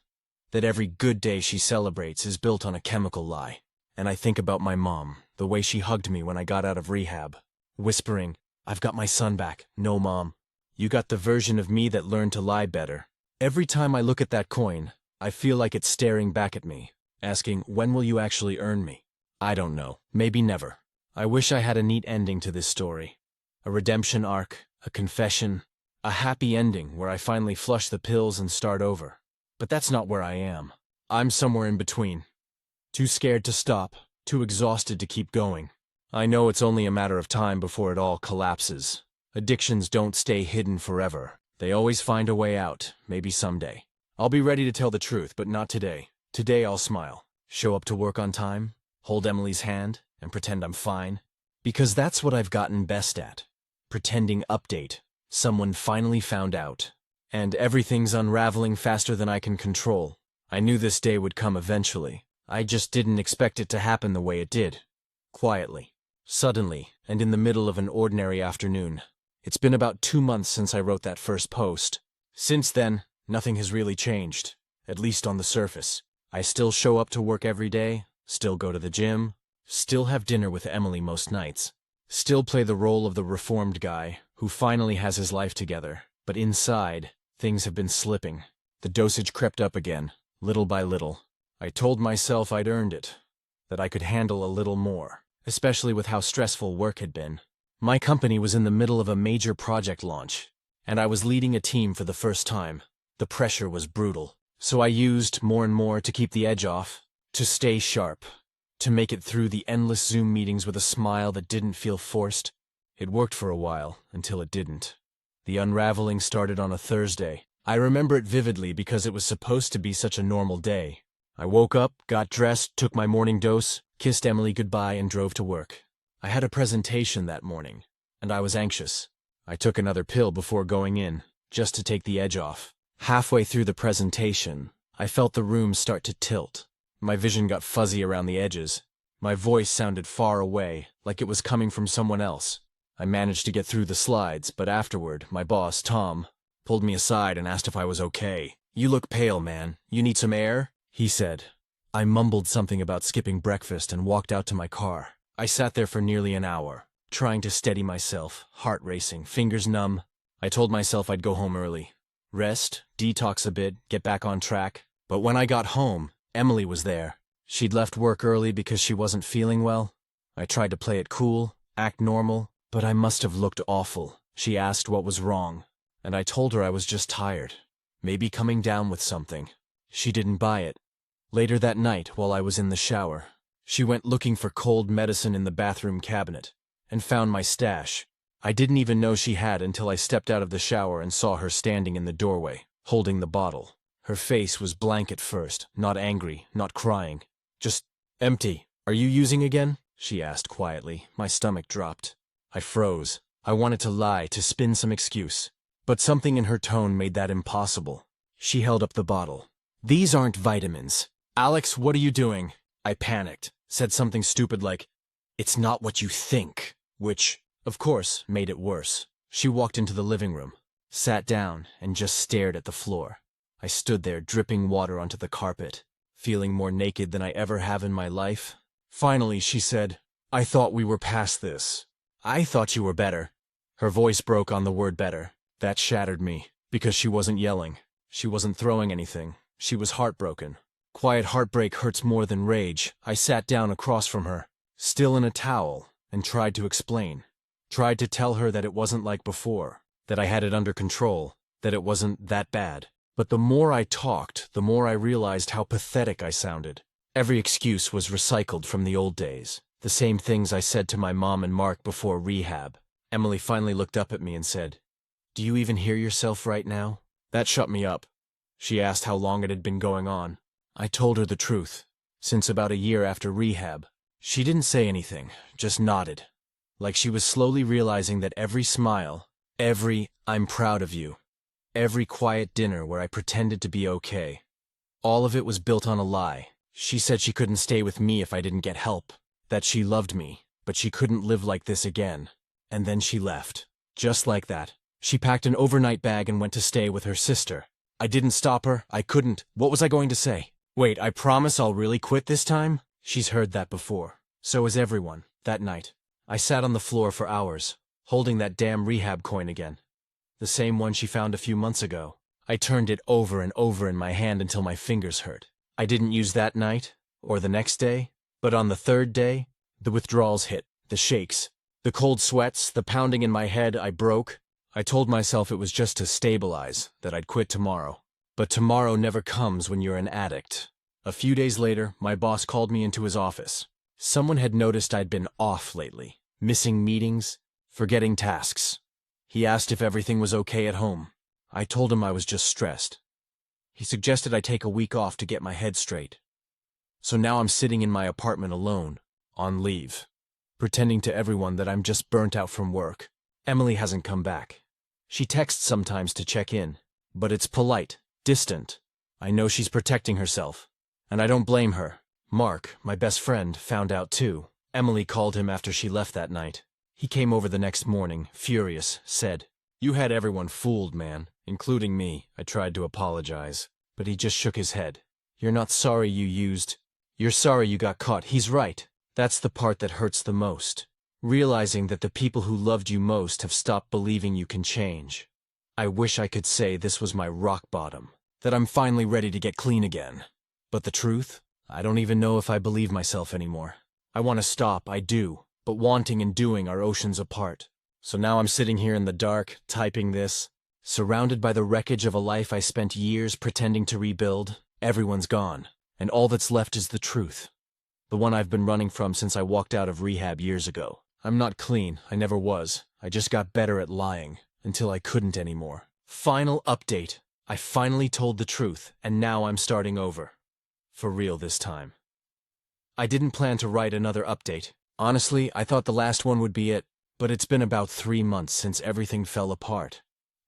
that every good day she celebrates is built on a chemical lie. And I think about my mom, the way she hugged me when I got out of rehab, whispering, "I've got my son back." No, Mom. You got the version of me that learned to lie better. Every time I look at that coin, I feel like it's staring back at me, asking, when will you actually earn me? I don't know. Maybe never. I wish I had a neat ending to this story. A redemption arc, a confession, a happy ending where I finally flush the pills and start over. But that's not where I am. I'm somewhere in between. Too scared to stop, too exhausted to keep going. I know it's only a matter of time before it all collapses. Addictions don't stay hidden forever. They always find a way out, maybe someday. I'll be ready to tell the truth, but not today. Today I'll smile, show up to work on time, hold Emily's hand, and pretend I'm fine. Because that's what I've gotten best at. Pretending. Update. Someone finally found out. And everything's unraveling faster than I can control. I knew this day would come eventually. I just didn't expect it to happen the way it did. Quietly. Suddenly, and in the middle of an ordinary afternoon. It's been about 2 months since I wrote that first post. Since then, nothing has really changed, at least on the surface. I still show up to work every day, still go to the gym, still have dinner with Emily most nights, still play the role of the reformed guy who finally has his life together. But inside, things have been slipping. The dosage crept up again, little by little. I told myself I'd earned it, that I could handle a little more, especially with how stressful work had been. My company was in the middle of a major project launch, and I was leading a team for the first time. The pressure was brutal, so I used more and more to keep the edge off, to stay sharp, to make it through the endless Zoom meetings with a smile that didn't feel forced. It worked for a while, until it didn't. The unraveling started on a Thursday. I remember it vividly because it was supposed to be such a normal day. I woke up, got dressed, took my morning dose, kissed Emily goodbye, and drove to work. I had a presentation that morning, and I was anxious. I took another pill before going in, just to take the edge off. Halfway through the presentation, I felt the room start to tilt. My vision got fuzzy around the edges. My voice sounded far away, like it was coming from someone else. I managed to get through the slides, but afterward, my boss, Tom, pulled me aside and asked if I was okay. "You look pale, man. You need some air?" he said. I mumbled something about skipping breakfast and walked out to my car. I sat there for nearly an hour, trying to steady myself, heart racing, fingers numb. I told myself I'd go home early. Rest, detox a bit, get back on track. But when I got home, Emily was there. She'd left work early because she wasn't feeling well. I tried to play it cool, act normal, but I must have looked awful. She asked what was wrong, and I told her I was just tired, maybe coming down with something. She didn't buy it. Later that night, while I was in the shower, she went looking for cold medicine in the bathroom cabinet, and found my stash. I didn't even know she had until I stepped out of the shower and saw her standing in the doorway, holding the bottle. Her face was blank at first, not angry, not crying, just empty. "Are you using again?" she asked quietly. My stomach dropped. I froze. I wanted to lie, to spin some excuse. But something in her tone made that impossible. She held up the bottle. "These aren't vitamins." "Alex, what are you doing?" I panicked, said something stupid like, "It's not what you think," which, of course, made it worse. She walked into the living room, sat down, and just stared at the floor. I stood there, dripping water onto the carpet, feeling more naked than I ever have in my life. Finally, she said, "I thought we were past this. I thought you were better." Her voice broke on the word better. That shattered me, because she wasn't yelling. She wasn't throwing anything. She was heartbroken. Quiet heartbreak hurts more than rage. I sat down across from her, still in a towel, and tried to explain. Tried to tell her that it wasn't like before, that I had it under control, that it wasn't that bad. But the more I talked, the more I realized how pathetic I sounded. Every excuse was recycled from the old days. The same things I said to my mom and Mark before rehab. Emily finally looked up at me and said, "Do you even hear yourself right now?" That shut me up. She asked how long it had been going on. I told her the truth. Since about a year after rehab. She didn't say anything, just nodded. Like she was slowly realizing that every smile, every "I'm proud of you," every quiet dinner where I pretended to be okay, all of it was built on a lie. She said she couldn't stay with me if I didn't get help, that she loved me, but she couldn't live like this again. And then she left. Just like that. She packed an overnight bag and went to stay with her sister. I didn't stop her. I couldn't. What was I going to say? Wait, I promise I'll really quit this time? She's heard that before. So has everyone. That night, I sat on the floor for hours, holding that damn rehab coin again. The same one she found a few months ago. I turned it over and over in my hand until my fingers hurt. I didn't use that night, or the next day, but on the third day, the withdrawals hit, the shakes, the cold sweats, the pounding in my head. I broke. I told myself it was just to stabilize, that I'd quit tomorrow. But tomorrow never comes when you're an addict. A few days later, my boss called me into his office. Someone had noticed I'd been off lately, missing meetings, forgetting tasks. He asked if everything was okay at home. I told him I was just stressed. He suggested I take a week off to get my head straight. So now I'm sitting in my apartment alone, on leave, pretending to everyone that I'm just burnt out from work. Emily hasn't come back. She texts sometimes to check in, but it's polite, distant. I know she's protecting herself, and I don't blame her. Mark, my best friend, found out too. Emily called him after she left that night. He came over the next morning, furious, said, "You had everyone fooled, man, including me." I tried to apologize, but he just shook his head. "You're not sorry you used. You're sorry you got caught." He's right. That's the part that hurts the most. Realizing that the people who loved you most have stopped believing you can change. I wish I could say this was my rock bottom, that I'm finally ready to get clean again. But the truth? I don't even know if I believe myself anymore. I want to stop, I do, but wanting and doing are oceans apart. So now I'm sitting here in the dark, typing this, surrounded by the wreckage of a life I spent years pretending to rebuild. Everyone's gone, and all that's left is the truth. The one I've been running from since I walked out of rehab years ago. I'm not clean, I never was. I just got better at lying, until I couldn't anymore. Final update. I finally told the truth, and now I'm starting over. For real this time. I didn't plan to write another update. Honestly, I thought the last one would be it, but it's been about 3 months since everything fell apart.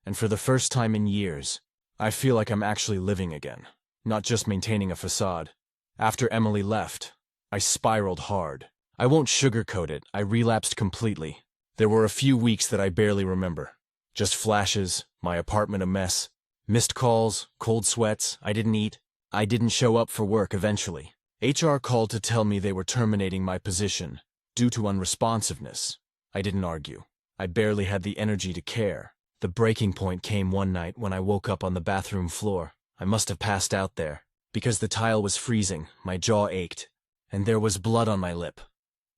And for the first time in years, I feel like I'm actually living again, not just maintaining a facade. After Emily left, I spiraled hard. I won't sugarcoat it, I relapsed completely. There were a few weeks that I barely remember. Just flashes, my apartment a mess, missed calls, cold sweats, I didn't eat. I didn't show up for work eventually. HR called to tell me they were terminating my position due to unresponsiveness. I didn't argue. I barely had the energy to care. The breaking point came one night when I woke up on the bathroom floor. I must have passed out there. Because the tile was freezing, my jaw ached, and there was blood on my lip.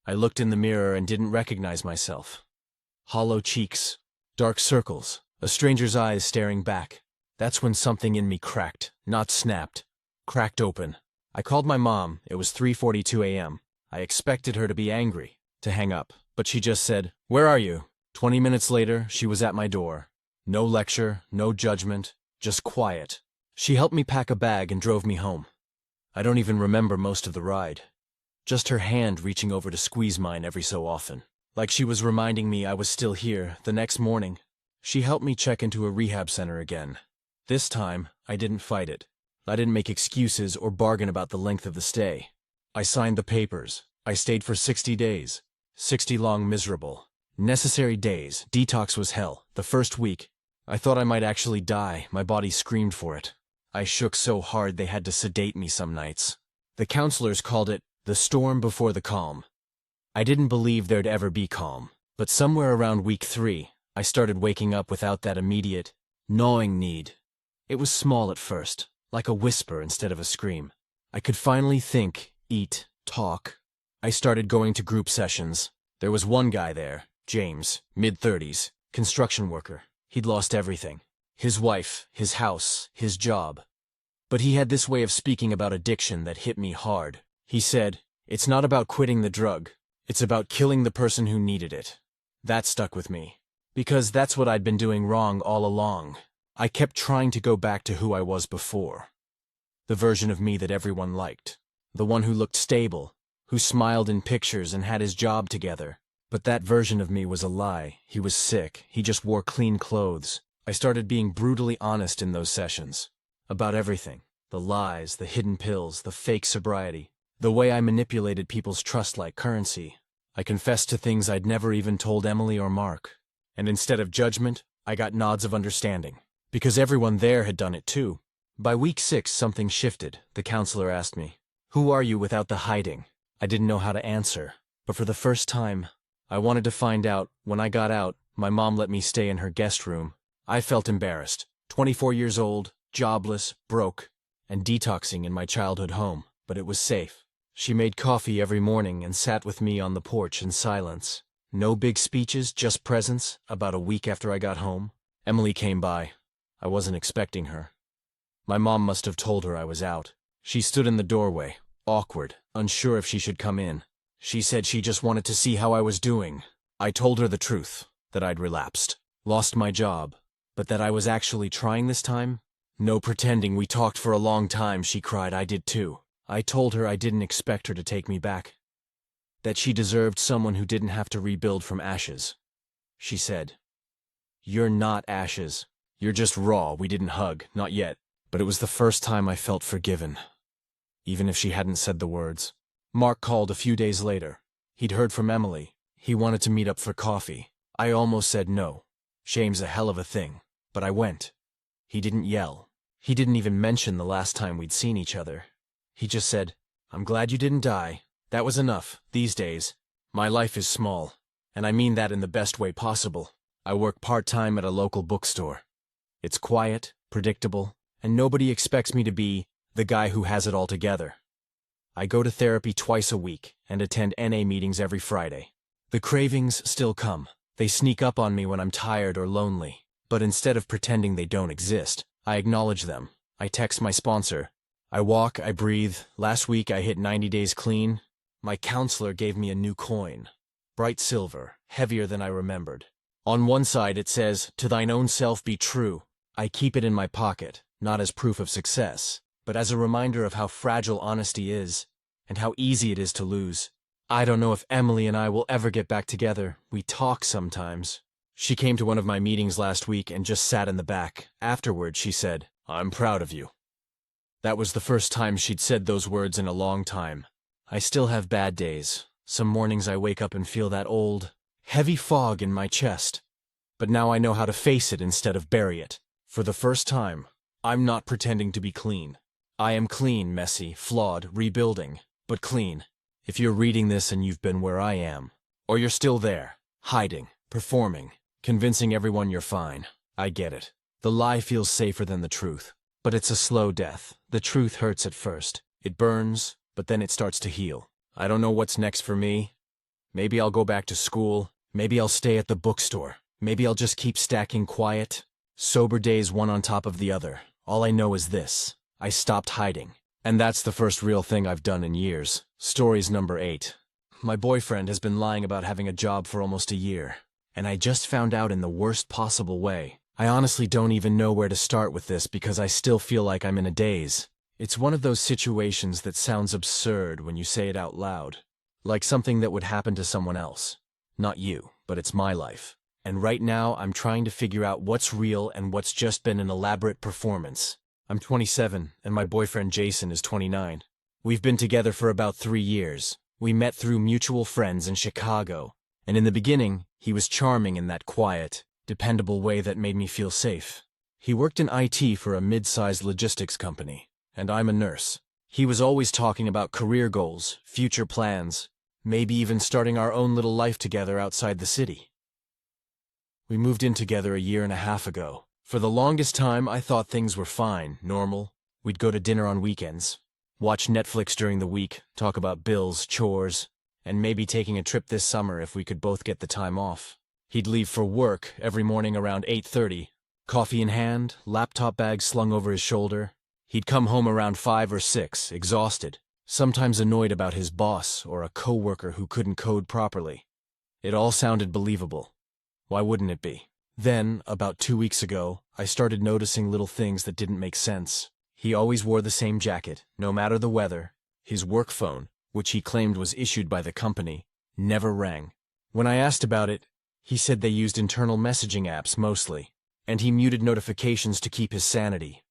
I looked in the mirror and didn't recognize myself. Hollow cheeks, dark circles, a stranger's eyes staring back. That's when something in me cracked, not snapped. Cracked open. I called my mom. It was 3:42 a.m. I expected her to be angry, to hang up, but she just said, "Where are you?" 20 minutes later, she was at my door. No lecture, no judgment, just quiet. She helped me pack a bag and drove me home. I don't even remember most of the ride. Just her hand reaching over to squeeze mine every so often. Like she was reminding me I was still here. The next morning, she helped me check into a rehab center again. This time, I didn't fight it. I didn't make excuses or bargain about the length of the stay. I signed the papers. I stayed for 60 days. 60 long, miserable, necessary days. Detox was hell. The first week, I thought I might actually die. My body screamed for it. I shook so hard they had to sedate me some nights. The counselors called it the storm before the calm. I didn't believe there'd ever be calm. But somewhere around week 3, I started waking up without that immediate, gnawing need. It was small at first, like a whisper instead of a scream. I could finally think, eat, talk. I started going to group sessions. There was one guy there, James, mid-30s, construction worker. He'd lost everything. His wife, his house, his job. But he had this way of speaking about addiction that hit me hard. He said, "It's not about quitting the drug. It's about killing the person who needed it." That stuck with me. Because that's what I'd been doing wrong all along. I kept trying to go back to who I was before. The version of me that everyone liked. The one who looked stable, who smiled in pictures and had his job together. But that version of me was a lie. He was sick. He just wore clean clothes. I started being brutally honest in those sessions. About everything. The lies, the hidden pills, the fake sobriety. The way I manipulated people's trust like currency. I confessed to things I'd never even told Emily or Mark. And instead of judgment, I got nods of understanding. Because everyone there had done it too. By week 6, something shifted. The counselor asked me, "Who are you without the hiding?" I didn't know how to answer, but for the first time, I wanted to find out. When I got out, my mom let me stay in her guest room. I felt embarrassed. 24 years old, jobless, broke, and detoxing in my childhood home, but it was safe. She made coffee every morning and sat with me on the porch in silence. No big speeches, just presence. About a week after I got home, Emily came by. I wasn't expecting her. My mom must have told her I was out. She stood in the doorway, awkward, unsure if she should come in. She said she just wanted to see how I was doing. I told her the truth, that I'd relapsed, lost my job, but that I was actually trying this time. No pretending. We talked for a long time. She cried. I did too. I told her I didn't expect her to take me back, that she deserved someone who didn't have to rebuild from ashes. She said, "You're not ashes. You're just raw." We didn't hug, not yet, but it was the first time I felt forgiven, even if she hadn't said the words. Mark called a few days later. He'd heard from Emily. He wanted to meet up for coffee. I almost said no. Shame's a hell of a thing, but I went. He didn't yell. He didn't even mention the last time we'd seen each other. He just said, "I'm glad you didn't die." That was enough. These days, my life is small, and I mean that in the best way possible. I work part-time at a local bookstore. It's quiet, predictable, and nobody expects me to be the guy who has it all together. I go to therapy twice a week and attend NA meetings every Friday. The cravings still come. They sneak up on me when I'm tired or lonely. But instead of pretending they don't exist, I acknowledge them. I text my sponsor. I walk, I breathe. Last week I hit 90 days clean. My counselor gave me a new coin. Bright silver, heavier than I remembered. On one side it says, "To thine own self be true." I keep it in my pocket, not as proof of success, but as a reminder of how fragile honesty is, and how easy it is to lose. I don't know if Emily and I will ever get back together. We talk sometimes. She came to one of my meetings last week and just sat in the back. Afterward, she said, "I'm proud of you." That was the first time she'd said those words in a long time. I still have bad days. Some mornings I wake up and feel that old, heavy fog in my chest. But now I know how to face it instead of bury it. For the first time, I'm not pretending to be clean. I am clean, messy, flawed, rebuilding, but clean. If you're reading this and you've been where I am, or you're still there, hiding, performing, convincing everyone you're fine, I get it. The lie feels safer than the truth, but it's a slow death. The truth hurts at first. It burns, but then it starts to heal. I don't know what's next for me. Maybe I'll go back to school. Maybe I'll stay at the bookstore. Maybe I'll just keep stacking quiet, sober days one on top of the other. All I know is this: I stopped hiding. And that's the first real thing I've done in years. Stories number 8. My boyfriend has been lying about having a job for almost a year, and I just found out in the worst possible way. I honestly don't even know where to start with this because I still feel like I'm in a daze. It's one of those situations that sounds absurd when you say it out loud, like something that would happen to someone else. Not you, but it's my life. And right now I'm trying to figure out what's real and what's just been an elaborate performance. I'm 27, and my boyfriend Jason is 29. We've been together for about 3 years. We met through mutual friends in Chicago, and in the beginning, he was charming in that quiet, dependable way that made me feel safe. He worked in IT for a mid-sized logistics company, and I'm a nurse. He was always talking about career goals, future plans, maybe even starting our own little life together outside the city. We moved in together a year and a half ago. For the longest time, I thought things were fine, normal. We'd go to dinner on weekends, watch Netflix during the week, talk about bills, chores, and maybe taking a trip this summer if we could both get the time off. He'd leave for work every morning around 8:30, coffee in hand, laptop bag slung over his shoulder. He'd come home around 5 or 6, exhausted, sometimes annoyed about his boss or a coworker who couldn't code properly. It all sounded believable. Why wouldn't it be? Then, about 2 weeks ago, I started noticing little things that didn't make sense. He always wore the same jacket, no matter the weather. His work phone, which he claimed was issued by the company, never rang. When I asked about it, he said they used internal messaging apps mostly, and he muted notifications to keep his sanity.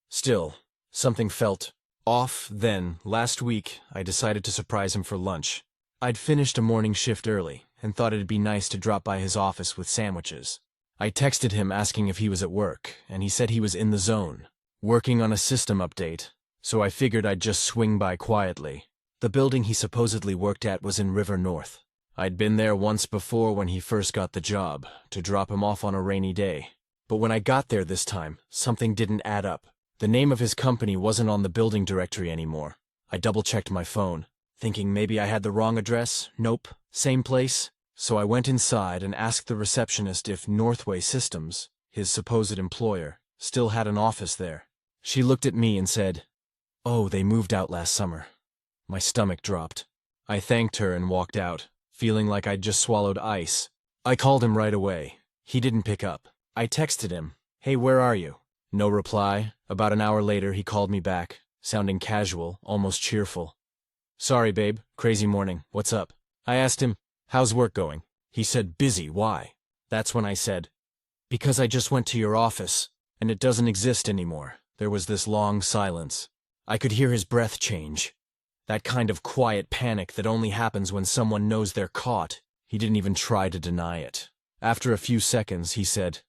Still, something felt off. Then, last week, I decided to surprise him for lunch. I'd finished a morning shift early and thought it'd be nice to drop by his office with sandwiches. I texted him asking if he was at work, and he said he was in the zone. working on a system update, so I figured I'd just swing by quietly. The building he supposedly worked at was in River North. I'd been there once before when he first got the job, to drop him off on a rainy day. But when I got there this time, something didn't add up. The name of his company wasn't on the building directory anymore. I double-checked my phone, thinking maybe I had the wrong address. Nope, same place. So I went inside and asked the receptionist if Northway Systems, his supposed employer, still had an office there. She looked at me and said, "Oh, they moved out last summer." My stomach dropped. I thanked her and walked out, feeling like I'd just swallowed ice. I called him right away. He didn't pick up. I texted him, "Hey, where are you?" No reply. About an hour later, he called me back, sounding casual, almost cheerful. "Sorry, babe, crazy morning. What's up?" I asked him, "How's work going?" He said, "Busy, why?" That's when I said, "Because I just went to your office, and it doesn't exist anymore." There was this long silence. I could hear his breath change. That kind of quiet panic that only happens when someone knows they're caught. He didn't even try to deny it. After a few seconds, he said,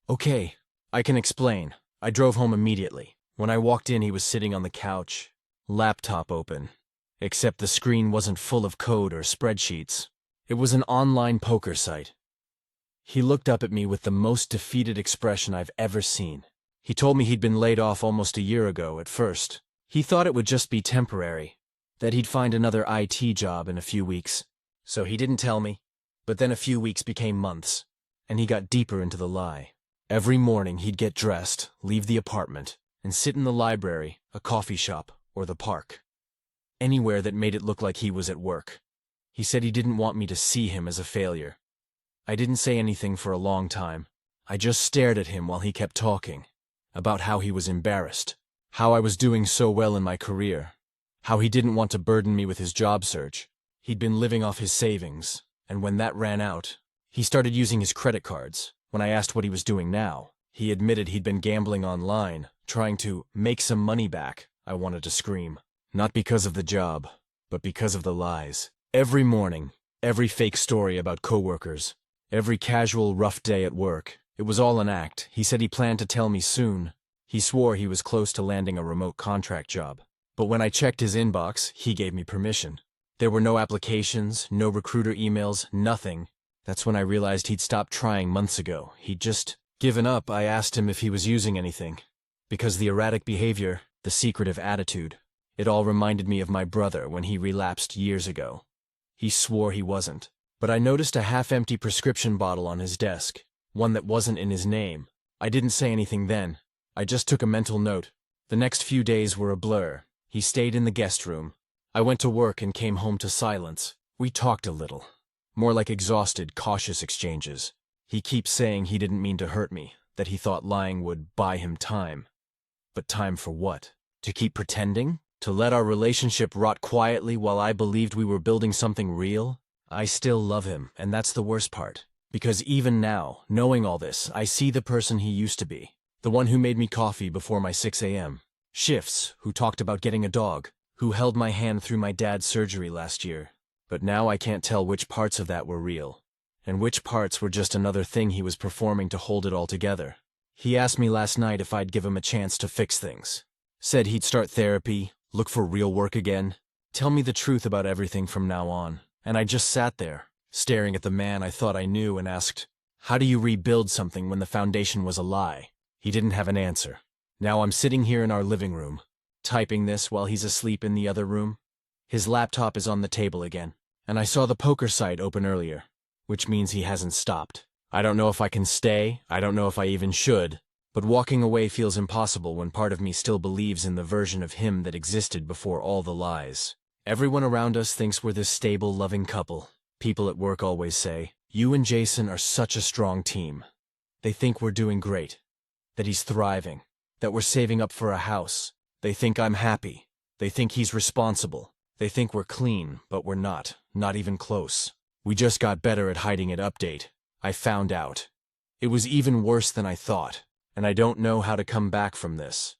"Okay, I can explain." I drove home immediately. When I walked in, he was sitting on the couch, laptop open. Except the screen wasn't full of code or spreadsheets. It was an online poker site. He looked up at me with the most defeated expression I've ever seen. He told me he'd been laid off almost a year ago at first. He thought it would just be temporary, that he'd find another IT job in a few weeks. So he didn't tell me. But then a few weeks became months, and he got deeper into the lie. Every morning he'd get dressed, leave the apartment, and sit in the library, a coffee shop, or the park. Anywhere that made it look like he was at work. He said he didn't want me to see him as a failure. I didn't say anything for a long time. I just stared at him while he kept talking, about how he was embarrassed, how I was doing so well in my career, how he didn't want to burden me with his job search. He'd been living off his savings, and when that ran out, he started using his credit cards. When I asked what he was doing now, he admitted he'd been gambling online, trying to make some money back. I wanted to scream. Not because of the job, but because of the lies. Every morning, every fake story about coworkers, every casual rough day at work, it was all an act. He said he planned to tell me soon. He swore he was close to landing a remote contract job. But when I checked his inbox, he gave me permission. There were no applications, no recruiter emails, nothing. That's when I realized he'd stopped trying months ago. He'd just given up. I asked him if he was using anything. Because the erratic behavior, the secretive attitude, it all reminded me of my brother when he relapsed years ago. He swore he wasn't. But I noticed a half-empty prescription bottle on his desk, one that wasn't in his name. I didn't say anything then. I just took a mental note. The next few days were a blur. He stayed in the guest room. I went to work and came home to silence. We talked a little. More like exhausted, cautious exchanges. He keeps saying he didn't mean to hurt me, that he thought lying would buy him time. But time for what? To keep pretending? To let our relationship rot quietly while I believed we were building something real? I still love him, and that's the worst part. Because even now, knowing all this, I see the person he used to be. The one who made me coffee before my 6 a.m. shifts, who talked about getting a dog, who held my hand through my dad's surgery last year. But now I can't tell which parts of that were real, and which parts were just another thing he was performing to hold it all together. He asked me last night if I'd give him a chance to fix things. Said he'd start therapy, look for real work again, tell me the truth about everything from now on. And I just sat there, staring at the man I thought I knew and asked, how do you rebuild something when the foundation was a lie? He didn't have an answer. Now I'm sitting here in our living room, typing this while he's asleep in the other room. His laptop is on the table again, and I saw the poker site open earlier, which means he hasn't stopped. I don't know if I can stay, I don't know if I even should, but walking away feels impossible when part of me still believes in the version of him that existed before all the lies. Everyone around us thinks we're this stable, loving couple. People at work always say, "You and Jason are such a strong team." They think we're doing great, that he's thriving, that we're saving up for a house. They think I'm happy. They think he's responsible. They think we're clean, but we're not even close. We just got better at hiding it. Update. I found out. It was even worse than I thought, and I don't know how to come back from this.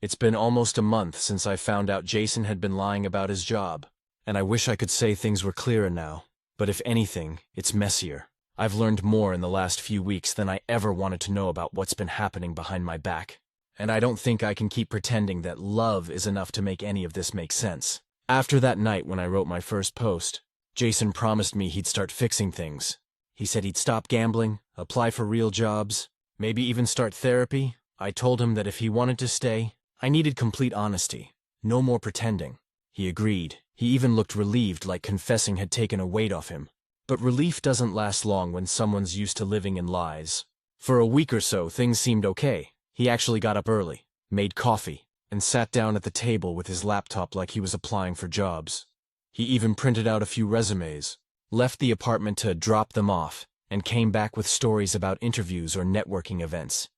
It's been almost a month since I found out Jason had been lying about his job, and I wish I could say things were clearer now, but if anything, it's messier. I've learned more in the last few weeks than I ever wanted to know about what's been happening behind my back. and I don't think I can keep pretending that love is enough to make any of this make sense. After that night when I wrote my first post, Jason promised me he'd start fixing things. He said he'd stop gambling, apply for real jobs, maybe even start therapy. I told him that if he wanted to stay, I needed complete honesty. No more pretending. He agreed. He even looked relieved, like confessing had taken a weight off him. But relief doesn't last long when someone's used to living in lies. For a week or so, things seemed okay. He actually got up early, made coffee, and sat down at the table with his laptop like he was applying for jobs. He even printed out a few resumes, left the apartment to drop them off, and came back with stories about interviews or networking events.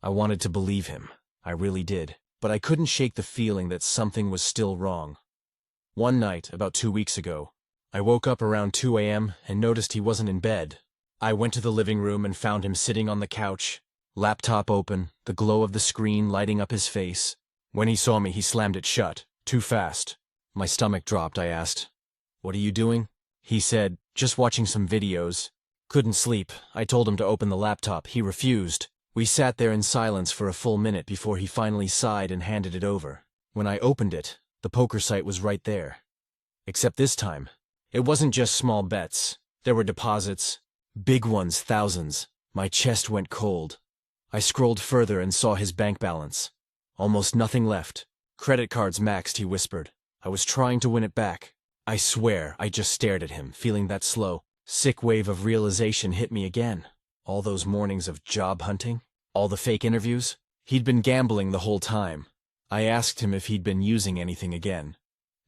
I wanted to believe him. I really did. But I couldn't shake the feeling that something was still wrong. One night, about 2 weeks ago, I woke up around 2 a.m. and noticed he wasn't in bed. I went to the living room and found him sitting on the couch, laptop open, the glow of the screen lighting up his face. When he saw me, he slammed it shut, too fast. My stomach dropped. I asked, "What are you doing?" He said, "Just watching some videos." Couldn't sleep. I told him to open the laptop. He refused. We sat there in silence for a full minute before he finally sighed and handed it over. When I opened it, the poker site was right there. Except this time, it wasn't just small bets. There were deposits, big ones, thousands. My chest went cold. I scrolled further and saw his bank balance. Almost nothing left. "Credit cards maxed," he whispered. I was trying to win it back. I swear, I just stared at him, feeling that slow, sick wave of realization hit me again. All those mornings of job hunting, all the fake interviews. He'd been gambling the whole time. I asked him if he'd been using anything again.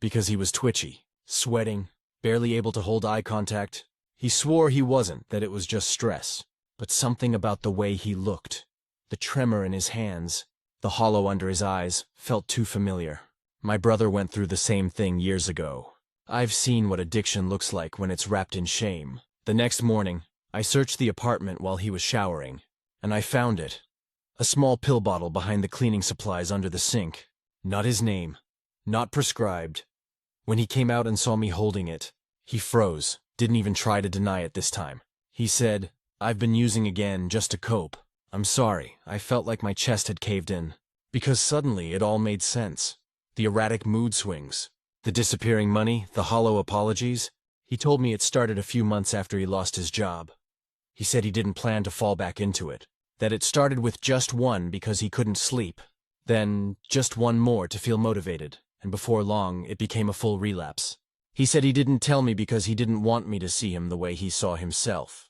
Because he was twitchy, sweating, barely able to hold eye contact. He swore he wasn't, that it was just stress. But something about the way he looked, the tremor in his hands, the hollow under his eyes, felt too familiar. My brother went through the same thing years ago. I've seen what addiction looks like when it's wrapped in shame. The next morning, I searched the apartment while he was showering, and I found it. A small pill bottle behind the cleaning supplies under the sink. Not his name. Not prescribed. When he came out and saw me holding it, he froze, didn't even try to deny it this time. He said, "I've been using again just to cope. I'm sorry." I felt like my chest had caved in. Because suddenly it all made sense. The erratic mood swings, the disappearing money, the hollow apologies. He told me it started a few months after he lost his job. He said he didn't plan to fall back into it, that it started with just one because he couldn't sleep, then just one more to feel motivated, and before long it became a full relapse. He said he didn't tell me because he didn't want me to see him the way he saw himself.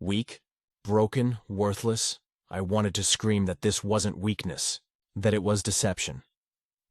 Weak, broken, worthless. I wanted to scream that this wasn't weakness, that it was deception.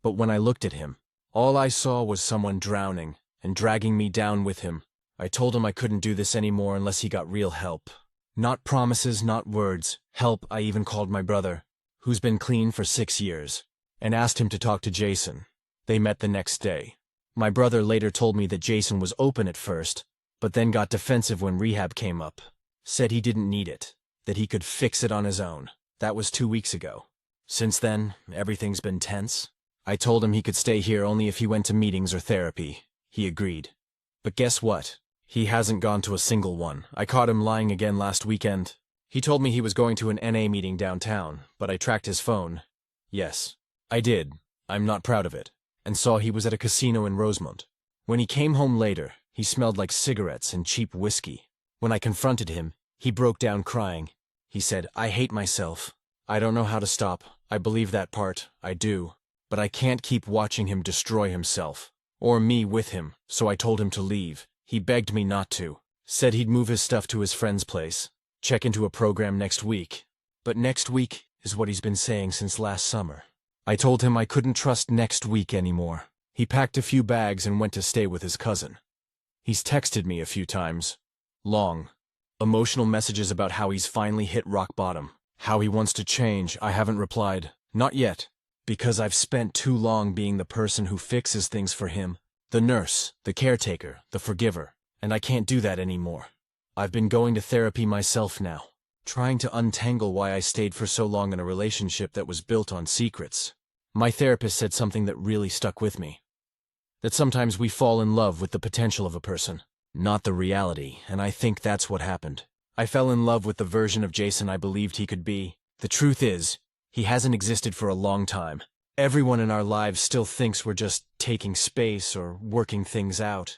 But when I looked at him, all I saw was someone drowning and dragging me down with him. I told him I couldn't do this anymore unless he got real help. Not promises, not words. Help. I even called my brother, who's been clean for 6 years, and asked him to talk to Jason. They met the next day. My brother later told me that Jason was open at first, but then got defensive when rehab came up. Said he didn't need it, that he could fix it on his own. That was 2 weeks ago. Since then, everything's been tense. I told him he could stay here only if he went to meetings or therapy. He agreed. But guess what? He hasn't gone to a single one. I caught him lying again last weekend. He told me he was going to an NA meeting downtown, but I tracked his phone. Yes, I did. I'm not proud of it. And saw he was at a casino in Rosemont. When he came home later, he smelled like cigarettes and cheap whiskey. When I confronted him, he broke down crying. He said, "I hate myself. I don't know how to stop. I believe that part. I do. But I can't keep watching him destroy himself. Or me with him, so I told him to leave. He begged me not to. Said he'd move his stuff to his friend's place. Check into a program next week. But next week is what he's been saying since last summer." I told him I couldn't trust next week anymore. He packed a few bags and went to stay with his cousin. He's texted me a few times. Long, emotional messages about how he's finally hit rock bottom. How he wants to change. I haven't replied. Not yet. Because I've spent too long being the person who fixes things for him. The nurse, the caretaker, the forgiver. And I can't do that anymore. I've been going to therapy myself now, trying to untangle why I stayed for so long in a relationship that was built on secrets. My therapist said something that really stuck with me. That sometimes we fall in love with the potential of a person, not the reality, and I think that's what happened. I fell in love with the version of Jason I believed he could be. The truth is, He hasn't existed for a long time. Everyone in our lives still thinks we're just taking space or working things out.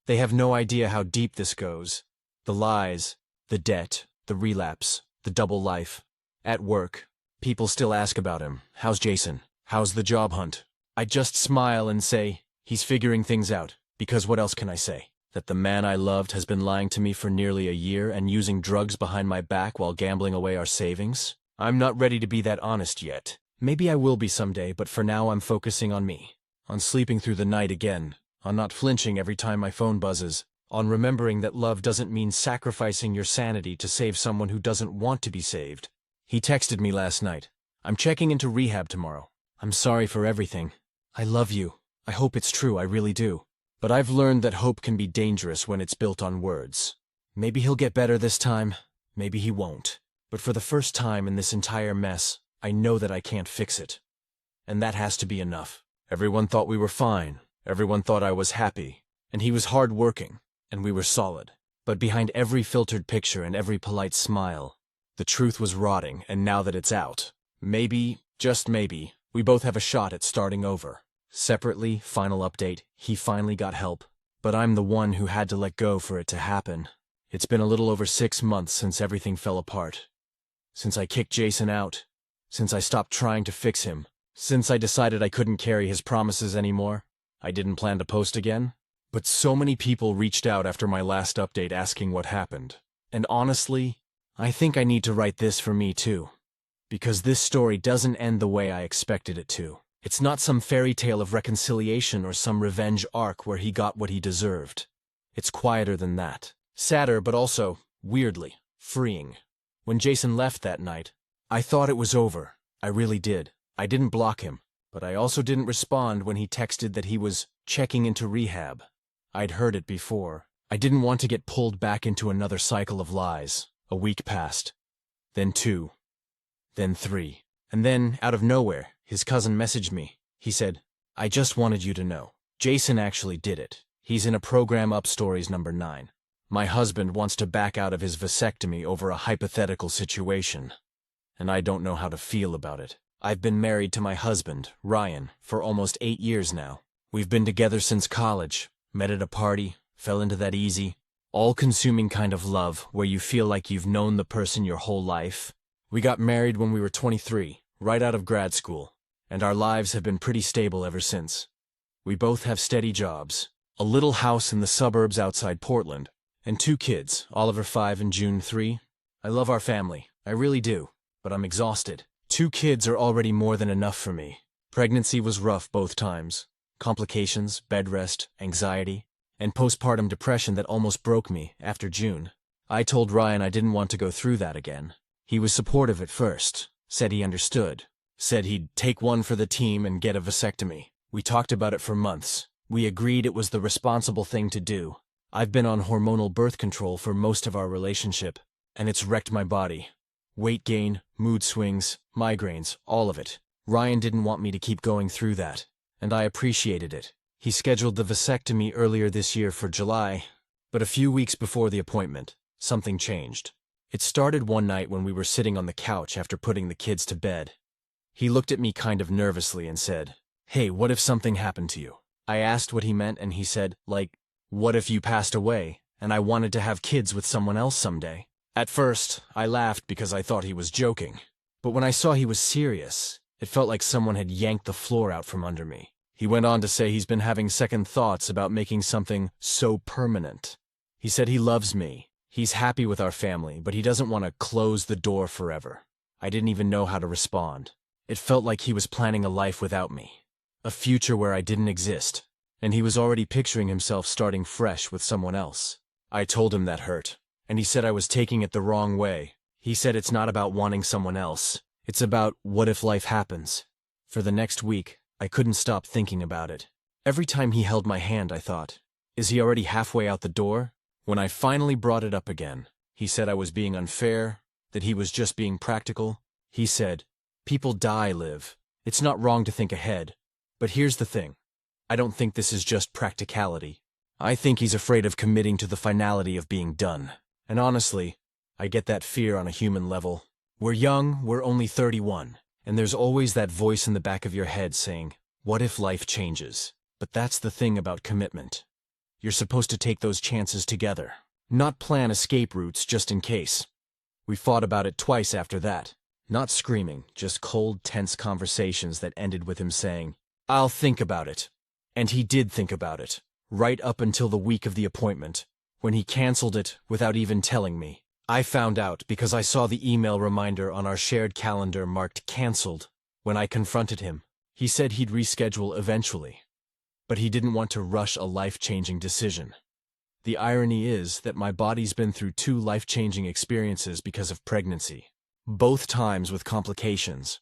They have no idea how deep this goes. The lies, the debt, the relapse, the double life. At work, people still ask about him. How's Jason? How's the job hunt? I just smile and say, he's figuring things out, because what else can I say? That the man I loved has been lying to me for nearly a year and using drugs behind my back while gambling away our savings? I'm not ready to be that honest yet. Maybe I will be someday, but for now I'm focusing on me. On sleeping through the night again. On not flinching every time my phone buzzes. On remembering that love doesn't mean sacrificing your sanity to save someone who doesn't want to be saved. He texted me last night. I'm checking into rehab tomorrow. I'm sorry for everything. I love you. I hope it's true, I really do. But I've learned that hope can be dangerous when it's built on words. Maybe he'll get better this time. Maybe he won't. But for the first time in this entire mess, I know that I can't fix it. And that has to be enough. Everyone thought we were fine. Everyone thought I was happy. And he was hard-working. And we were solid. But behind every filtered picture and every polite smile, the truth was rotting, and now that it's out, maybe, just maybe, we both have a shot at starting over. Separately, final update, he finally got help. But I'm the one who had to let go for it to happen. It's been a little over 6 months since everything fell apart. Since I kicked Jason out. Since I stopped trying to fix him. Since I decided I couldn't carry his promises anymore. I didn't plan to post again. But so many people reached out after my last update asking what happened. And honestly, I think I need to write this for me too. Because this story doesn't end the way I expected it to. It's not some fairy tale of reconciliation or some revenge arc where he got what he deserved. It's quieter than that. Sadder, but also, weirdly, freeing. When Jason left that night, I thought it was over. I really did. I didn't block him, but I also didn't respond when he texted that he was checking into rehab. I'd heard it before. I didn't want to get pulled back into another cycle of lies. A week passed. Then 2. Then 3. And then, out of nowhere, his cousin messaged me. He said, I just wanted you to know. Jason actually did it. He's in a program up stories number 9. My husband wants to back out of his vasectomy over a hypothetical situation. And I don't know how to feel about it. I've been married to my husband, Ryan, for almost 8 years now. We've been together since college, met at a party, fell into that easy, all-consuming kind of love where you feel like you've known the person your whole life. We got married when we were 23, right out of grad school, and our lives have been pretty stable ever since. We both have steady jobs, a little house in the suburbs outside Portland, and 2 kids, Oliver 5 and June 3. I love our family, I really do, but I'm exhausted. 2 kids are already more than enough for me. Pregnancy was rough both times. Complications, bed rest, anxiety, and postpartum depression that almost broke me after June. I told Ryan I didn't want to go through that again. He was supportive at first, said he understood, said he'd take one for the team and get a vasectomy. We talked about it for months. We agreed it was the responsible thing to do. I've been on hormonal birth control for most of our relationship, and it's wrecked my body. Weight gain, mood swings, migraines, all of it. Ryan didn't want me to keep going through that, and I appreciated it. He scheduled the vasectomy earlier this year for July, but a few weeks before the appointment, something changed. It started one night when we were sitting on the couch after putting the kids to bed. He looked at me kind of nervously and said, "Hey, what if something happened to you?" I asked what he meant, and he said, like, what if you passed away, and I wanted to have kids with someone else someday? At first, I laughed because I thought he was joking. But when I saw he was serious, it felt like someone had yanked the floor out from under me. He went on to say he's been having second thoughts about making something so permanent. He said he loves me. He's happy with our family, but he doesn't want to close the door forever. I didn't even know how to respond. It felt like he was planning a life without me. A future where I didn't exist. And he was already picturing himself starting fresh with someone else. I told him that hurt. And he said I was taking it the wrong way. He said it's not about wanting someone else. It's about what if life happens. For the next week, I couldn't stop thinking about it. Every time he held my hand, I thought, is he already halfway out the door? When I finally brought it up again, he said I was being unfair, that he was just being practical. He said, people die, Liv. It's not wrong to think ahead. But here's the thing. I don't think this is just practicality. I think he's afraid of committing to the finality of being done. And honestly, I get that fear on a human level. We're young, we're only 31. And there's always that voice in the back of your head saying, what if life changes? But that's the thing about commitment. You're supposed to take those chances together, not plan escape routes just in case. We fought about it twice after that. Not screaming, just cold, tense conversations that ended with him saying, I'll think about it. And he did think about it, right up until the week of the appointment, when he canceled it without even telling me. I found out because I saw the email reminder on our shared calendar marked canceled. When I confronted him, he said he'd reschedule eventually. But he didn't want to rush a life-changing decision. The irony is that my body's been through 2 life-changing experiences because of pregnancy, both times with complications.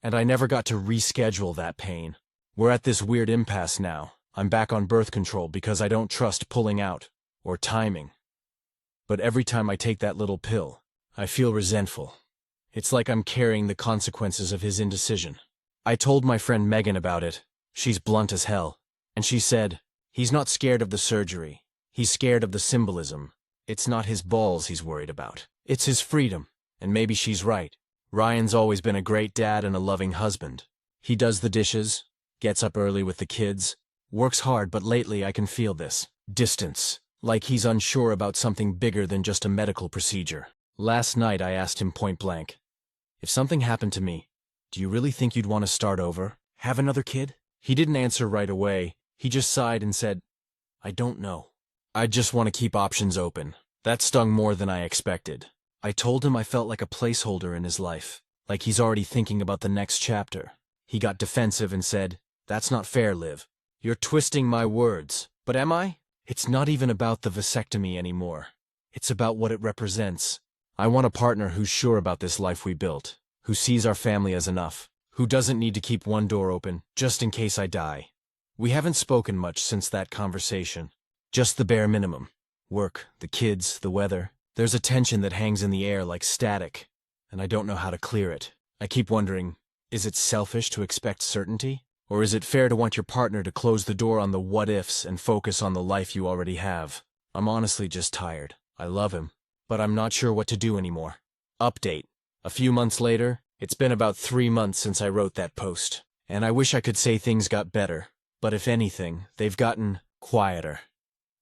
And I never got to reschedule that pain. We're at this weird impasse now. I'm back on birth control because I don't trust pulling out, or timing. But every time I take that little pill, I feel resentful. It's like I'm carrying the consequences of his indecision. I told my friend Megan about it. She's blunt as hell. And she said, he's not scared of the surgery. He's scared of the symbolism. It's not his balls he's worried about. It's his freedom. And maybe she's right. Ryan's always been a great dad and a loving husband. He does the dishes, gets up early with the kids, works hard, but lately I can feel this distance, like he's unsure about something bigger than just a medical procedure. Last night I asked him point blank, if something happened to me, do you really think you'd want to start over? Have another kid? He didn't answer right away. He just sighed and said, I don't know. I just want to keep options open. That stung more than I expected. I told him I felt like a placeholder in his life, like he's already thinking about the next chapter. He got defensive and said, that's not fair, Liv. You're twisting my words. But am I? It's not even about the vasectomy anymore. It's about what it represents. I want a partner who's sure about this life we built, who sees our family as enough, who doesn't need to keep one door open just in case I die. We haven't spoken much since that conversation. Just the bare minimum. Work, the kids, the weather. There's a tension that hangs in the air like static, and I don't know how to clear it. I keep wondering, is it selfish to expect certainty? Or is it fair to want your partner to close the door on the what-ifs and focus on the life you already have? I'm honestly just tired. I love him, but I'm not sure what to do anymore. Update. A few months later, it's been about 3 months since I wrote that post, and I wish I could say things got better, but if anything, they've gotten quieter.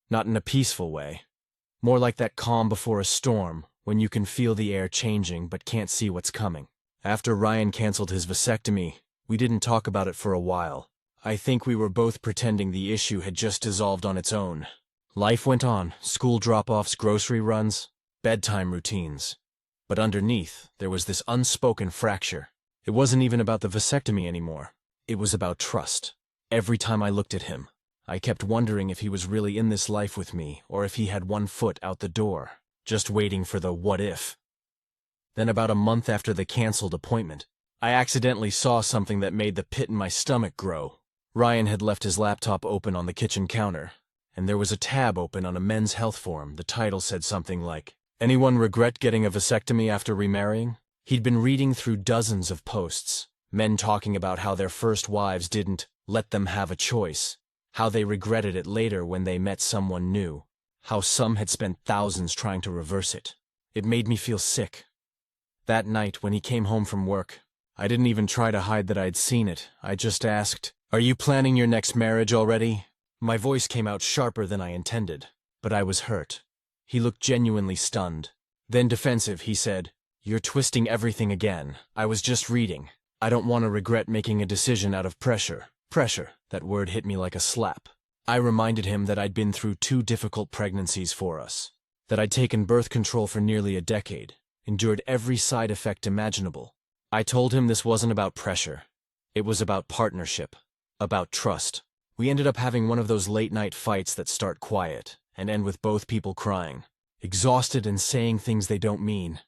Not in a peaceful way. More like that calm before a storm, when you can feel the air changing but can't see what's coming. After Ryan canceled his vasectomy, we didn't talk about it for a while. I think we were both pretending the issue had just dissolved on its own. Life went on, school drop-offs, grocery runs, bedtime routines. But underneath, there was this unspoken fracture. It wasn't even about the vasectomy anymore. It was about trust. Every time I looked at him, I kept wondering if he was really in this life with me, or if he had one foot out the door, just waiting for the what if. Then about a month after the canceled appointment, I accidentally saw something that made the pit in my stomach grow. Ryan had left his laptop open on the kitchen counter, and there was a tab open on a Men's Health forum. The title said something like, "Anyone regret getting a vasectomy after remarrying?" He'd been reading through dozens of posts, men talking about how their first wives didn't let them have a choice, how they regretted it later when they met someone new, how some had spent thousands trying to reverse it. It made me feel sick. That night, when he came home from work, I didn't even try to hide that I'd seen it. I just asked, "Are you planning your next marriage already?" My voice came out sharper than I intended, but I was hurt. He looked genuinely stunned. Then defensive, he said, "You're twisting everything again. I was just reading. I don't want to regret making a decision out of pressure." Pressure, that word hit me like a slap. I reminded him that I'd been through 2 difficult pregnancies for us, that I'd taken birth control for nearly a decade, endured every side effect imaginable. I told him this wasn't about pressure. It was about partnership, about trust. We ended up having one of those late-night fights that start quiet and end with both people crying, exhausted and saying things they don't mean.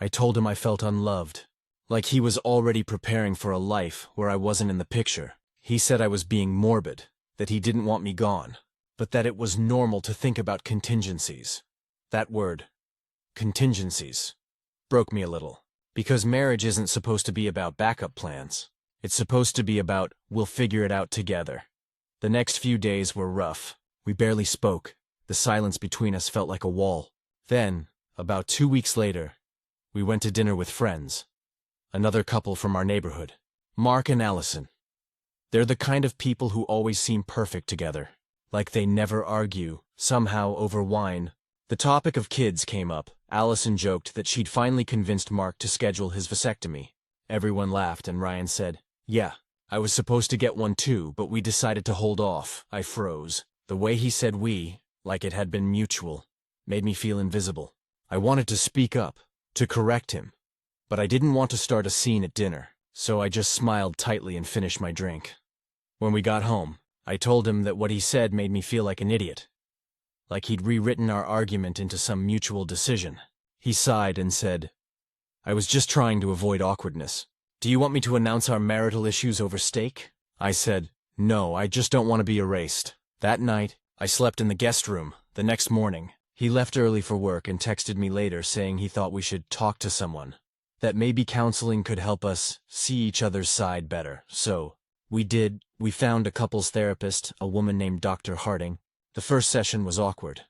I told him I felt unloved, like he was already preparing for a life where I wasn't in the picture. He said I was being morbid, that he didn't want me gone, but that it was normal to think about contingencies. That word, contingencies, broke me a little, because marriage isn't supposed to be about backup plans. It's supposed to be about, we'll figure it out together. The next few days were rough. We barely spoke. The silence between us felt like a wall. Then, about 2 weeks later, we went to dinner with friends. another couple from our neighborhood. Mark and Allison. They're the kind of people who always seem perfect together. Like they never argue, somehow over wine. The topic of kids came up. Allison joked that she'd finally convinced Mark to schedule his vasectomy. Everyone laughed and Ryan said, "Yeah, I was supposed to get one too, but we decided to hold off." I froze. The way he said we, like it had been mutual, made me feel invisible. I wanted to speak up, to correct him, but I didn't want to start a scene at dinner, so I just smiled tightly and finished my drink. When we got home, I told him that what he said made me feel like an idiot, like he'd rewritten our argument into some mutual decision. He sighed and said, "I was just trying to avoid awkwardness. Do you want me to announce our marital issues over steak?" I said, "No, I just don't want to be erased." That night, I slept in the guest room. The next morning, he left early for work and texted me later saying he thought we should talk to someone, that maybe counseling could help us see each other's side better. So, we did. We found a couples therapist, a woman named Dr. Harding. The first session was awkward.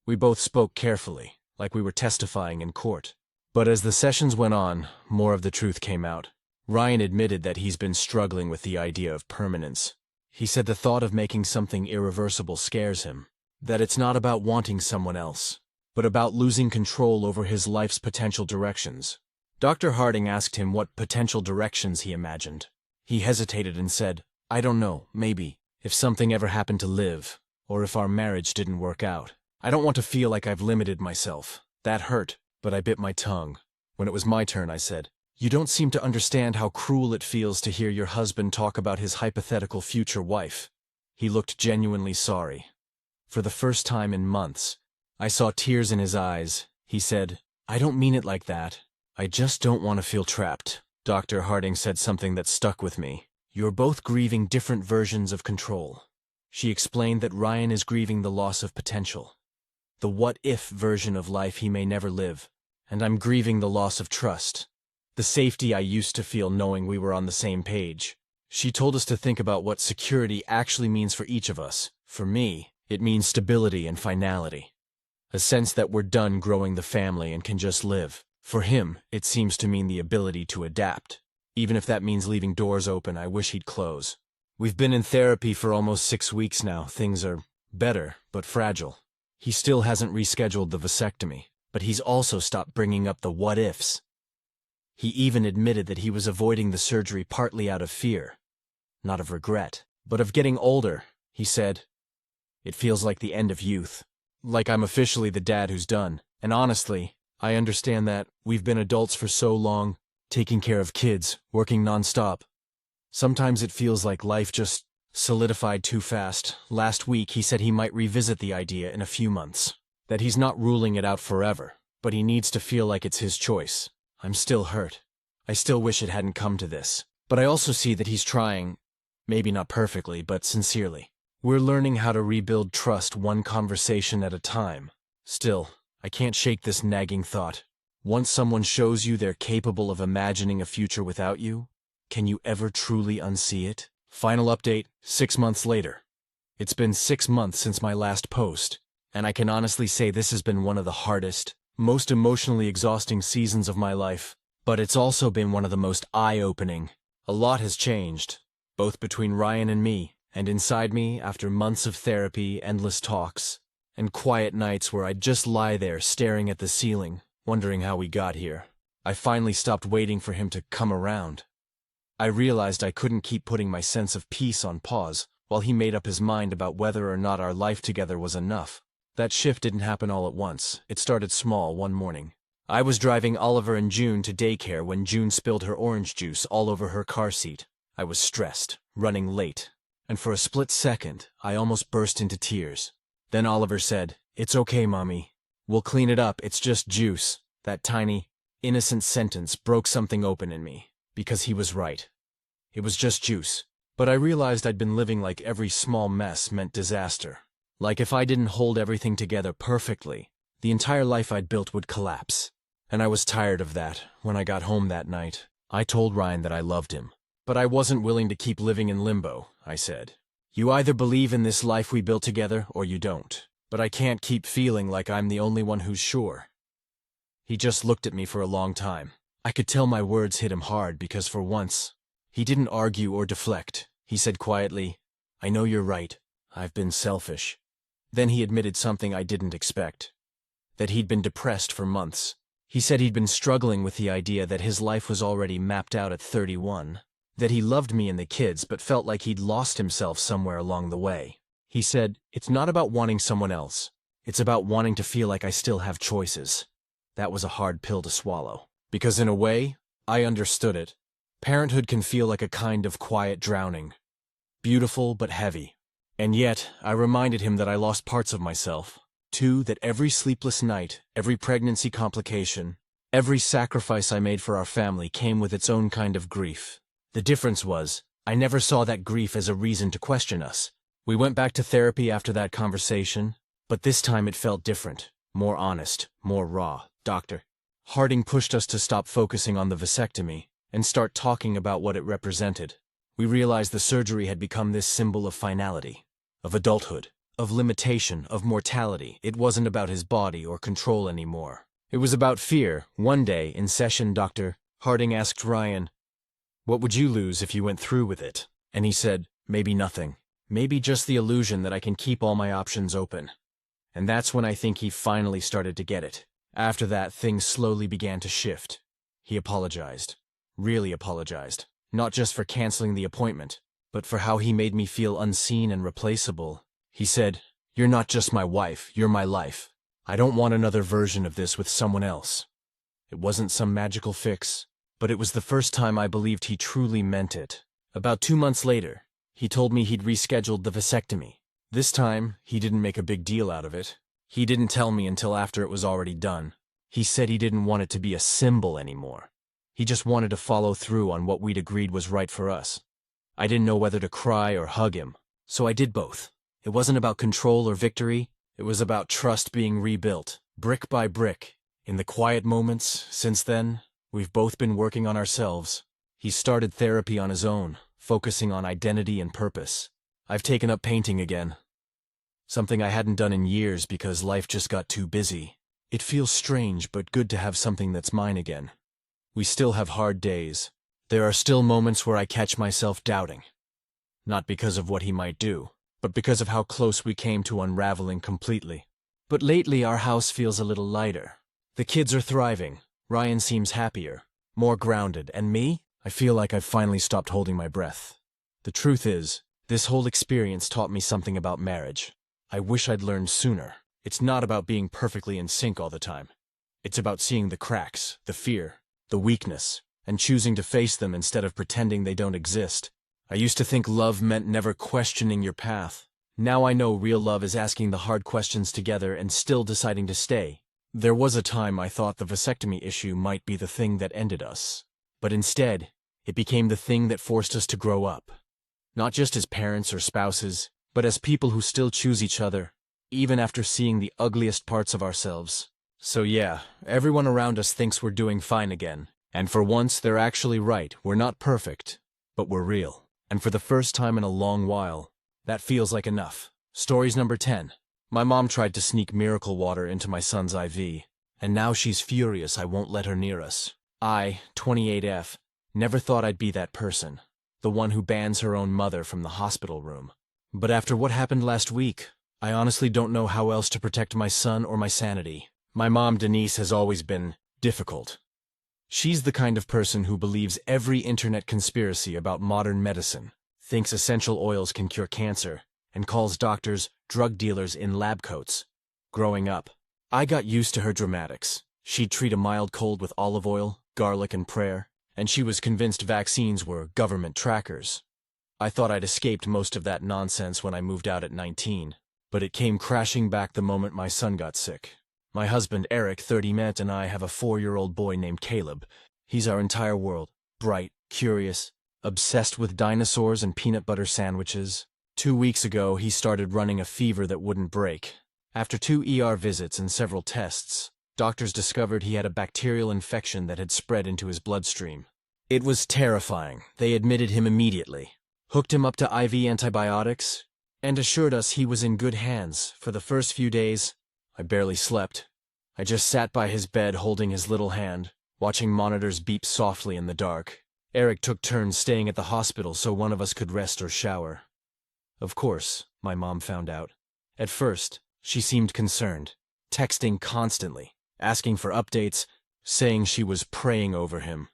We both spoke carefully, like we were testifying in court. But as the sessions went on, more of the truth came out. Ryan admitted that he's been struggling with the idea of permanence. He said the thought of making something irreversible scares him, that it's not about wanting someone else, but about losing control over his life's potential directions. Dr. Harding asked him what potential directions he imagined. He hesitated and said, "I don't know, maybe, if something ever happened to Liv, or if our marriage didn't work out. I don't want to feel like I've limited myself." That hurt, but I bit my tongue. When it was my turn, I said, "You don't seem to understand how cruel it feels to hear your husband talk about his hypothetical future wife." He looked genuinely sorry. For the first time in months, I saw tears in his eyes. He said, "I don't mean it like that. I just don't want to feel trapped." Dr. Harding said something that stuck with me. "You're both grieving different versions of control." She explained that Ryan is grieving the loss of potential, the what-if version of life he may never live, and I'm grieving the loss of trust, the safety I used to feel knowing we were on the same page. She told us to think about what security actually means for each of us. For me, it means stability and finality, a sense that we're done growing the family and can just live. For him, it seems to mean the ability to adapt. Even if that means leaving doors open I wish he'd close. We've been in therapy for almost 6 weeks now. Things are better, but fragile. He still hasn't rescheduled the vasectomy, but he's also stopped bringing up the what-ifs. He even admitted that he was avoiding the surgery partly out of fear, not of regret, but of getting older. He said, "It feels like the end of youth, like I'm officially the dad who's done. And honestly, I understand that. We've been adults for so long, taking care of kids, working nonstop. Sometimes it feels like life just solidified too fast." Last week, he said he might revisit the idea in a few months, that he's not ruling it out forever, but he needs to feel like it's his choice. I'm still hurt. I still wish it hadn't come to this. But I also see that he's trying, maybe not perfectly, but sincerely. We're learning how to rebuild trust one conversation at a time. Still, I can't shake this nagging thought. Once someone shows you they're capable of imagining a future without you, can you ever truly unsee it? Final update, 6 months later. It's been 6 months since my last post, and I can honestly say this has been one of the hardest, most emotionally exhausting seasons of my life, but it's also been one of the most eye-opening. A lot has changed, both between Ryan and me, and inside me after months of therapy, endless talks, and quiet nights where I'd just lie there staring at the ceiling, wondering how we got here. I finally stopped waiting for him to come around. I realized I couldn't keep putting my sense of peace on pause while he made up his mind about whether or not our life together was enough. That shift didn't happen all at once. It started small one morning. I was driving Oliver and June to daycare when June spilled her orange juice all over her car seat. I was stressed, running late, and for a split second, I almost burst into tears. Then Oliver said, "It's okay, Mommy. We'll clean it up. It's just juice." That tiny, innocent sentence broke something open in me, because he was right. It was just juice. But I realized I'd been living like every small mess meant disaster. Like if I didn't hold everything together perfectly, the entire life I'd built would collapse. And I was tired of that. When I got home that night, I told Ryan that I loved him. But I wasn't willing to keep living in limbo, I said. "You either believe in this life we built together, or you don't. But I can't keep feeling like I'm the only one who's sure." He just looked at me for a long time. I could tell my words hit him hard because for once, he didn't argue or deflect. He said quietly, "I know you're right. I've been selfish." Then he admitted something I didn't expect. That he'd been depressed for months. He said he'd been struggling with the idea that his life was already mapped out at 31. That he loved me and the kids but felt like he'd lost himself somewhere along the way. He said, "It's not about wanting someone else. It's about wanting to feel like I still have choices." That was a hard pill to swallow. Because in a way, I understood it. Parenthood can feel like a kind of quiet drowning. Beautiful but heavy. And yet, I reminded him that I lost parts of myself. Too, that every sleepless night, every pregnancy complication, every sacrifice I made for our family came with its own kind of grief. The difference was, I never saw that grief as a reason to question us. We went back to therapy after that conversation, but this time it felt different, more honest, more raw. Doctor Harding pushed us to stop focusing on the vasectomy and start talking about what it represented. We realized the surgery had become this symbol of finality, of adulthood, of limitation, of mortality. It wasn't about his body or control anymore. It was about fear. One day, in session, Dr. Harding asked Ryan, "What would you lose if you went through with it?" And he said, "Maybe nothing. Maybe just the illusion that I can keep all my options open." And that's when I think he finally started to get it. After that, things slowly began to shift. He apologized. Really apologized. Not just for canceling the appointment, but for how he made me feel unseen and replaceable. He said, "You're not just my wife, you're my life. I don't want another version of this with someone else." It wasn't some magical fix, but it was the first time I believed he truly meant it. About 2 months later, he told me he'd rescheduled the vasectomy. This time, he didn't make a big deal out of it. He didn't tell me until after it was already done. He said he didn't want it to be a symbol anymore. He just wanted to follow through on what we'd agreed was right for us. I didn't know whether to cry or hug him, so I did both. It wasn't about control or victory. It was about trust being rebuilt, brick by brick. In the quiet moments, since then, we've both been working on ourselves. He started therapy on his own, focusing on identity and purpose. I've taken up painting again. Something I hadn't done in years because life just got too busy. It feels strange but good to have something that's mine again. We still have hard days. There are still moments where I catch myself doubting. Not because of what he might do, but because of how close we came to unraveling completely. But lately our house feels a little lighter. The kids are thriving. Ryan seems happier, more grounded, and me? I feel like I've finally stopped holding my breath. The truth is, this whole experience taught me something about marriage. I wish I'd learned sooner. It's not about being perfectly in sync all the time. It's about seeing the cracks, the fear, the weakness, and choosing to face them instead of pretending they don't exist. I used to think love meant never questioning your path. Now I know real love is asking the hard questions together and still deciding to stay. There was a time I thought the vasectomy issue might be the thing that ended us. But instead, it became the thing that forced us to grow up. Not just as parents or spouses, but as people who still choose each other, even after seeing the ugliest parts of ourselves. So yeah, everyone around us thinks we're doing fine again. And for once, they're actually right. We're not perfect, but we're real. And for the first time in a long while, that feels like enough. Stories number 10. My mom tried to sneak miracle water into my son's IV, and now she's furious I won't let her near us. I, 28F, never thought I'd be that person, the one who bans her own mother from the hospital room. But after what happened last week, I honestly don't know how else to protect my son or my sanity. My mom, Denise, has always been difficult. She's the kind of person who believes every internet conspiracy about modern medicine, thinks essential oils can cure cancer, and calls doctors drug dealers in lab coats. Growing up, I got used to her dramatics. She'd treat a mild cold with olive oil, garlic, and prayer, and she was convinced vaccines were government trackers. I thought I'd escaped most of that nonsense when I moved out at 19, but it came crashing back the moment my son got sick. My husband, Eric, 30 Met, and I have a 4-year-old boy named Caleb. He's our entire world. Bright, curious, obsessed with dinosaurs and peanut butter sandwiches. 2 weeks ago, he started running a fever that wouldn't break. After 2 ER visits and several tests, doctors discovered he had a bacterial infection that had spread into his bloodstream. It was terrifying. They admitted him immediately, hooked him up to IV antibiotics, and assured us he was in good hands. For the first few days, I barely slept. I just sat by his bed holding his little hand, watching monitors beep softly in the dark. Eric took turns staying at the hospital so one of us could rest or shower. Of course, my mom found out. At first, she seemed concerned, texting constantly, asking for updates, saying she was praying over him.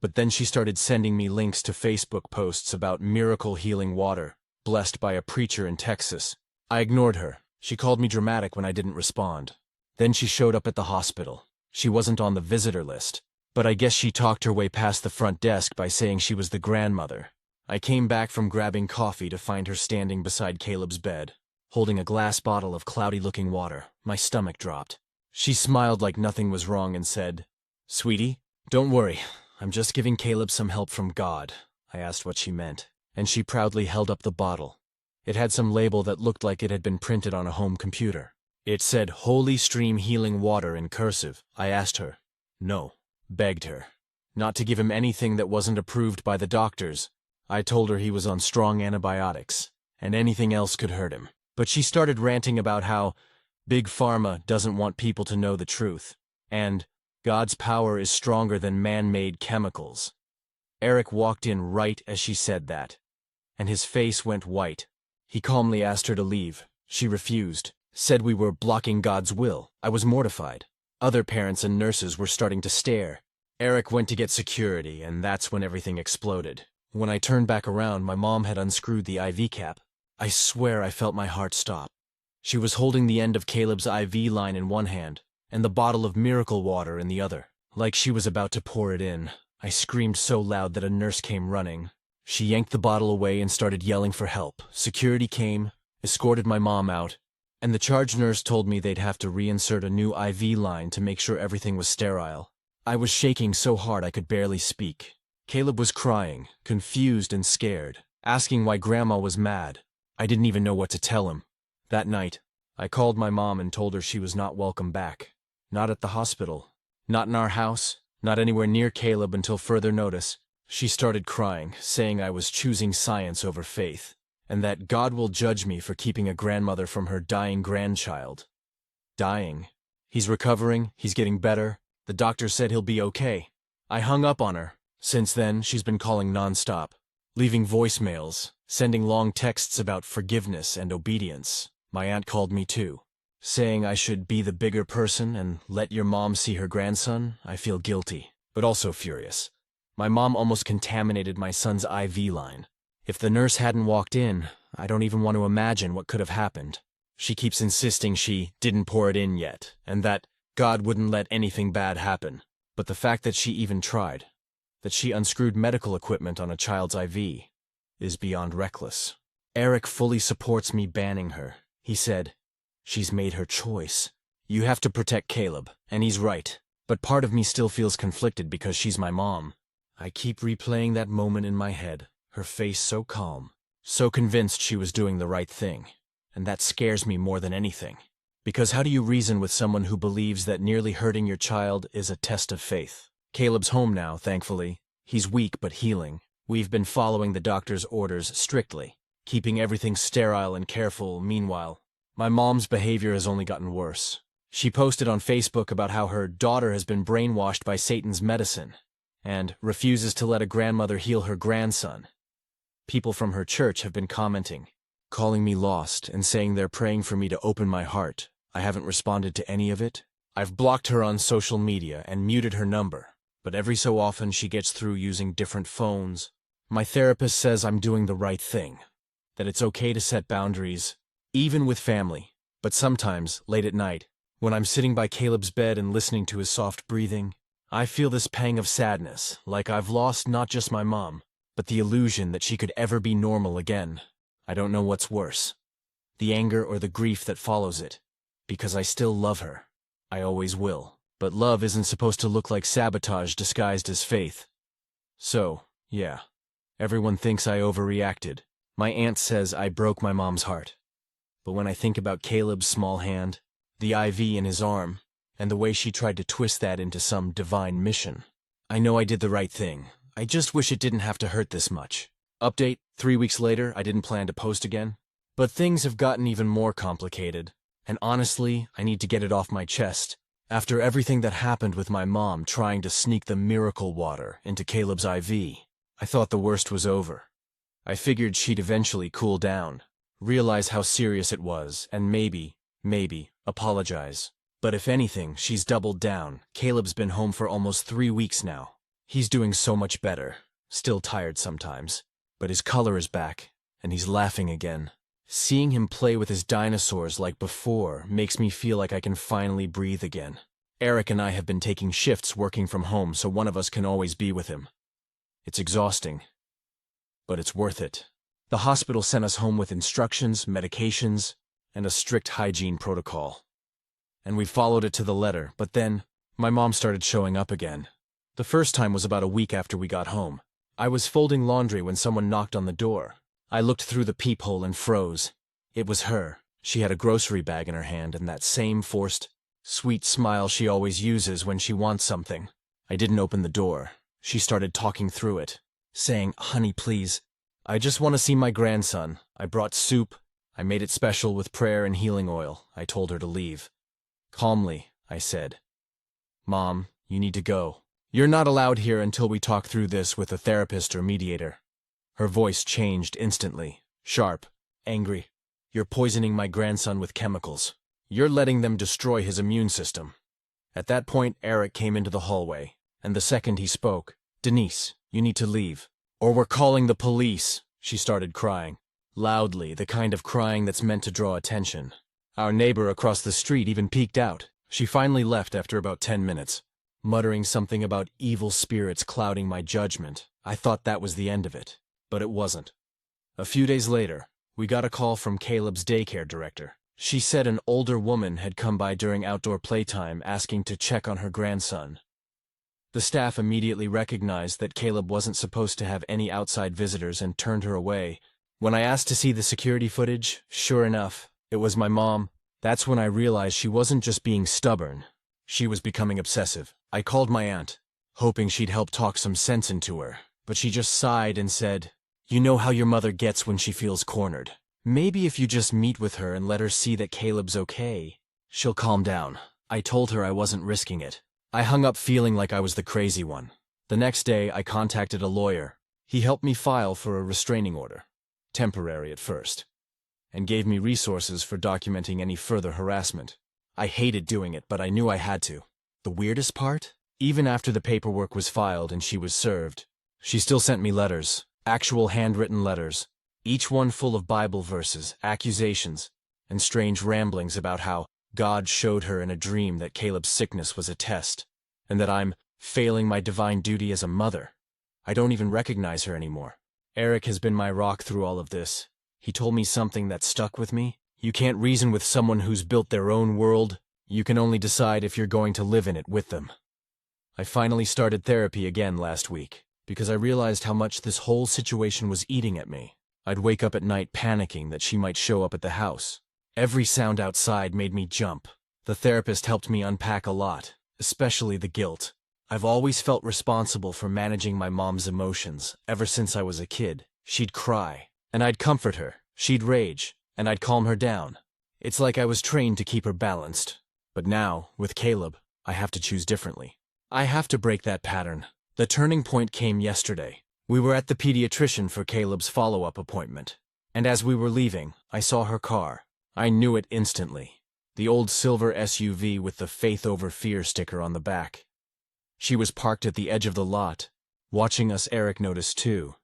But then she started sending me links to Facebook posts about miracle healing water, blessed by a preacher in Texas. I ignored her. She called me dramatic when I didn't respond. Then she showed up at the hospital. She wasn't on the visitor list, but I guess she talked her way past the front desk by saying she was the grandmother. I came back from grabbing coffee to find her standing beside Caleb's bed, holding a glass bottle of cloudy-looking water. My stomach dropped. She smiled like nothing was wrong and said, "Sweetie, don't worry. I'm just giving Caleb some help from God." I asked what she meant, and she proudly held up the bottle. It had some label that looked like it had been printed on a home computer. It said Holy Stream Healing Water in cursive. I asked her. No. Begged her. Not to give him anything that wasn't approved by the doctors. I told her he was on strong antibiotics, and anything else could hurt him. But she started ranting about how Big Pharma doesn't want people to know the truth, and God's power is stronger than man-made chemicals. Eric walked in right as she said that, and his face went white. He calmly asked her to leave. She refused, said we were blocking God's will. I was mortified. Other parents and nurses were starting to stare. Eric went to get security, and that's when everything exploded. When I turned back around, my mom had unscrewed the IV cap. I swear I felt my heart stop. She was holding the end of Caleb's IV line in one hand, and the bottle of miracle water in the other, like she was about to pour it in. I screamed so loud that a nurse came running. She yanked the bottle away and started yelling for help. Security came, escorted my mom out, and the charge nurse told me they'd have to reinsert a new IV line to make sure everything was sterile. I was shaking so hard I could barely speak. Caleb was crying, confused and scared, asking why Grandma was mad. I didn't even know what to tell him. That night, I called my mom and told her she was not welcome back. Not at the hospital, not in our house, not anywhere near Caleb until further notice. She started crying, saying I was choosing science over faith, and that God will judge me for keeping a grandmother from her dying grandchild. Dying. He's recovering, he's getting better. The doctor said he'll be okay. I hung up on her. Since then, she's been calling nonstop, leaving voicemails, sending long texts about forgiveness and obedience. My aunt called me too, saying I should be the bigger person and let your mom see her grandson. I feel guilty, but also furious. My mom almost contaminated my son's IV line. If the nurse hadn't walked in, I don't even want to imagine what could have happened. She keeps insisting she didn't pour it in yet, and that God wouldn't let anything bad happen. But the fact that she even tried, that she unscrewed medical equipment on a child's IV, is beyond reckless. Eric fully supports me banning her. He said, "She's made her choice. You have to protect Caleb," and he's right. But part of me still feels conflicted because she's my mom. I keep replaying that moment in my head, her face so calm, so convinced she was doing the right thing. And that scares me more than anything. Because how do you reason with someone who believes that nearly hurting your child is a test of faith? Caleb's home now, thankfully. He's weak but healing. We've been following the doctor's orders strictly, keeping everything sterile and careful. Meanwhile, my mom's behavior has only gotten worse. She posted on Facebook about how her daughter has been brainwashed by Satan's medicine and refuses to let a grandmother heal her grandson. People from her church have been commenting, calling me lost and saying they're praying for me to open my heart. I haven't responded to any of it. I've blocked her on social media and muted her number, but every so often she gets through using different phones. My therapist says I'm doing the right thing, that it's okay to set boundaries, even with family. But sometimes, late at night, when I'm sitting by Caleb's bed and listening to his soft breathing, I feel this pang of sadness, like I've lost not just my mom, but the illusion that she could ever be normal again. I don't know what's worse, the anger or the grief that follows it, because I still love her. I always will. But love isn't supposed to look like sabotage disguised as faith. So, yeah, everyone thinks I overreacted. My aunt says I broke my mom's heart. But when I think about Caleb's small hand, the IV in his arm, and the way she tried to twist that into some divine mission, I know I did the right thing. I just wish it didn't have to hurt this much. Update, 3 weeks later, I didn't plan to post again. But things have gotten even more complicated, and honestly, I need to get it off my chest. After everything that happened with my mom trying to sneak the miracle water into Caleb's IV, I thought the worst was over. I figured she'd eventually cool down, realize how serious it was, and maybe, apologize. But if anything, she's doubled down. Caleb's been home for almost 3 weeks now. He's doing so much better, still tired sometimes, but his color is back, and he's laughing again. Seeing him play with his dinosaurs like before makes me feel like I can finally breathe again. Eric and I have been taking shifts working from home so one of us can always be with him. It's exhausting, but it's worth it. The hospital sent us home with instructions, medications, and a strict hygiene protocol. And we followed it to the letter, but then my mom started showing up again. The first time was about a week after we got home. I was folding laundry when someone knocked on the door. I looked through the peephole and froze. It was her. She had a grocery bag in her hand and that same forced, sweet smile she always uses when she wants something. I didn't open the door. She started talking through it, saying, "Honey, please. I just want to see my grandson. I brought soup. I made it special with prayer and healing oil." I told her to leave. Calmly, I said, "Mom, you need to go. You're not allowed here until we talk through this with a therapist or mediator." Her voice changed instantly, sharp, angry. "You're poisoning my grandson with chemicals. You're letting them destroy his immune system." At that point, Eric came into the hallway, and the second he spoke, "Denise, you need to leave, or we're calling the police." She started crying, loudly, the kind of crying that's meant to draw attention. Our neighbor across the street even peeked out. She finally left after about 10 minutes, muttering something about evil spirits clouding my judgment. I thought that was the end of it. But it wasn't. A few days later, we got a call from Caleb's daycare director. She said an older woman had come by during outdoor playtime asking to check on her grandson. The staff immediately recognized that Caleb wasn't supposed to have any outside visitors and turned her away. When I asked to see the security footage, sure enough, it was my mom. That's when I realized she wasn't just being stubborn. She was becoming obsessive. I called my aunt, hoping she'd help talk some sense into her, but she just sighed and said, "You know how your mother gets when she feels cornered. Maybe if you just meet with her and let her see that Caleb's okay, she'll calm down." I told her I wasn't risking it. I hung up feeling like I was the crazy one. The next day, I contacted a lawyer. He helped me file for a restraining order, temporary at first, and gave me resources for documenting any further harassment. I hated doing it, but I knew I had to. The weirdest part? Even after the paperwork was filed and she was served, she still sent me letters. Actual handwritten letters, each one full of Bible verses, accusations, and strange ramblings about how God showed her in a dream that Caleb's sickness was a test, and that I'm failing my divine duty as a mother. I don't even recognize her anymore. Eric has been my rock through all of this. He told me something that stuck with me. You can't reason with someone who's built their own world. You can only decide if you're going to live in it with them. I finally started therapy again last week, because I realized how much this whole situation was eating at me. I'd wake up at night panicking that she might show up at the house. Every sound outside made me jump. The therapist helped me unpack a lot, especially the guilt. I've always felt responsible for managing my mom's emotions, ever since I was a kid. She'd cry, and I'd comfort her. She'd rage, and I'd calm her down. It's like I was trained to keep her balanced. But now, with Caleb, I have to choose differently. I have to break that pattern. The turning point came yesterday. We were at the pediatrician for Caleb's follow-up appointment, and as we were leaving, I saw her car. I knew it instantly. The old silver SUV with the Faith Over Fear sticker on the back. She was parked at the edge of the lot. Watching us, Eric noticed too.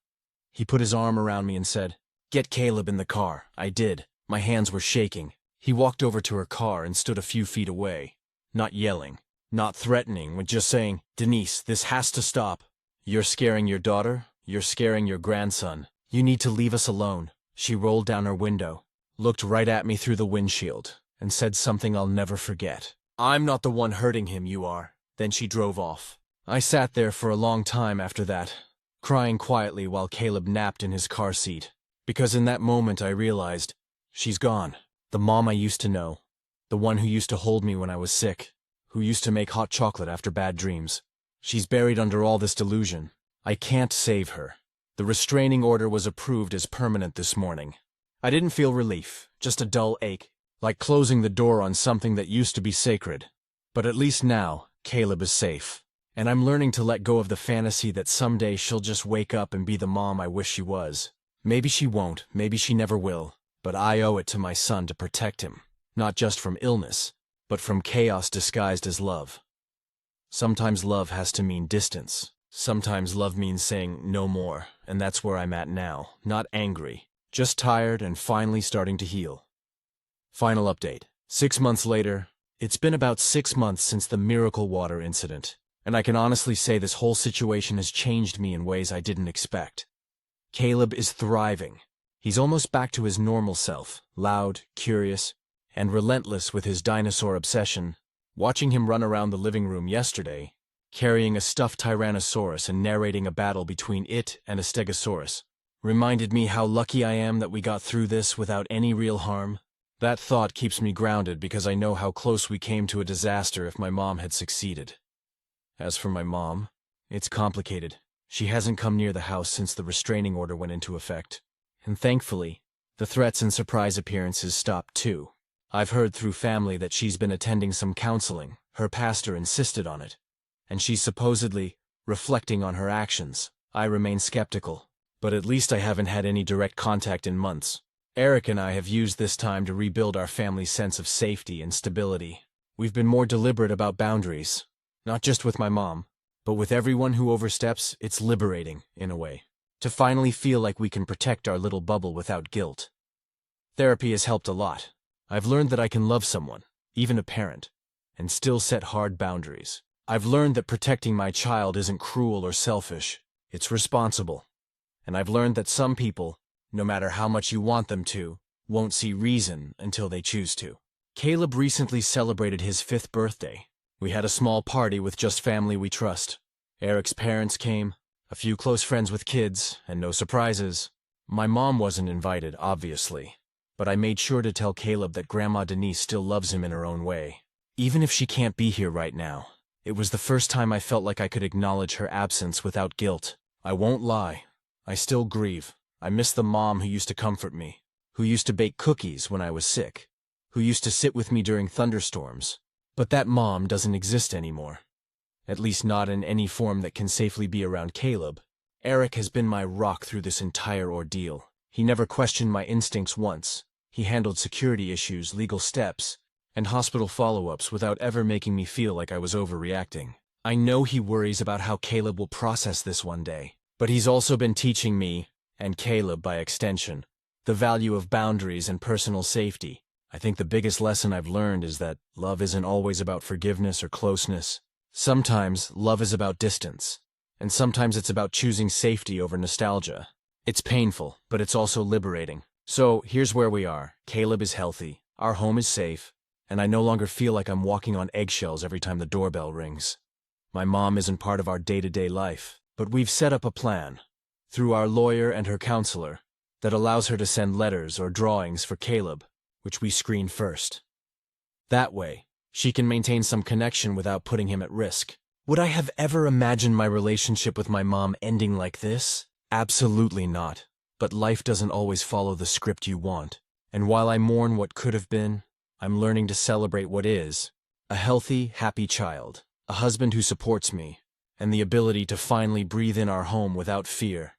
He put his arm around me and said, "Get Caleb in the car." I did. My hands were shaking. He walked over to her car and stood a few feet away, not yelling, not threatening, but just saying, "Denise, this has to stop. You're scaring your daughter. You're scaring your grandson. You need to leave us alone." She rolled down her window, looked right at me through the windshield, and said something I'll never forget. "I'm not the one hurting him, you are." Then she drove off. I sat there for a long time after that, crying quietly while Caleb napped in his car seat, because in that moment I realized, she's gone. The mom I used to know, the one who used to hold me when I was sick, who used to make hot chocolate after bad dreams. She's buried under all this delusion. I can't save her. The restraining order was approved as permanent this morning. I didn't feel relief, just a dull ache, like closing the door on something that used to be sacred. But at least now, Caleb is safe. And I'm learning to let go of the fantasy that someday she'll just wake up and be the mom I wish she was. Maybe she won't, maybe she never will, but I owe it to my son to protect him, not just from illness, but from chaos disguised as love. Sometimes love has to mean distance. Sometimes love means saying no more, and that's where I'm at now, not angry, just tired and finally starting to heal. Final update. 6 months later, it's been about 6 months since the miracle water incident, and I can honestly say this whole situation has changed me in ways I didn't expect. Caleb is thriving. He's almost back to his normal self, loud, curious, and relentless with his dinosaur obsession. Watching him run around the living room yesterday, carrying a stuffed Tyrannosaurus and narrating a battle between it and a Stegosaurus, reminded me how lucky I am that we got through this without any real harm. That thought keeps me grounded because I know how close we came to a disaster if my mom had succeeded. As for my mom, it's complicated. She hasn't come near the house since the restraining order went into effect. And thankfully, the threats and surprise appearances stopped too. I've heard through family that she's been attending some counseling. Her pastor insisted on it. And she's supposedly reflecting on her actions. I remain skeptical, but at least I haven't had any direct contact in months. Eric and I have used this time to rebuild our family's sense of safety and stability. We've been more deliberate about boundaries, not just with my mom, but with everyone who oversteps. It's liberating, in a way, to finally feel like we can protect our little bubble without guilt. Therapy has helped a lot. I've learned that I can love someone, even a parent, and still set hard boundaries. I've learned that protecting my child isn't cruel or selfish, it's responsible. And I've learned that some people, no matter how much you want them to, won't see reason until they choose to. Caleb recently celebrated his 5th birthday. We had a small party with just family we trust. Eric's parents came, a few close friends with kids, and no surprises. My mom wasn't invited, obviously, but I made sure to tell Caleb that Grandma Denise still loves him in her own way. Even if she can't be here right now, it was the first time I felt like I could acknowledge her absence without guilt. I won't lie, I still grieve. I miss the mom who used to comfort me, who used to bake cookies when I was sick, who used to sit with me during thunderstorms. But that mom doesn't exist anymore. At least not in any form that can safely be around Caleb. Eric has been my rock through this entire ordeal. He never questioned my instincts once. He handled security issues, legal steps, and hospital follow-ups without ever making me feel like I was overreacting. I know he worries about how Caleb will process this one day, but he's also been teaching me, and Caleb by extension, the value of boundaries and personal safety. I think the biggest lesson I've learned is that love isn't always about forgiveness or closeness. Sometimes love is about distance, and sometimes it's about choosing safety over nostalgia. It's painful, but it's also liberating. So here's where we are. Caleb is healthy, our home is safe, and I no longer feel like I'm walking on eggshells every time the doorbell rings. My mom isn't part of our day-to-day life, but we've set up a plan, through our lawyer and her counselor, that allows her to send letters or drawings for Caleb, which we screen first. That way, she can maintain some connection without putting him at risk. Would I have ever imagined my relationship with my mom ending like this? Absolutely not. But life doesn't always follow the script you want. And while I mourn what could have been, I'm learning to celebrate what is. A healthy, happy child, a husband who supports me, and the ability to finally breathe in our home without fear.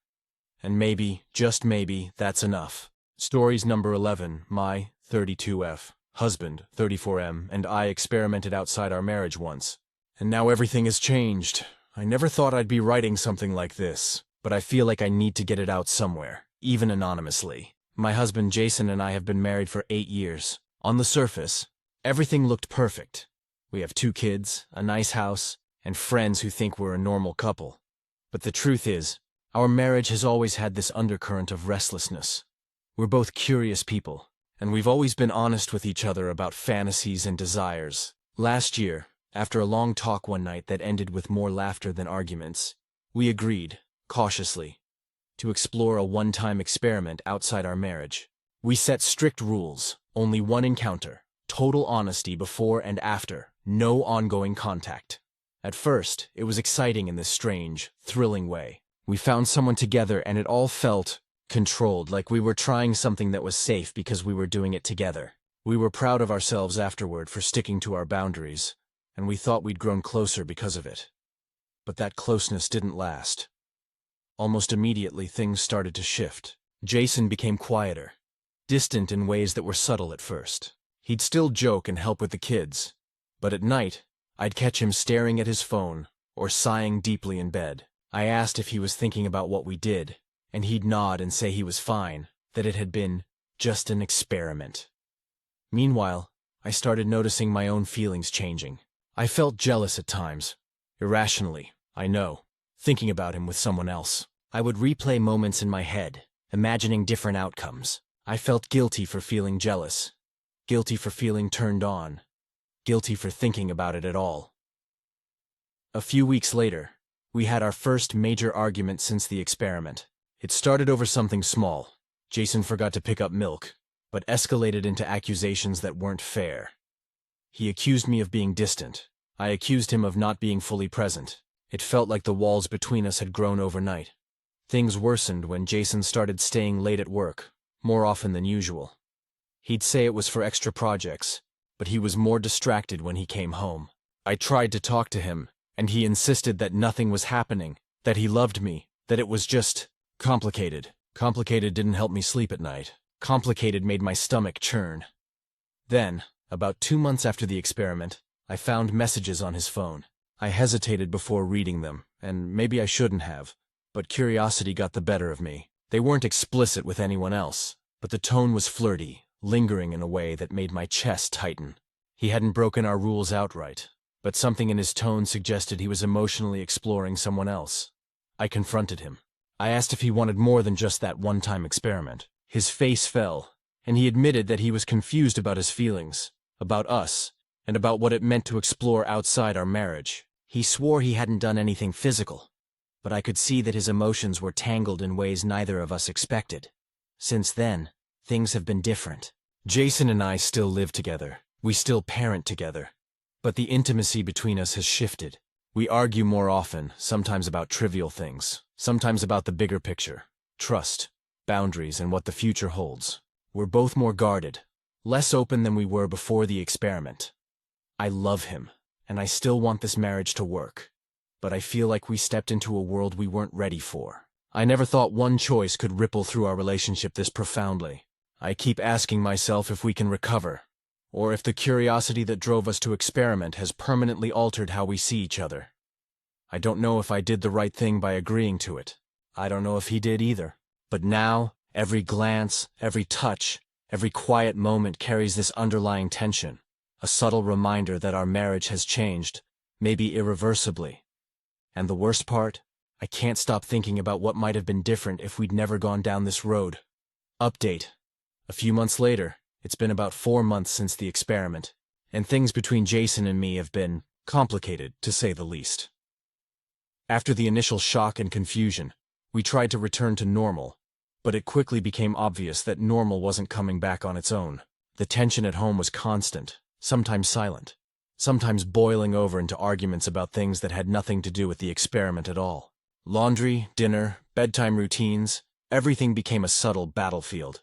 And maybe, just maybe, that's enough. Stories number 11, my 32F, husband, 34M, and I experimented outside our marriage once. And now everything has changed. I never thought I'd be writing something like this, but I feel like I need to get it out somewhere, even anonymously. My husband Jason and I have been married for 8 years. On the surface, everything looked perfect. We have 2 kids, a nice house, and friends who think we're a normal couple. But the truth is, our marriage has always had this undercurrent of restlessness. We're both curious people, and we've always been honest with each other about fantasies and desires. Last year, after a long talk one night that ended with more laughter than arguments, we agreed, cautiously, to explore a one-time experiment outside our marriage. We set strict rules, only one encounter, total honesty before and after, no ongoing contact. At first, it was exciting in this strange, thrilling way. We found someone together and it all felt controlled, like we were trying something that was safe because we were doing it together. We were proud of ourselves afterward for sticking to our boundaries. and we thought we'd grown closer because of it. But that closeness didn't last. Almost immediately, things started to shift. Jason became quieter, distant in ways that were subtle at first. He'd still joke and help with the kids, but at night, I'd catch him staring at his phone or sighing deeply in bed. I asked if he was thinking about what we did, and he'd nod and say he was fine, that it had been just an experiment. Meanwhile, I started noticing my own feelings changing. I felt jealous at times, irrationally, I know, thinking about him with someone else. I would replay moments in my head, imagining different outcomes. I felt guilty for feeling jealous, guilty for feeling turned on, guilty for thinking about it at all. A few weeks later, we had our first major argument since the experiment. It started over something small. Jason forgot to pick up milk, but escalated into accusations that weren't fair. He accused me of being distant. I accused him of not being fully present. It felt like the walls between us had grown overnight. Things worsened when Jason started staying late at work, more often than usual. He'd say it was for extra projects, but he was more distracted when he came home. I tried to talk to him, and he insisted that nothing was happening, that he loved me, that it was just complicated. Complicated didn't help me sleep at night. Complicated made my stomach churn. Then, about 2 months after the experiment, I found messages on his phone. I hesitated before reading them, and maybe I shouldn't have, but curiosity got the better of me. They weren't explicit with anyone else, but the tone was flirty, lingering in a way that made my chest tighten. He hadn't broken our rules outright, but something in his tone suggested he was emotionally exploring someone else. I confronted him. I asked if he wanted more than just that one-time experiment. His face fell, and he admitted that he was confused about his feelings, about us, and about what it meant to explore outside our marriage. He swore he hadn't done anything physical, but I could see that his emotions were tangled in ways neither of us expected. Since then, things have been different. Jason and I still live together. We still parent together. But the intimacy between us has shifted. We argue more often, sometimes about trivial things, sometimes about the bigger picture, trust, boundaries, and what the future holds. We're both more guarded, less open than we were before the experiment. I love him, and I still want this marriage to work, but I feel like we stepped into a world we weren't ready for. I never thought one choice could ripple through our relationship this profoundly. I keep asking myself if we can recover, or if the curiosity that drove us to experiment has permanently altered how we see each other. I don't know if I did the right thing by agreeing to it. I don't know if he did either. But now, every glance, every touch, every quiet moment carries this underlying tension, a subtle reminder that our marriage has changed, maybe irreversibly. And the worst part? I can't stop thinking about what might have been different if we'd never gone down this road. Update. A few months later, it's been about 4 months since the experiment, and things between Jason and me have been complicated, to say the least. After the initial shock and confusion, we tried to return to normal, but it quickly became obvious that normal wasn't coming back on its own. The tension at home was constant, sometimes silent, sometimes boiling over into arguments about things that had nothing to do with the experiment at all. Laundry, dinner, bedtime routines, everything became a subtle battlefield.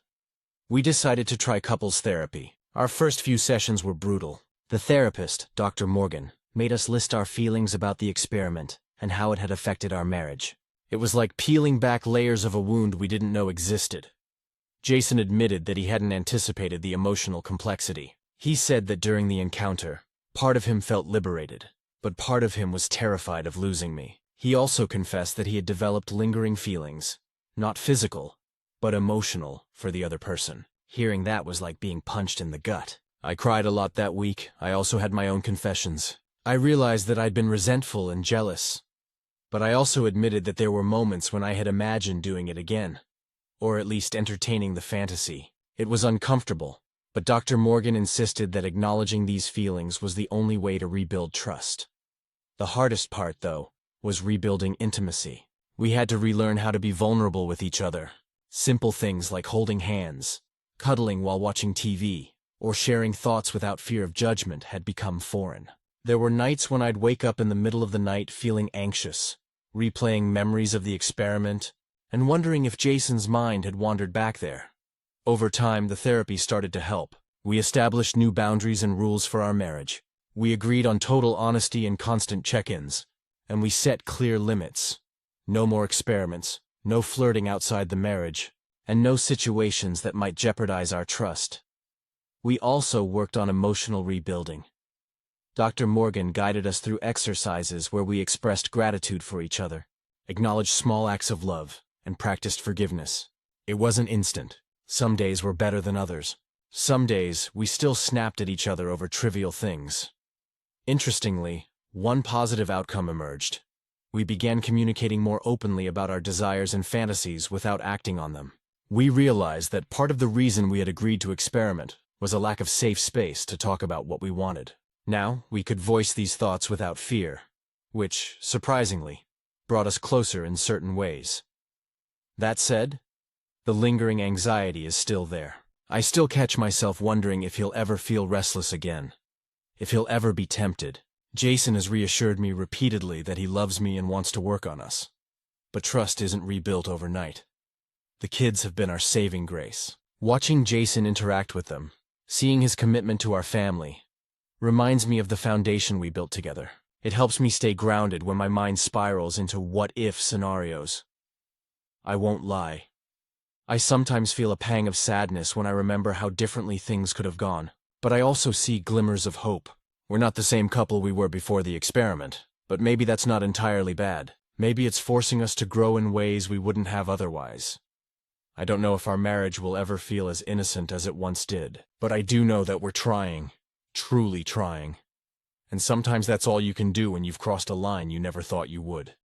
We decided to try couples therapy. Our first few sessions were brutal. The therapist, Dr. Morgan, made us list our feelings about the experiment and how it had affected our marriage. It was like peeling back layers of a wound we didn't know existed. Jason admitted that he hadn't anticipated the emotional complexity. He said that during the encounter, part of him felt liberated, but part of him was terrified of losing me. He also confessed that he had developed lingering feelings, not physical, but emotional, for the other person. Hearing that was like being punched in the gut. I cried a lot that week. I also had my own confessions. I realized that I'd been resentful and jealous, but I also admitted that there were moments when I had imagined doing it again, or at least entertaining the fantasy. It was uncomfortable, but Dr. Morgan insisted that acknowledging these feelings was the only way to rebuild trust. The hardest part, though, was rebuilding intimacy. We had to relearn how to be vulnerable with each other. Simple things like holding hands, cuddling while watching TV, or sharing thoughts without fear of judgment had become foreign. There were nights when I'd wake up in the middle of the night feeling anxious, replaying memories of the experiment, and wondering if Jason's mind had wandered back there. Over time, the therapy started to help. We established new boundaries and rules for our marriage. We agreed on total honesty and constant check-ins, and we set clear limits. No more experiments, no flirting outside the marriage, and no situations that might jeopardize our trust. We also worked on emotional rebuilding. Dr. Morgan guided us through exercises where we expressed gratitude for each other, acknowledged small acts of love, and practiced forgiveness. It wasn't instant. Some days were better than others. Some days, we still snapped at each other over trivial things. Interestingly, one positive outcome emerged. We began communicating more openly about our desires and fantasies without acting on them. We realized that part of the reason we had agreed to experiment was a lack of safe space to talk about what we wanted. Now, we could voice these thoughts without fear, which, surprisingly, brought us closer in certain ways. That said, the lingering anxiety is still there. I still catch myself wondering if he'll ever feel restless again, if he'll ever be tempted. Jason has reassured me repeatedly that he loves me and wants to work on us. But trust isn't rebuilt overnight. The kids have been our saving grace. Watching Jason interact with them, seeing his commitment to our family, reminds me of the foundation we built together. It helps me stay grounded when my mind spirals into what-if scenarios. I won't lie. I sometimes feel a pang of sadness when I remember how differently things could have gone. But I also see glimmers of hope. We're not the same couple we were before the experiment, but maybe that's not entirely bad. Maybe it's forcing us to grow in ways we wouldn't have otherwise. I don't know if our marriage will ever feel as innocent as it once did, but I do know that we're trying, truly trying. And sometimes that's all you can do when you've crossed a line you never thought you would.